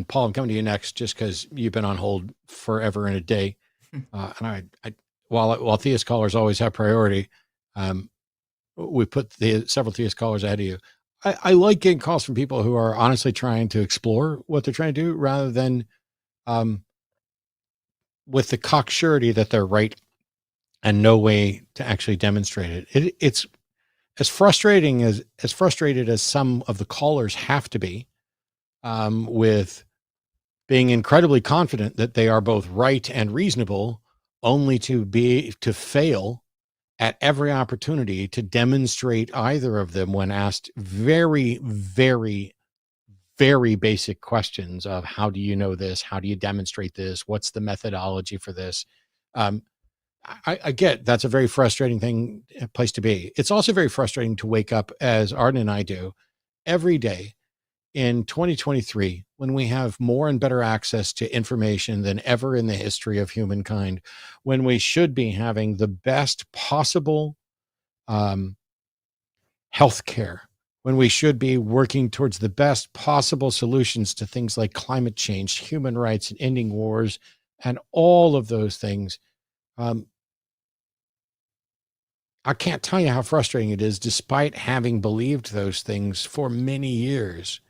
Paul, I'm coming to you next, just because you've been on hold forever and a day. And while theist callers always have priority, we put several theist callers ahead of you. I like getting calls from people who are honestly trying to explore what they're trying to do, rather than with the cocksurety that they're right and no way to actually demonstrate it. It's as frustrated as some of the callers have to be, with being incredibly confident that they are both right and reasonable, only to fail at every opportunity to demonstrate either of them when asked very, very, very basic questions of how do you know this? How do you demonstrate this? What's the methodology for this? I get that's a very frustrating place to be. It's also very frustrating to wake up, as Arden and I do, every day in 2023, when we have more and better access to information than ever in the history of humankind, when we should be having the best possible healthcare, when we should be working towards the best possible solutions to things like climate change, human rights, and ending wars, and all of those things. I can't tell you how frustrating it is, despite having believed those things for many years,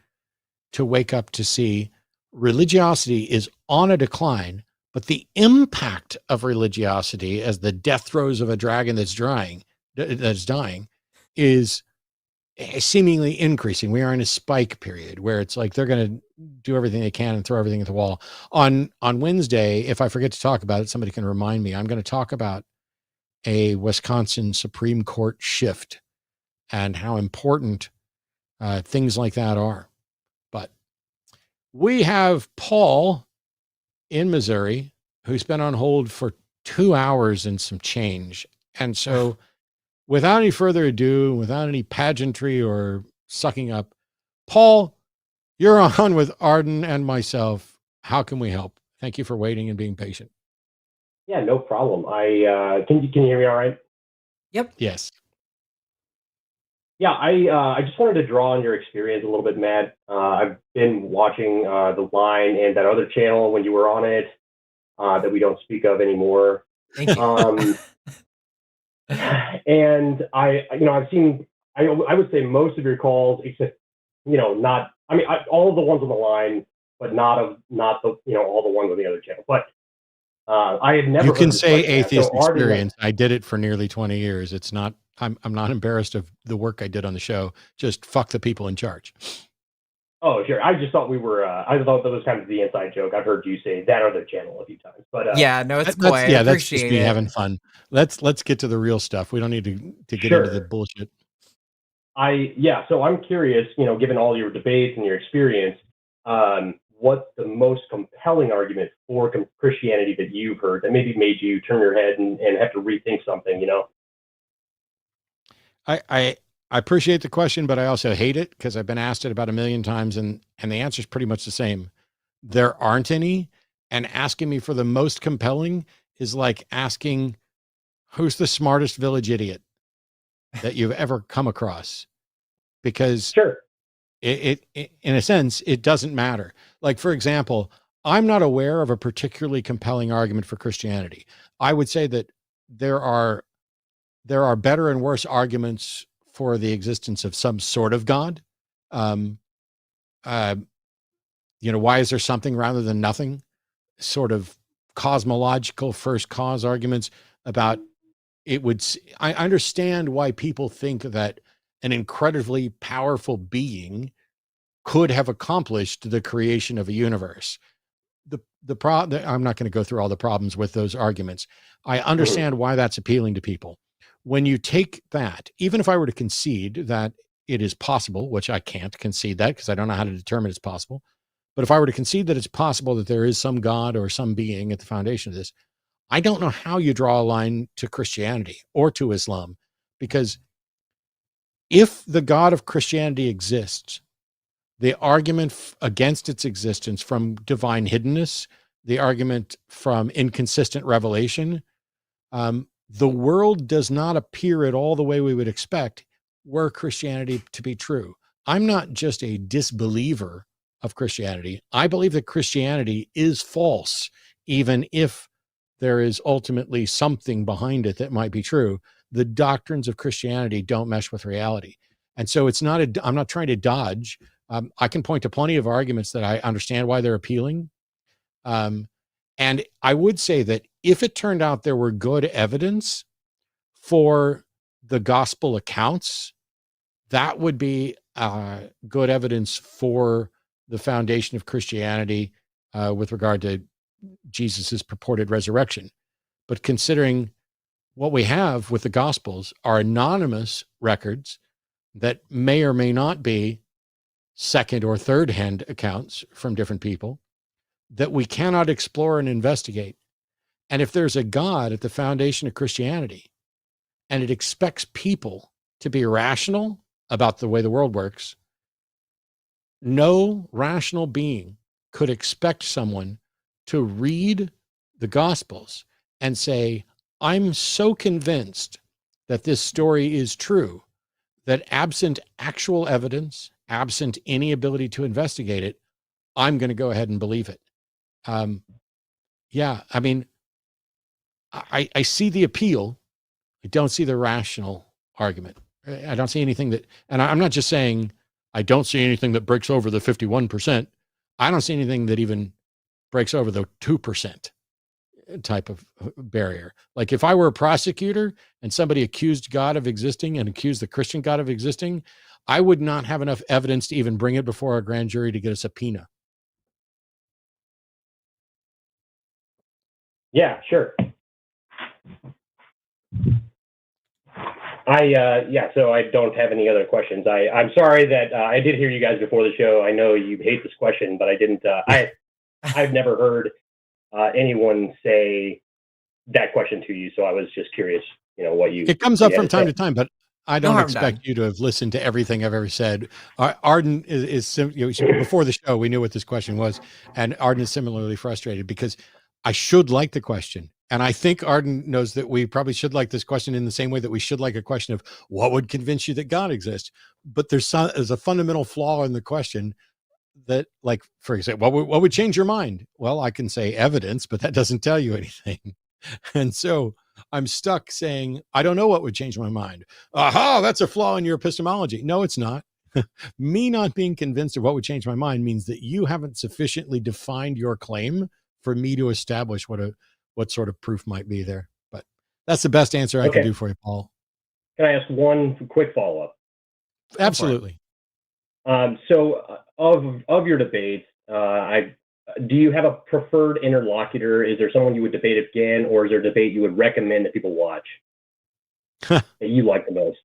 to wake up to see religiosity is on a decline, but the impact of religiosity as the death throes of a dragon that's dying is seemingly increasing. We are in a spike period where it's like they're going to do everything they can and throw everything at the wall. On Wednesday, if I forget to talk about it, somebody can remind me. I'm going to talk about a Wisconsin Supreme Court shift and how important things like that are. But we have Paul in Missouri, who's been on hold for 2 hours and some change. And so without any further ado, without any pageantry or sucking up, Paul, you're on with Arden and myself. How can we help? Thank you for waiting and being patient. Yeah, no problem. Can you hear me all right? Yep. Yes. Yeah, I just wanted to draw on your experience a little bit, Matt. I've been watching The Line and that other channel when you were on it that we don't speak of anymore. Thank you. And I've seen, I would say most of your calls, except, all of the ones on The Line, but not all the ones on the other channel. But I had never. You can say atheist so experience. I did it for nearly 20 years. It's not. I'm not embarrassed of the work I did on the show. Just fuck the people in charge. Oh, sure. I just thought we were. I thought that was kind of the inside joke. I've heard you say that other channel a few times, but Yeah, no, it's cool. That's I yeah, that's just appreciate me it. having fun. Let's get to the real stuff. We don't need to get into the Sure. bullshit. So I'm curious, given all your debates and your experience, what's the most compelling argument for Christianity that you've heard that maybe made you turn your head and have to rethink something, I appreciate the question, but I also hate it because I've been asked it about a million times, and the answer is pretty much the same. There aren't any, and asking me for the most compelling is like asking who's the smartest village idiot that you've ever come across, because Sure. it in a sense it doesn't matter. Like, for example, I'm not aware of a particularly compelling argument for Christianity. I would say that there are better and worse arguments for the existence of some sort of God. Um, why is there something rather than nothing? Sort of cosmological first cause arguments about it would. I understand why people think that an incredibly powerful being could have accomplished the creation of a universe. I'm not going to go through all the problems with those arguments. I understand why that's appealing to people. When you take that, even if I were to concede that it is possible, which I can't concede that because I don't know how to determine it's possible, but if I were to concede that it's possible that there is some God or some being at the foundation of this, I don't know how you draw a line to Christianity or to Islam, because if the God of Christianity exists, the argument against its existence from divine hiddenness, the argument from inconsistent revelation, the world does not appear at all the way we would expect were Christianity to be true. I'm not just a disbeliever of Christianity. I believe that Christianity is false, even if there is ultimately something behind it that might be true. The doctrines of Christianity don't mesh with reality. And so I'm not trying to dodge. I can point to plenty of arguments that I understand why they're appealing. And I would say that if it turned out there were good evidence for the gospel accounts, that would be good evidence for the foundation of Christianity with regard to Jesus's purported resurrection. But considering what we have with the gospels are anonymous records that may or may not be second or third hand accounts from different people that we cannot explore and investigate. And if there's a God at the foundation of Christianity and it expects people to be rational about the way the world works, no rational being could expect someone to read the Gospels and say, I'm so convinced that this story is true that absent actual evidence, absent any ability to investigate it, I'm going to go ahead and believe it. Yeah, I mean, I see the appeal. I don't see the rational argument. I don't see anything that, and I'm not just saying I don't see anything that breaks over the 51%. I don't see anything that even breaks over the 2% type of barrier. Like if I were a prosecutor and somebody accused God of existing and accused the Christian God of existing, I would not have enough evidence to even bring it before a grand jury to get a subpoena. Yeah, sure. So I don't have any other questions. I'm sorry that I did hear you guys before the show. I know you hate this question, but I didn't. I've never heard anyone say that question to you, so I was just curious. What you. It comes up from time to time, but I don't expect done. you to have listened to everything I've ever said. Arden is before the show, we knew what this question was, and Arden is similarly frustrated because I should like the question. And I think Arden knows that we probably should like this question in the same way that we should like a question of what would convince you that God exists. But there's a fundamental flaw in the question that, like, for example, what would change your mind? Well, I can say evidence, but that doesn't tell you anything. And so I'm stuck saying, I don't know what would change my mind. Aha, that's a flaw in your epistemology. No, it's not. Me not being convinced of what would change my mind means that you haven't sufficiently defined your claim for me to establish what sort of proof might be there. But that's the best answer I can do for you, Paul. Can I ask one quick follow-up? Absolutely. So of your debates, do you have a preferred interlocutor? Is there someone you would debate again, or is there a debate you would recommend that people watch that you like the most?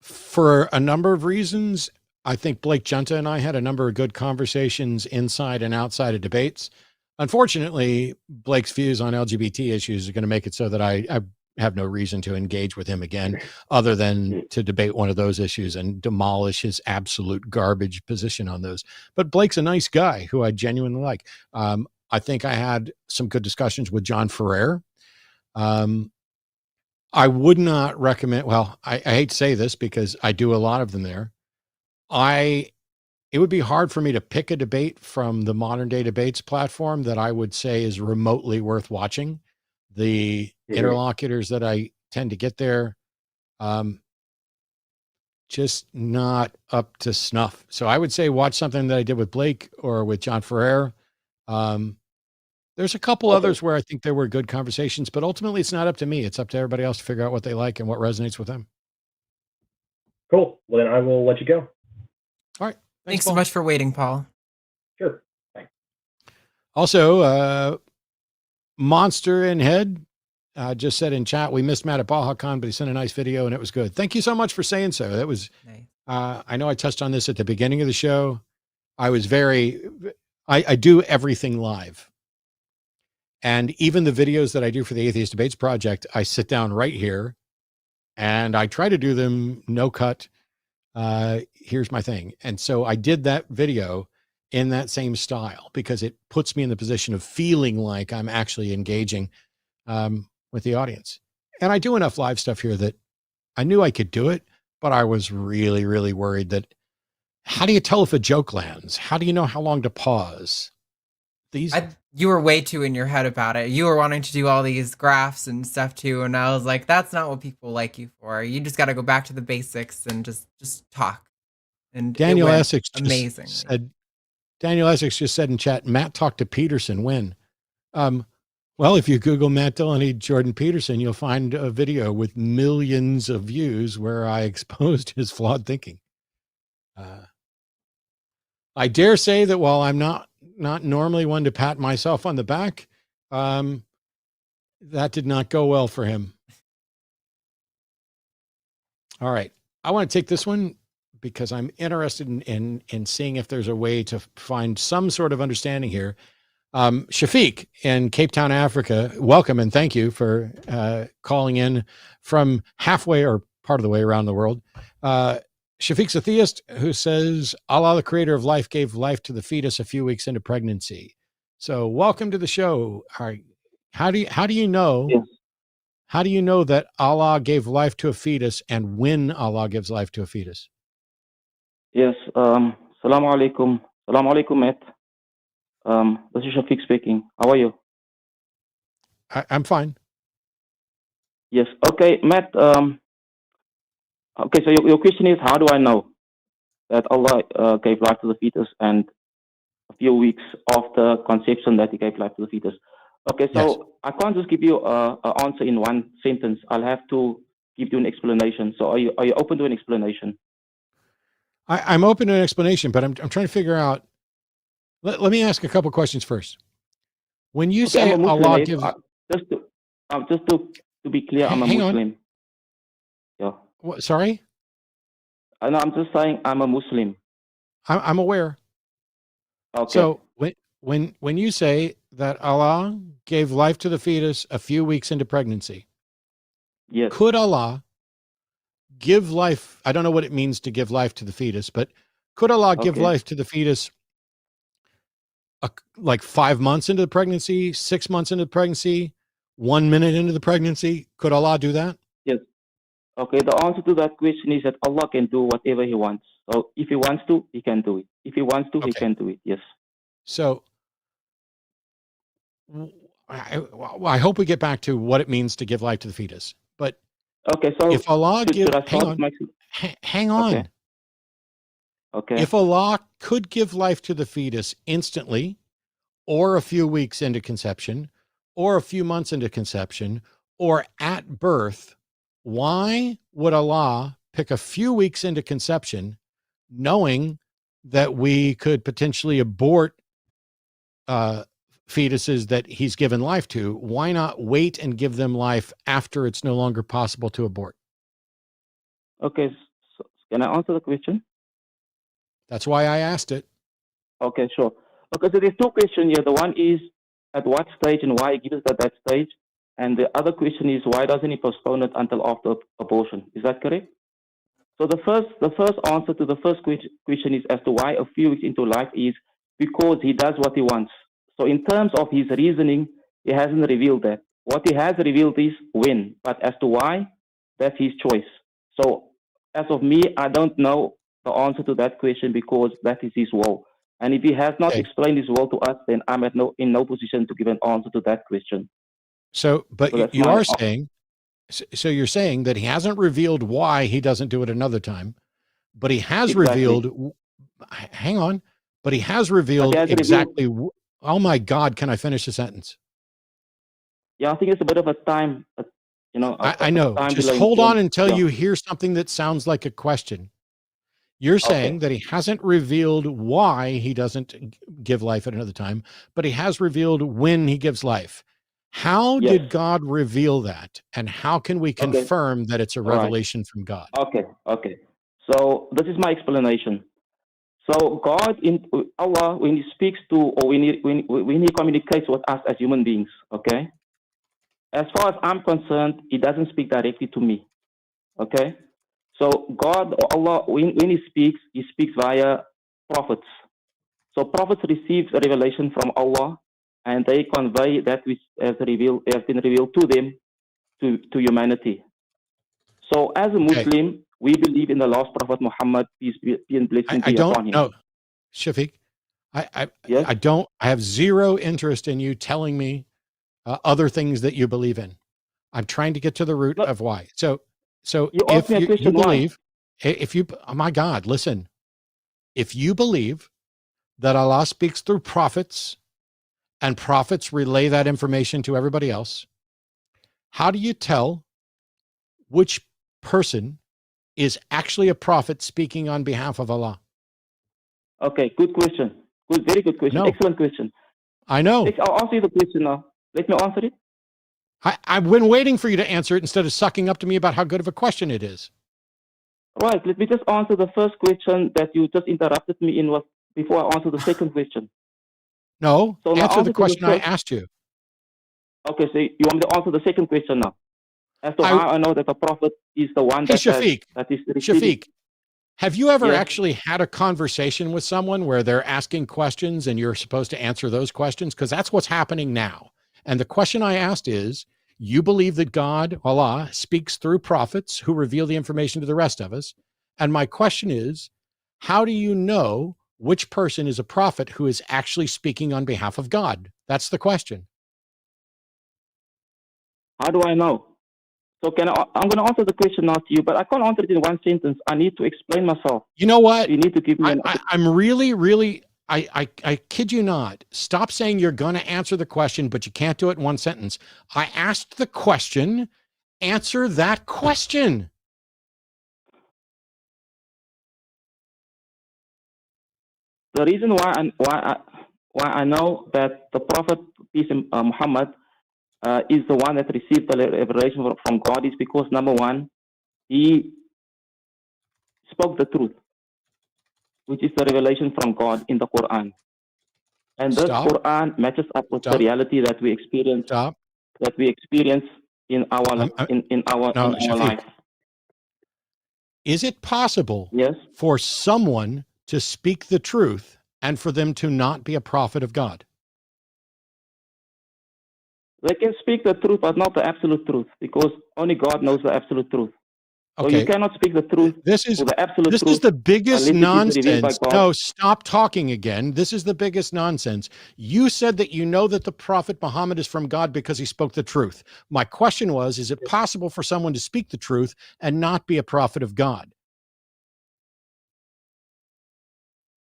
For a number of reasons, I think Blake Junta and I had a number of good conversations inside and outside of debates. Unfortunately, Blake's views on LGBT issues are going to make it so that I have no reason to engage with him again, other than to debate one of those issues and demolish his absolute garbage position on those. But Blake's a nice guy who I genuinely like. I think I had some good discussions with John Ferrer. I would not recommend, well, I hate to say this because I do a lot of them there. It would be hard for me to pick a debate from the Modern Day Debates platform that I would say is remotely worth watching. The interlocutors that I tend to get there, just not up to snuff. So I would say watch something that I did with Blake or with John Ferrer. There's a couple others where I think there were good conversations, but ultimately it's not up to me. It's up to everybody else to figure out what they like and what resonates with them. Cool. Well, then I will let you go. All right. Thanks so much for waiting, Paul. Sure. Thanks. Also, Monster in Head just said in chat, we missed Matt at BajaCon, but he sent a nice video and it was good. Thank you so much for saying so. That was, nice. I know I touched on this at the beginning of the show. I was I do everything live. And even the videos that I do for the Atheist Debates Project, I sit down right here and I try to do them no cut. Here's my thing. And so I did that video in that same style because it puts me in the position of feeling like I'm actually engaging with the audience. And I do enough live stuff here that I knew I could do it, but I was really, really worried that how do you tell if a joke lands? How do you know how long to pause? You were way too in your head about it. You were wanting to do all these graphs and stuff too, and I was like, that's not what people like you for. You just got to go back to the basics and just talk. And Daniel Essex amazing. Daniel Essex just said in chat, Matt talked to Peterson when? Well, if you Google Matt Dillahunty, Jordan Peterson, you'll find a video with millions of views where I exposed his flawed thinking. I dare say that while I'm not normally one to pat myself on the back, that did not go well for him. All right. I want to take this one because I'm interested in seeing if there's a way to find some sort of understanding here. Shafiq in Cape Town, Africa, welcome and thank you for calling in from halfway or part of the way around the world. Shafiq's a theist who says Allah, the creator of life, gave life to the fetus a few weeks into pregnancy. So welcome to the show. All right. How do you know? Yes. How do you know that Allah gave life to a fetus and when Allah gives life to a fetus? Yes. Salaam alaikum. Salaam alaikum, Matt. This is Shafiq speaking. How are you? I'm fine. Yes. Okay, Matt. Okay, so your question is, how do I know that Allah gave life to the fetus and a few weeks after conception that he gave life to the fetus? Okay, so yes. I can't just give you an answer in one sentence. I'll have to give you an explanation. So are you open to an explanation? I'm open to an explanation, but I'm trying to figure out. Let me ask a couple questions first. When you say Allah gives, just to be clear, I'm a Muslim. Yeah. What, sorry? No, I'm just saying I'm a Muslim. I'm aware. Okay. So when you say that Allah gave life to the fetus a few weeks into pregnancy, yes. Could Allah give life? I don't know what it means to give life to the fetus, but could Allah give life to the fetus like 5 months into the pregnancy, 6 months into the pregnancy, 1 minute into the pregnancy? Could Allah do that? Yes. Okay, the answer to that question is that Allah can do whatever he wants. So if he wants to, he can do it. If he wants to, he can do it. Yes. So I hope we get back to what it means to give life to the fetus. But okay, so if Allah hang on. Okay. If Allah could give life to the fetus instantly, or a few weeks into conception, or a few months into conception, or at birth, why would Allah pick a few weeks into conception knowing that we could potentially abort fetuses that he's given life to, why not wait and give them life after it's no longer possible to abort? Okay, so can I answer the question? That's why I asked it. Okay, sure. Okay, so there's two questions here. The one is at what stage and why he gives it at that stage, and the other question is why doesn't he postpone it until after abortion? Is that correct? So the first answer to the first question is as to why a few weeks into life is because he does what he wants. So in terms of his reasoning, he hasn't revealed that. What he has revealed is when, but as to why, that's his choice. So as of me, I don't know the answer to that question because that is his will. And if he has not explained his will to us, then I'm in no position to give an answer to that question. So, but so you are saying, so you're saying that he hasn't revealed why he doesn't do it another time, but he has revealed, hang on, but he has revealed exactly, oh my God, can I finish the sentence? Yeah, I think it's a bit of a time, I know, just hold on until you hear something that sounds like a question. You're saying that he hasn't revealed why he doesn't give life at another time, but he has revealed when he gives life. How did God reveal that? And how can we confirm that it's a revelation from God? Okay. So this is my explanation. So God, Allah, when he speaks to, or when he communicates with us as human beings, okay? As far as I'm concerned, he doesn't speak directly to me, okay? So God, or Allah, when he speaks via prophets. So prophets receive a revelation from Allah, and they convey that which has been revealed to them, to humanity. So as a Muslim, we believe in the last Prophet Muhammad, peace and blessing be upon him. No, Shafiq, I have zero interest in you telling me other things that you believe in. I'm trying to get to the root of why. So if you believe, oh my God, listen, if you believe that Allah speaks through prophets and prophets relay that information to everybody else, how do you tell which person is actually a prophet speaking on behalf of Allah? Okay, good question. Very good question. Excellent question. I know. I'll answer you the question now. Let me answer it. I've been waiting for you to answer it instead of sucking up to me about how good of a question it is. Right. Let me just answer the first question that you just interrupted me in before I answer the second question. No, so answer the question I asked you. Okay, so you want me to answer the second question now? As to how I know that the prophet is the one that is receiving. Shafiq, have you ever actually had a conversation with someone where they're asking questions and you're supposed to answer those questions? Because that's what's happening now. And the question I asked is, you believe that God, Allah, speaks through prophets who reveal the information to the rest of us. And my question is, how do you know which person is a prophet who is actually speaking on behalf of God? That's the question. How do I know? So I'm going to answer the question now to you, but I can't answer it in one sentence. I need to explain myself. You know what? You need to give me I'm really, I kid you not. Stop saying you're going to answer the question, but you can't do it in one sentence. I asked the question. Answer that question. The reason why I know that the Prophet, peace and Muhammad, is the one that received the revelation from God is because, number one, he spoke the truth, which is the revelation from God in the Quran. And this Quran matches up with the reality that we experience. That we experience in our life. Is it possible for someone to speak the truth and for them to not be a prophet of God? They can speak the truth, but not the absolute truth, because only God knows the absolute truth. So you cannot speak the truth. This is the biggest nonsense. No, stop talking again. This is the biggest nonsense. You said that you know that the Prophet Muhammad is from God because he spoke the truth. My question was, is it possible for someone to speak the truth and not be a prophet of God?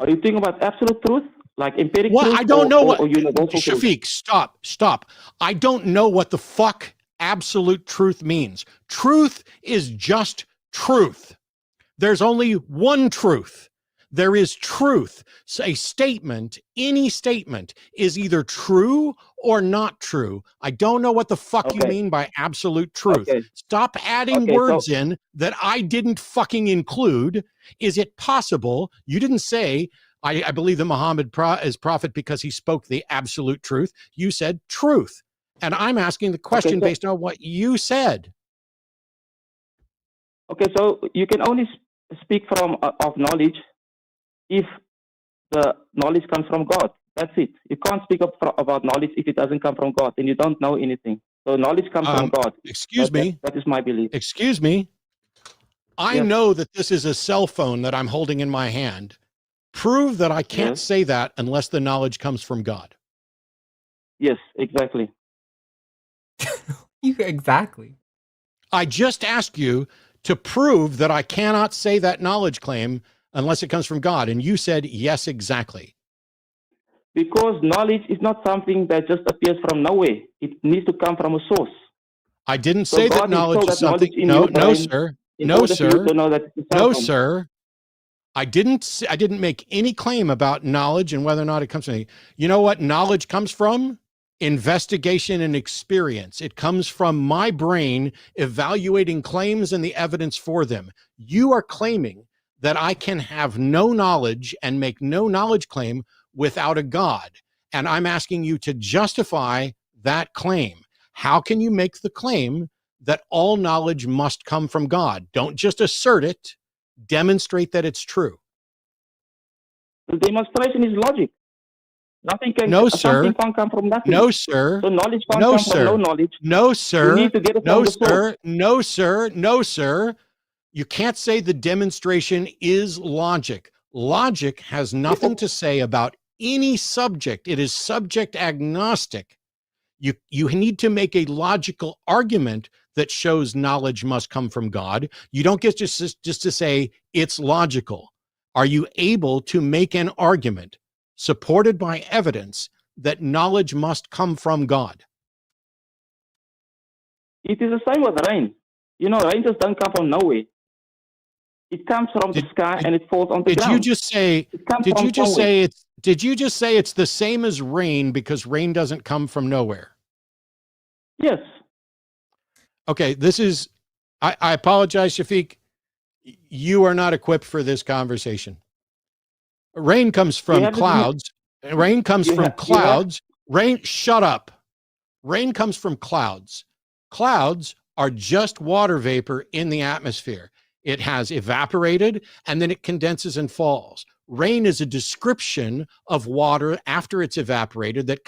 Are you thinking about absolute truth? Like empiric truth? I don't know or universal Shafiq, truth? Stop. I don't know what the fuck absolute truth means. Truth is just truth. There's only one truth. There is truth. So a statement, any statement, is either true or not true. I don't know what the fuck you Okay. mean by absolute truth. Okay. Stop adding Okay, words in that I didn't fucking include. Is it possible? You didn't say, I believe that Muhammad is prophet because he spoke the absolute truth. You said truth. And I'm asking the question so- based on what you said. Okay, so you can only speak from of knowledge if the knowledge comes from God. That's it. You can't speak about knowledge if it doesn't come from God, and you don't know anything. So knowledge comes from God. Excuse me. That is my belief. Excuse me. I Yes. know that this is a cell phone that I'm holding in my hand. Prove that I can't Yes. say that unless the knowledge comes from God. Yes, exactly. Exactly. I just asked you to prove that I cannot say that knowledge claim unless it comes from God. And you said, yes, exactly. Because knowledge is not something that just appears from nowhere. It needs to come from a source. I didn't So say that God knowledge installed is that knowledge something. in No, your no, brain sir. in No, order for you sir. to know that it's a No, cell phone. sir. I didn't make any claim about knowledge and whether or not it comes from me. You know what knowledge comes from? Investigation and experience. It comes from my brain evaluating claims and the evidence for them. You are claiming that I can have no knowledge and make no knowledge claim without a God. And I'm asking you to justify that claim. How can you make the claim that all knowledge must come from God? Don't just assert it. Demonstrate that it's true. The demonstration is logic. Nothing can. No, sir. Something can't come from nothing. No, sir. So knowledge can't No, come from no sir. knowledge. No, sir. You need to get it No, from the source. sir. No, sir. No, sir. You can't say the demonstration is logic. Logic has nothing to say about any subject. It is subject agnostic. You need to make a logical argument that shows knowledge must come from God. You don't get just to say it's logical. Are you able to make an argument supported by evidence that knowledge must come from God? It is the same with rain. You know, rain just don't come from nowhere. It comes from the sky and it falls on the Did ground. you just say? Did you just say it's? Did you just say it's the same as rain because rain doesn't come from nowhere? Yes. Okay, this is. I apologize, Shafiq. You are not equipped for this conversation. Rain comes from clouds. Rain comes from clouds. Rain. Shut up. Rain comes from clouds. Clouds are just water vapor in the atmosphere. It has evaporated and then it condenses and falls. Rain is a description of water after it's evaporated that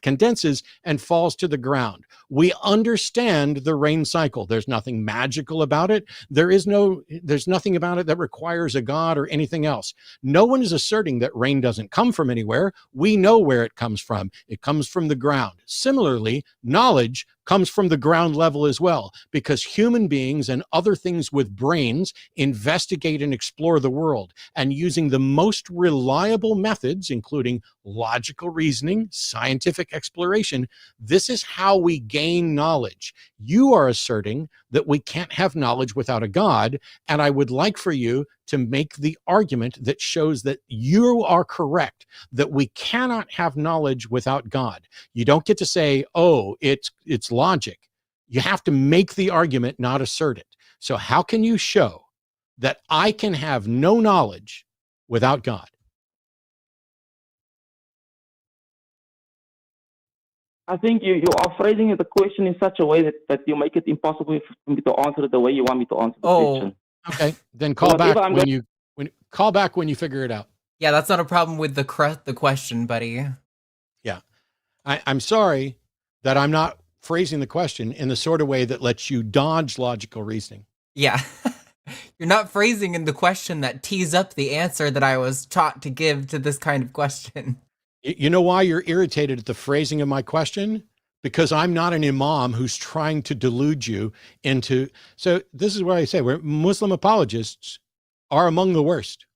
condenses and falls to the ground. We understand the rain cycle. There's nothing magical about it. There's nothing about it that requires a god or anything else. No one is asserting that rain doesn't come from anywhere. We know where it comes from. It comes from the ground. Similarly, knowledge comes from the ground level as well, because human beings and other things with brains investigate and explore the world, and using the most reliable methods, including logical reasoning, scientific exploration, this is how we gain knowledge. You are asserting that we can't have knowledge without a God, and I would like for you to make the argument that shows that you are correct, that we cannot have knowledge without God. You don't get to say, oh, it's logic. You have to make the argument, not assert it. So how can you show that I can have no knowledge without God? I think you are phrasing the question in such a way that you make it impossible for me to answer it the way you want me to answer the question. Okay, then call back when you figure it out. Yeah, that's not a problem with the question, buddy. Yeah, I'm sorry that I'm not phrasing the question in the sort of way that lets you dodge logical reasoning. Yeah. You're not phrasing in the question that tees up the answer that I was taught to give to this kind of question. You know why you're irritated at the phrasing of my question? Because I'm not an imam who's trying to delude you into. So this is what I say, where Muslim apologists are among the worst.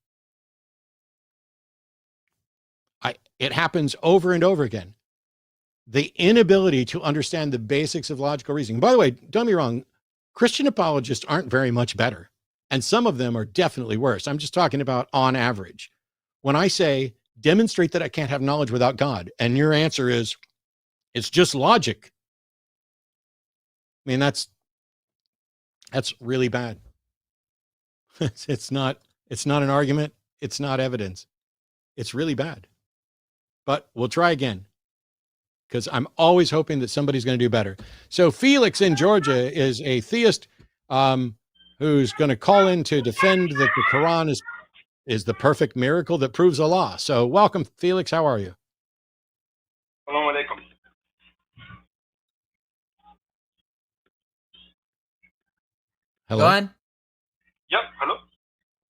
It happens over and over again. The inability to understand the basics of logical reasoning. By the way, don't get me wrong, Christian apologists aren't very much better. And some of them are definitely worse. I'm just talking about on average. When I say, demonstrate that I can't have knowledge without God, and your answer is, it's just logic. I mean, that's really bad. It's not an argument. It's not evidence. It's really bad. But we'll try again, because I'm always hoping that somebody's going to do better. So Felix in Georgia is a theist who's going to call in to defend that the Quran is the perfect miracle that proves Allah. So welcome, Felix. How are you? Assalamu alaikum. Hello. Go on. Yep. Hello.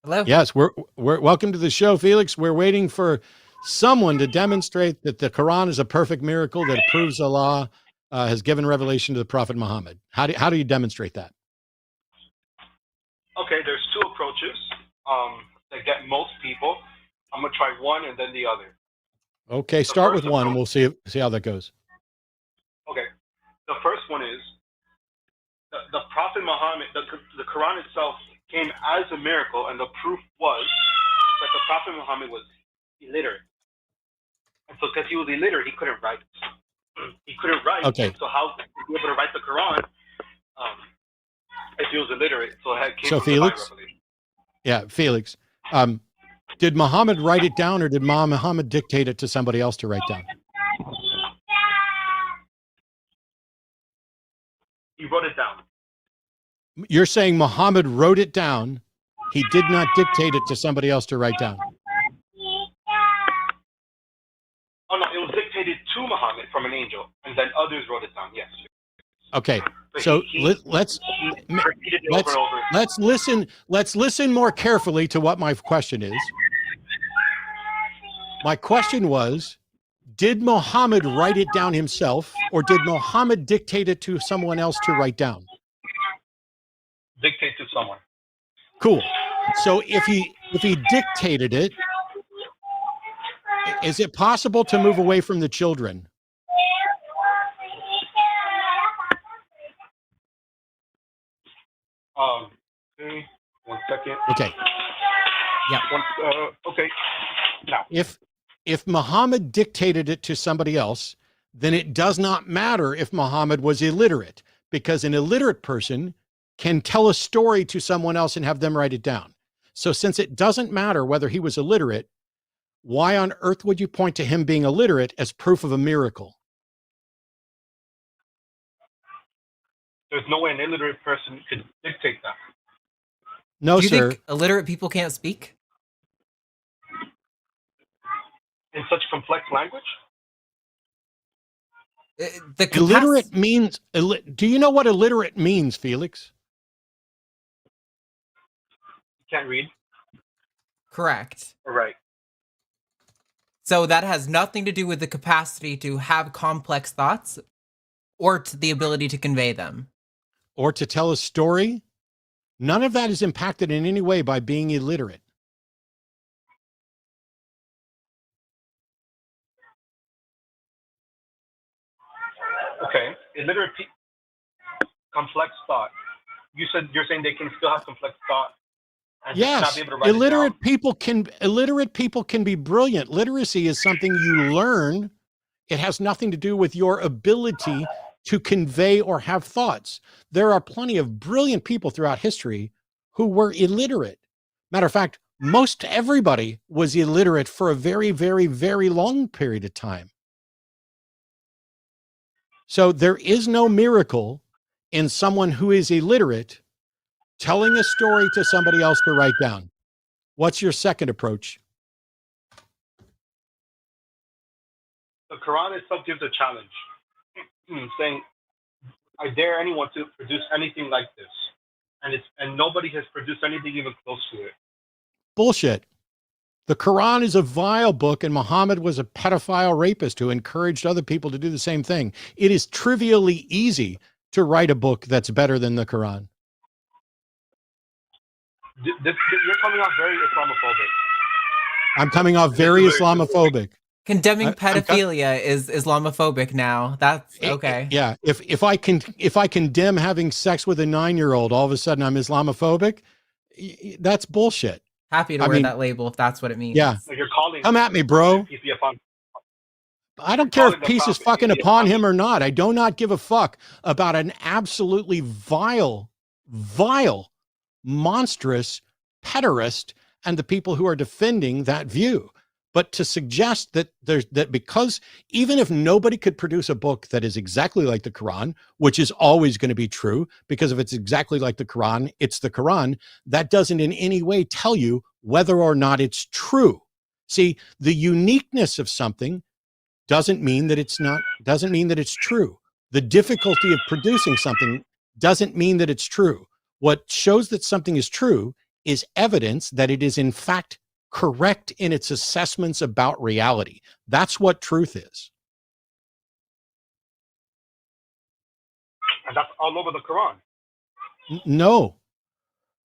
Hello. Yes, we're welcome to the show, Felix. We're waiting for someone to demonstrate that the Quran is a perfect miracle that proves Allah has given revelation to the Prophet Muhammad. How do you demonstrate that? Okay, there's two approaches that get most people. I'm gonna try one and then the other. Okay, start with one, and we'll see how that goes. Okay, the first one is the Prophet Muhammad. The Quran itself came as a miracle, and the proof was that the Prophet Muhammad was illiterate, and so because he was illiterate, he couldn't write. He couldn't write. Okay. So how was he able to write the Quran if he was illiterate? So it came So from divine Felix, revelation. yeah, Felix, did Muhammad write it down, or did Muhammad dictate it to somebody else to write down? He wrote it down. You're saying Muhammad wrote it down. He did not dictate it to somebody else to write down. Oh no, it was dictated to Muhammad from an angel, and then others wrote it down. Yes. Okay, But so he let's repeated it over and over. let's listen. Let's listen more carefully to what my question is. My question was, did Muhammad write it down himself, or did Muhammad dictate it to someone else to write down? Dictate to someone. Cool. So if he dictated it, is it possible to move away from the children? Okay, 1 second. Okay. Yeah. Okay. Now. If Muhammad dictated it to somebody else, then it does not matter if Muhammad was illiterate, because an illiterate person can tell a story to someone else and have them write it down. So since it doesn't matter whether he was illiterate, why on earth would you point to him being illiterate as proof of a miracle? There's no way an illiterate person could dictate that. No, Do you sir. think illiterate people can't speak? In such complex language? Illiterate means, do you know what illiterate means, Felix? You can't read? Correct. Right. So that has nothing to do with the capacity to have complex thoughts or to the ability to convey them. Or to tell a story? None of that is impacted in any way by being illiterate. Okay. Illiterate people, complex thought. You're saying they can still have complex thought and just not Yes, be able to write it down? illiterate people can be brilliant. Literacy is something you learn. It has nothing to do with your ability to convey or have thoughts. There are plenty of brilliant people throughout history who were illiterate. Matter of fact, most everybody was illiterate for a very, very, very long period of time. So there is no miracle in someone who is illiterate telling a story to somebody else to write down. What's your second approach? The Quran itself gives a challenge, saying, "I dare anyone to produce anything like this," and nobody has produced anything even close to it. Bullshit. The Quran is a vile book, and Muhammad was a pedophile rapist who encouraged other people to do the same thing. It is trivially easy to write a book that's better than the Quran. You're coming off very Islamophobic. I'm coming off very Islamophobic. Condemning pedophilia is Islamophobic now. That's okay. Yeah. If I condemn having sex with a 9-year-old, all of a sudden I'm Islamophobic. That's bullshit. Happy to I wear mean, that label if that's what it means. Yeah. Like you're calling. Come at me, bro. Peace be upon. I don't care if Calling the peace is prophet fucking peace be upon upon him or not. I do not give a fuck about an absolutely vile, monstrous pederast and the people who are defending that view. But to suggest that because even if nobody could produce a book that is exactly like the Quran, which is always going to be true, because if it's exactly like the Quran, it's the Quran, that doesn't in any way tell you whether or not it's true. See, the uniqueness of something doesn't mean that it's true. The difficulty of producing something doesn't mean that it's true. What shows that something is true is evidence that it is in fact correct in its assessments about reality. That's what truth is. And that's all over the Quran. No.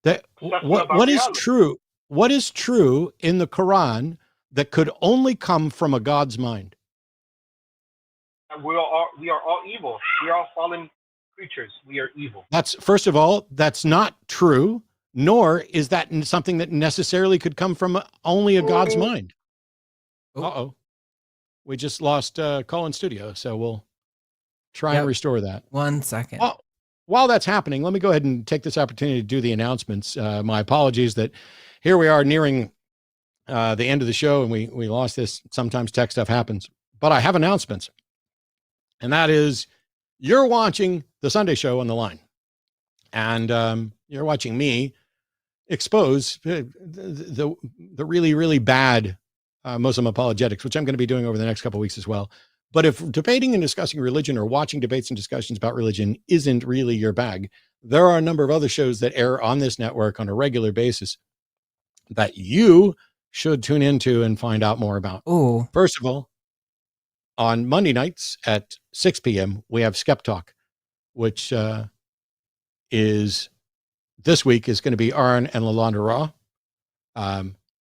Assessment What about is reality. true? What is true in the Quran that could only come from a God's mind? And we are all evil. We are all fallen creatures. We are evil. That's, first of all, that's not true, nor is that something that necessarily could come from only a God's mind. Uh-oh. We just lost call in studio, so we'll try and restore that. 1 second. While that's happening, let me go ahead and take this opportunity to do the announcements. My apologies that here we are nearing the end of the show and we lost this. Sometimes tech stuff happens, but I have announcements. And that is, you're watching the Sunday Show on the line, and you're watching me expose the really, really bad Muslim apologetics, which I'm going to be doing over the next couple of weeks as well. But if debating and discussing religion or watching debates and discussions about religion isn't really your bag, there are a number of other shows that air on this network on a regular basis that you should tune into and find out more about. Ooh. First of all, on Monday nights at 6 p.m., we have Skeptalk, which is this week is going to be Aron and Ra.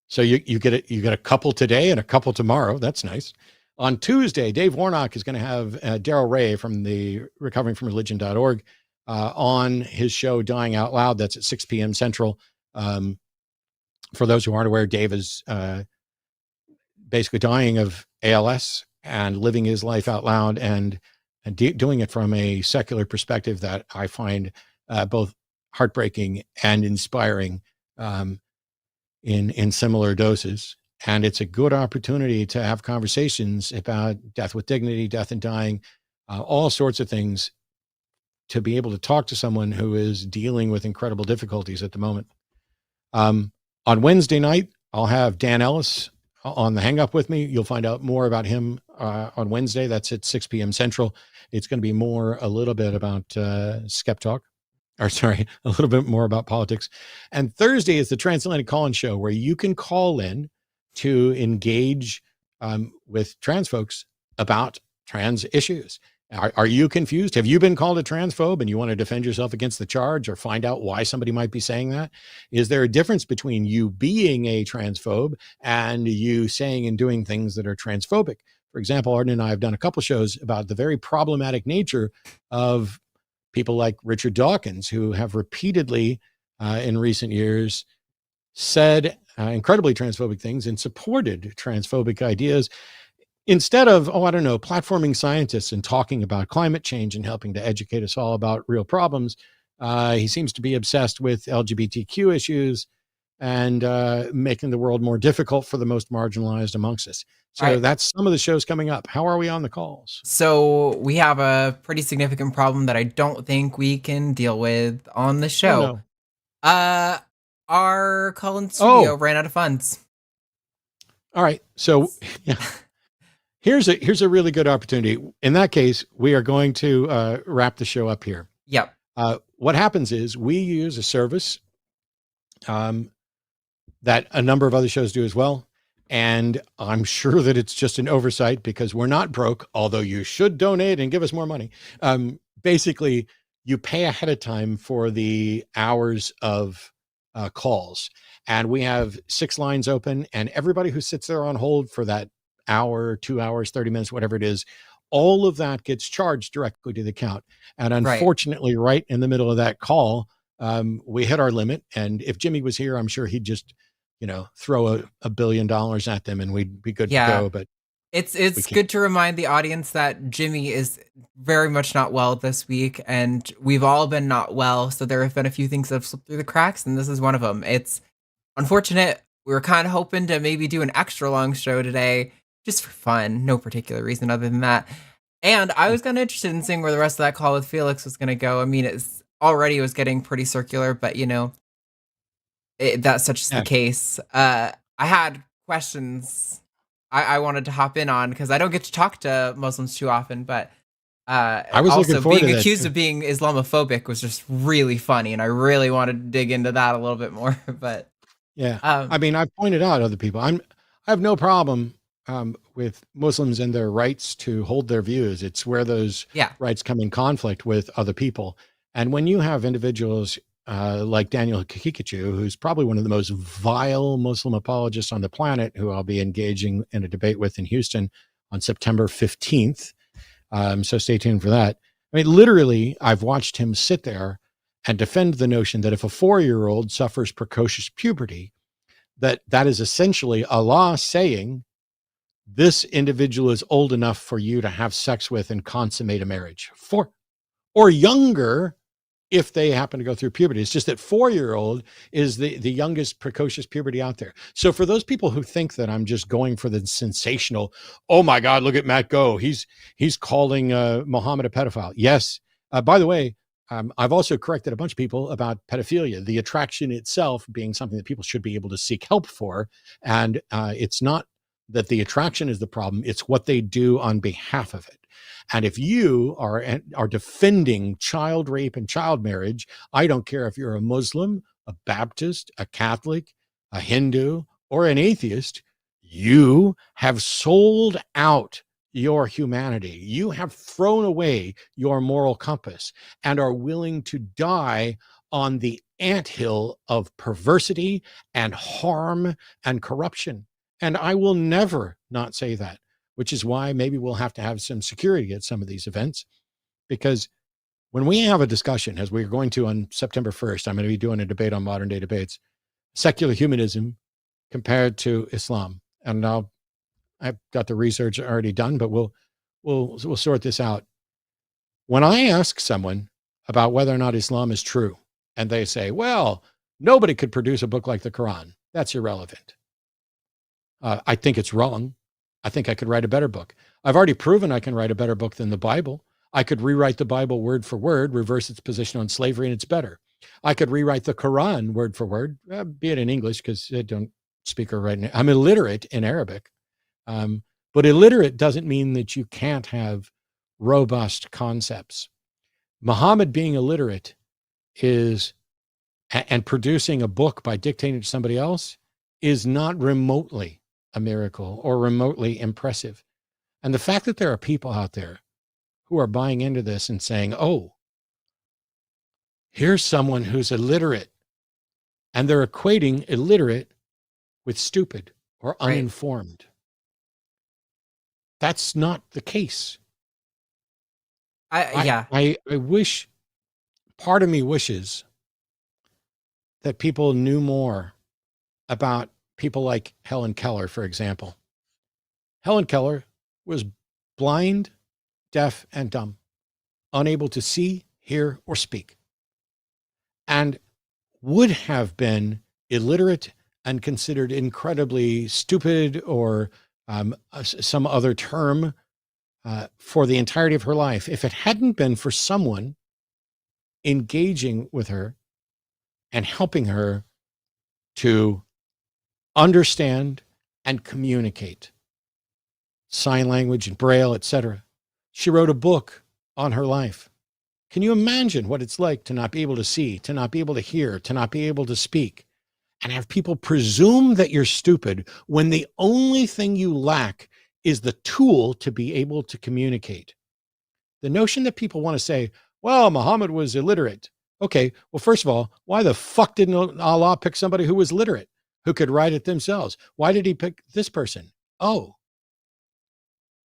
So you get a couple today and a couple tomorrow. That's nice. On Tuesday, Dave Warnock is going to have Daryl Ray from the recoveringfromreligion.org on his show Dying Out Loud. That's at 6 p.m. Central. For those who aren't aware, Dave is basically dying of ALS and living his life out loud and doing it from a secular perspective that I find both heartbreaking and inspiring in similar doses. And it's a good opportunity to have conversations about death with dignity, death and dying, all sorts of things, to be able to talk to someone who is dealing with incredible difficulties at the moment. On Wednesday night, I'll have Dan Ellis on the Hang Up with me. You'll find out more about him on Wednesday. That's at 6 p.m. Central. It's going to be a little bit about Skeptalk. A little bit more about politics. And Thursday is the Transatlantic Call-In Show, where you can call in to engage with trans folks about trans issues. Are you confused? Have you been called a transphobe and you want to defend yourself against the charge or find out why somebody might be saying that? Is there a difference between you being a transphobe and you saying and doing things that are transphobic? For example, Arden and I have done a couple shows about the very problematic nature of people like Richard Dawkins, who have repeatedly in recent years said incredibly transphobic things and supported transphobic ideas instead of, platforming scientists and talking about climate change and helping to educate us all about real problems. He seems to be obsessed with LGBTQ issues and making the world more difficult for the most marginalized amongst us. So that's some of the shows coming up. How are we on the calls? So we have a pretty significant problem that I don't think we can deal with on the show. Oh, no. Our call-in studio ran out of funds. All right. So here's a really good opportunity. In that case, we are going to wrap the show up here. Yep. What happens is we use a service that a number of other shows do as well. And I'm sure that it's just an oversight because we're not broke, although you should donate and give us more money. Basically, you pay ahead of time for the hours of calls. And we have 6 lines open, and everybody who sits there on hold for that hour, 2 hours, 30 minutes, whatever it is, all of that gets charged directly to the account. And unfortunately, right in the middle of that call, we hit our limit. And if Jimmy was here, I'm sure he'd just, throw $1 billion at them and we'd be good to go. But it's good to remind the audience that Jimmy is very much not well this week, and we've all been not well. So there have been a few things that have slipped through the cracks, and this is one of them. It's unfortunate. We were kind of hoping to maybe do an extra long show today, just for fun. No particular reason other than that. And I was kind of interested in seeing where the rest of that call with Felix was going to go. I mean, it was getting pretty circular, but that's such the case. I had questions I wanted to hop in on because I don't get to talk to Muslims too often, but I was also looking forward being to that accused too. of being Islamophobic was just really funny, and I really wanted to dig into that a little bit more. But yeah, I mean, I pointed out other people. I have no problem with Muslims and their rights to hold their views. It's where those rights come in conflict with other people. And when you have individuals like Daniel Kikikachu, who's probably one of the most vile Muslim apologists on the planet, who I'll be engaging in a debate with in Houston on September 15th. So stay tuned for that. I mean, literally, I've watched him sit there and defend the notion that if a 4-year-old suffers precocious puberty, that is essentially Allah saying, this individual is old enough for you to have sex with and consummate a marriage, or younger if they happen to go through puberty. It's just that 4-year-old is the youngest precocious puberty out there. So for those people who think that I'm just going for the sensational, oh my God, look at Matt go. He's calling Muhammad a pedophile. Yes. By the way, I've also corrected a bunch of people about pedophilia, the attraction itself being something that people should be able to seek help for. And it's not that the attraction is the problem. It's what they do on behalf of it. And if you are defending child rape and child marriage, I don't care if you're a Muslim, a Baptist, a Catholic, a Hindu, or an atheist, you have sold out your humanity. You have thrown away your moral compass and are willing to die on the anthill of perversity and harm and corruption. And I will never not say that, which is why maybe we'll have to have some security at some of these events. Because when we have a discussion, as we're going to on September 1st, I'm going to be doing a debate on modern day debates, secular humanism compared to Islam. And I've got the research already done, but we'll sort this out. When I ask someone about whether or not Islam is true, and they say, well, nobody could produce a book like the Quran, that's irrelevant. I think it's wrong. I think I could write a better book. I've already proven I can write a better book than the Bible. I could rewrite the Bible word for word, reverse its position on slavery, and it's better. I could rewrite the Quran word for word, be it in English, because I don't speak or write. I'm illiterate in Arabic. But illiterate doesn't mean that you can't have robust concepts. Muhammad being illiterate and producing a book by dictating to somebody else is not remotely a miracle or remotely impressive. And the fact that there are people out there who are buying into this and saying, oh, here's someone who's illiterate, and they're equating illiterate with stupid or uninformed. That's not the case. I wish, part of me wishes that people knew more about people like Helen Keller, for example. Helen Keller was blind, deaf, and dumb, unable to see, hear, or speak, and would have been illiterate and considered incredibly stupid or some other term for the entirety of her life if it hadn't been for someone engaging with her and helping her to understand and communicate sign language and Braille, etc. She wrote a book on her life. Can you imagine what it's like to not be able to see, to not be able to hear, to not be able to speak, and have people presume that you're stupid when the only thing you lack is the tool to be able to communicate? The notion that people want to say, well, Muhammad was illiterate. Okay, well, first of all, why the fuck didn't Allah pick somebody who was literate, who could write it themselves? Why did he pick this person? Oh,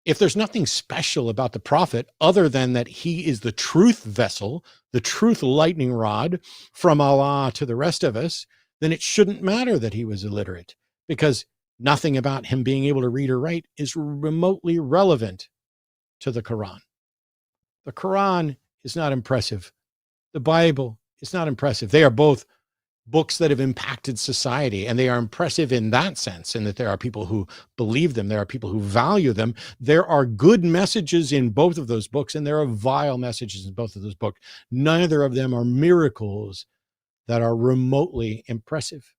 if there's nothing special about the prophet other than that he is the truth vessel, the truth lightning rod from Allah to the rest of us, then it shouldn't matter that he was illiterate, because nothing about him being able to read or write is remotely relevant to the Quran. The Quran is not impressive. The Bible is not impressive. They are both books that have impacted society, and they are impressive in that sense, in that there are people who believe them, there are people who value them. There are good messages in both of those books, and there are vile messages in both of those books. Neither of them are miracles that are remotely impressive.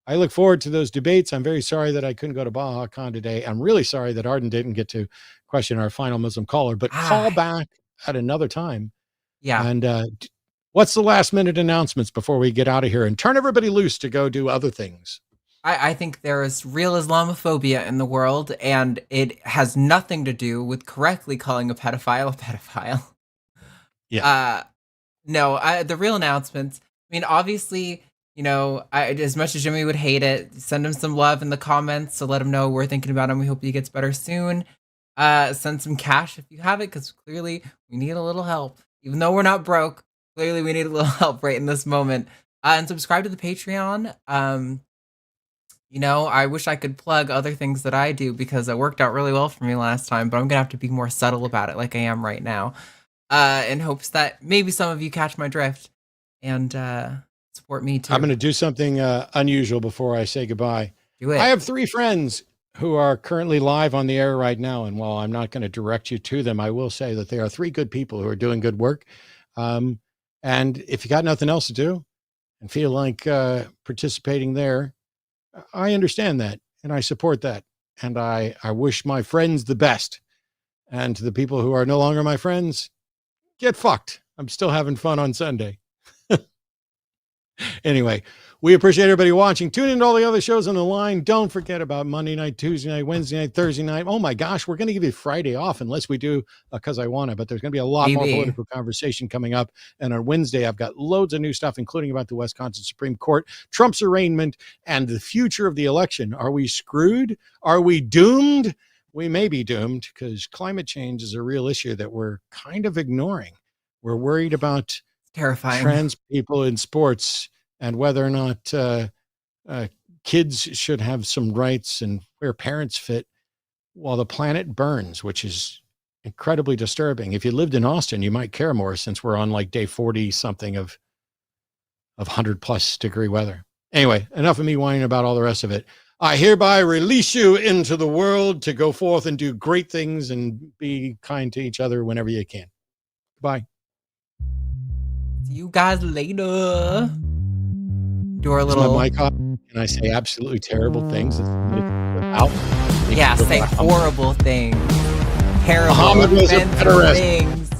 I look forward to those debates. I'm very sorry that I couldn't go to Baja Con today. I'm really sorry that Arden didn't get to question our final Muslim caller, but call back at another time. Yeah. And what's the last minute announcements before we get out of here and turn everybody loose to go do other things? I think there is real Islamophobia in the world, and it has nothing to do with correctly calling a pedophile a pedophile. Yeah. No, the real announcements. I mean, obviously, you know, as much as Jimmy would hate it, send him some love in the comments to let him know we're thinking about him. We hope he gets better soon. Send some cash if you have it, because clearly we need a little help. Even though we're not broke, clearly we need a little help right in this moment. And subscribe to the Patreon. You know, I wish I could plug other things that I do, because it worked out really well for me last time, but I'm going to have to be more subtle about it like I am right now. In hopes that maybe some of you catch my drift and support me too. I'm going to do something unusual before I say goodbye. Do it. I have 3 friends who are currently live on the air right now, and while I'm not going to direct you to them, I will say that they are 3 good people who are doing good work. And if you got nothing else to do and feel like participating there, I understand that, and I support that, and I wish my friends the best. And to the people who are no longer my friends, get fucked. I'm still having fun on Sunday. Anyway, we appreciate everybody watching. Tune in to all the other shows on the line. Don't forget about Monday night, Tuesday night, Wednesday night, Thursday night. Oh my gosh, we're going to give you Friday off unless we do because I want to, but there's going to be a lot more political conversation coming up. And on Wednesday, I've got loads of new stuff, including about the Wisconsin Supreme Court, Trump's arraignment, and the future of the election. Are we screwed? Are we doomed? We may be doomed, because climate change is a real issue that we're kind of ignoring. We're worried about terrifying trans people in sports and whether or not kids should have some rights and where parents fit while the planet burns, which is incredibly disturbing. If you lived in Austin, you might care more, since we're on like day 40 something of 100+ degree weather. Anyway, enough of me whining about all the rest of it. I hereby release you into the world to go forth and do great things and be kind to each other whenever you can. Bye. See you guys later. Do our little mic off, and I say absolutely terrible things. Yeah, say horrible things. Terrible, Muhammad was a offensive terrorist. things.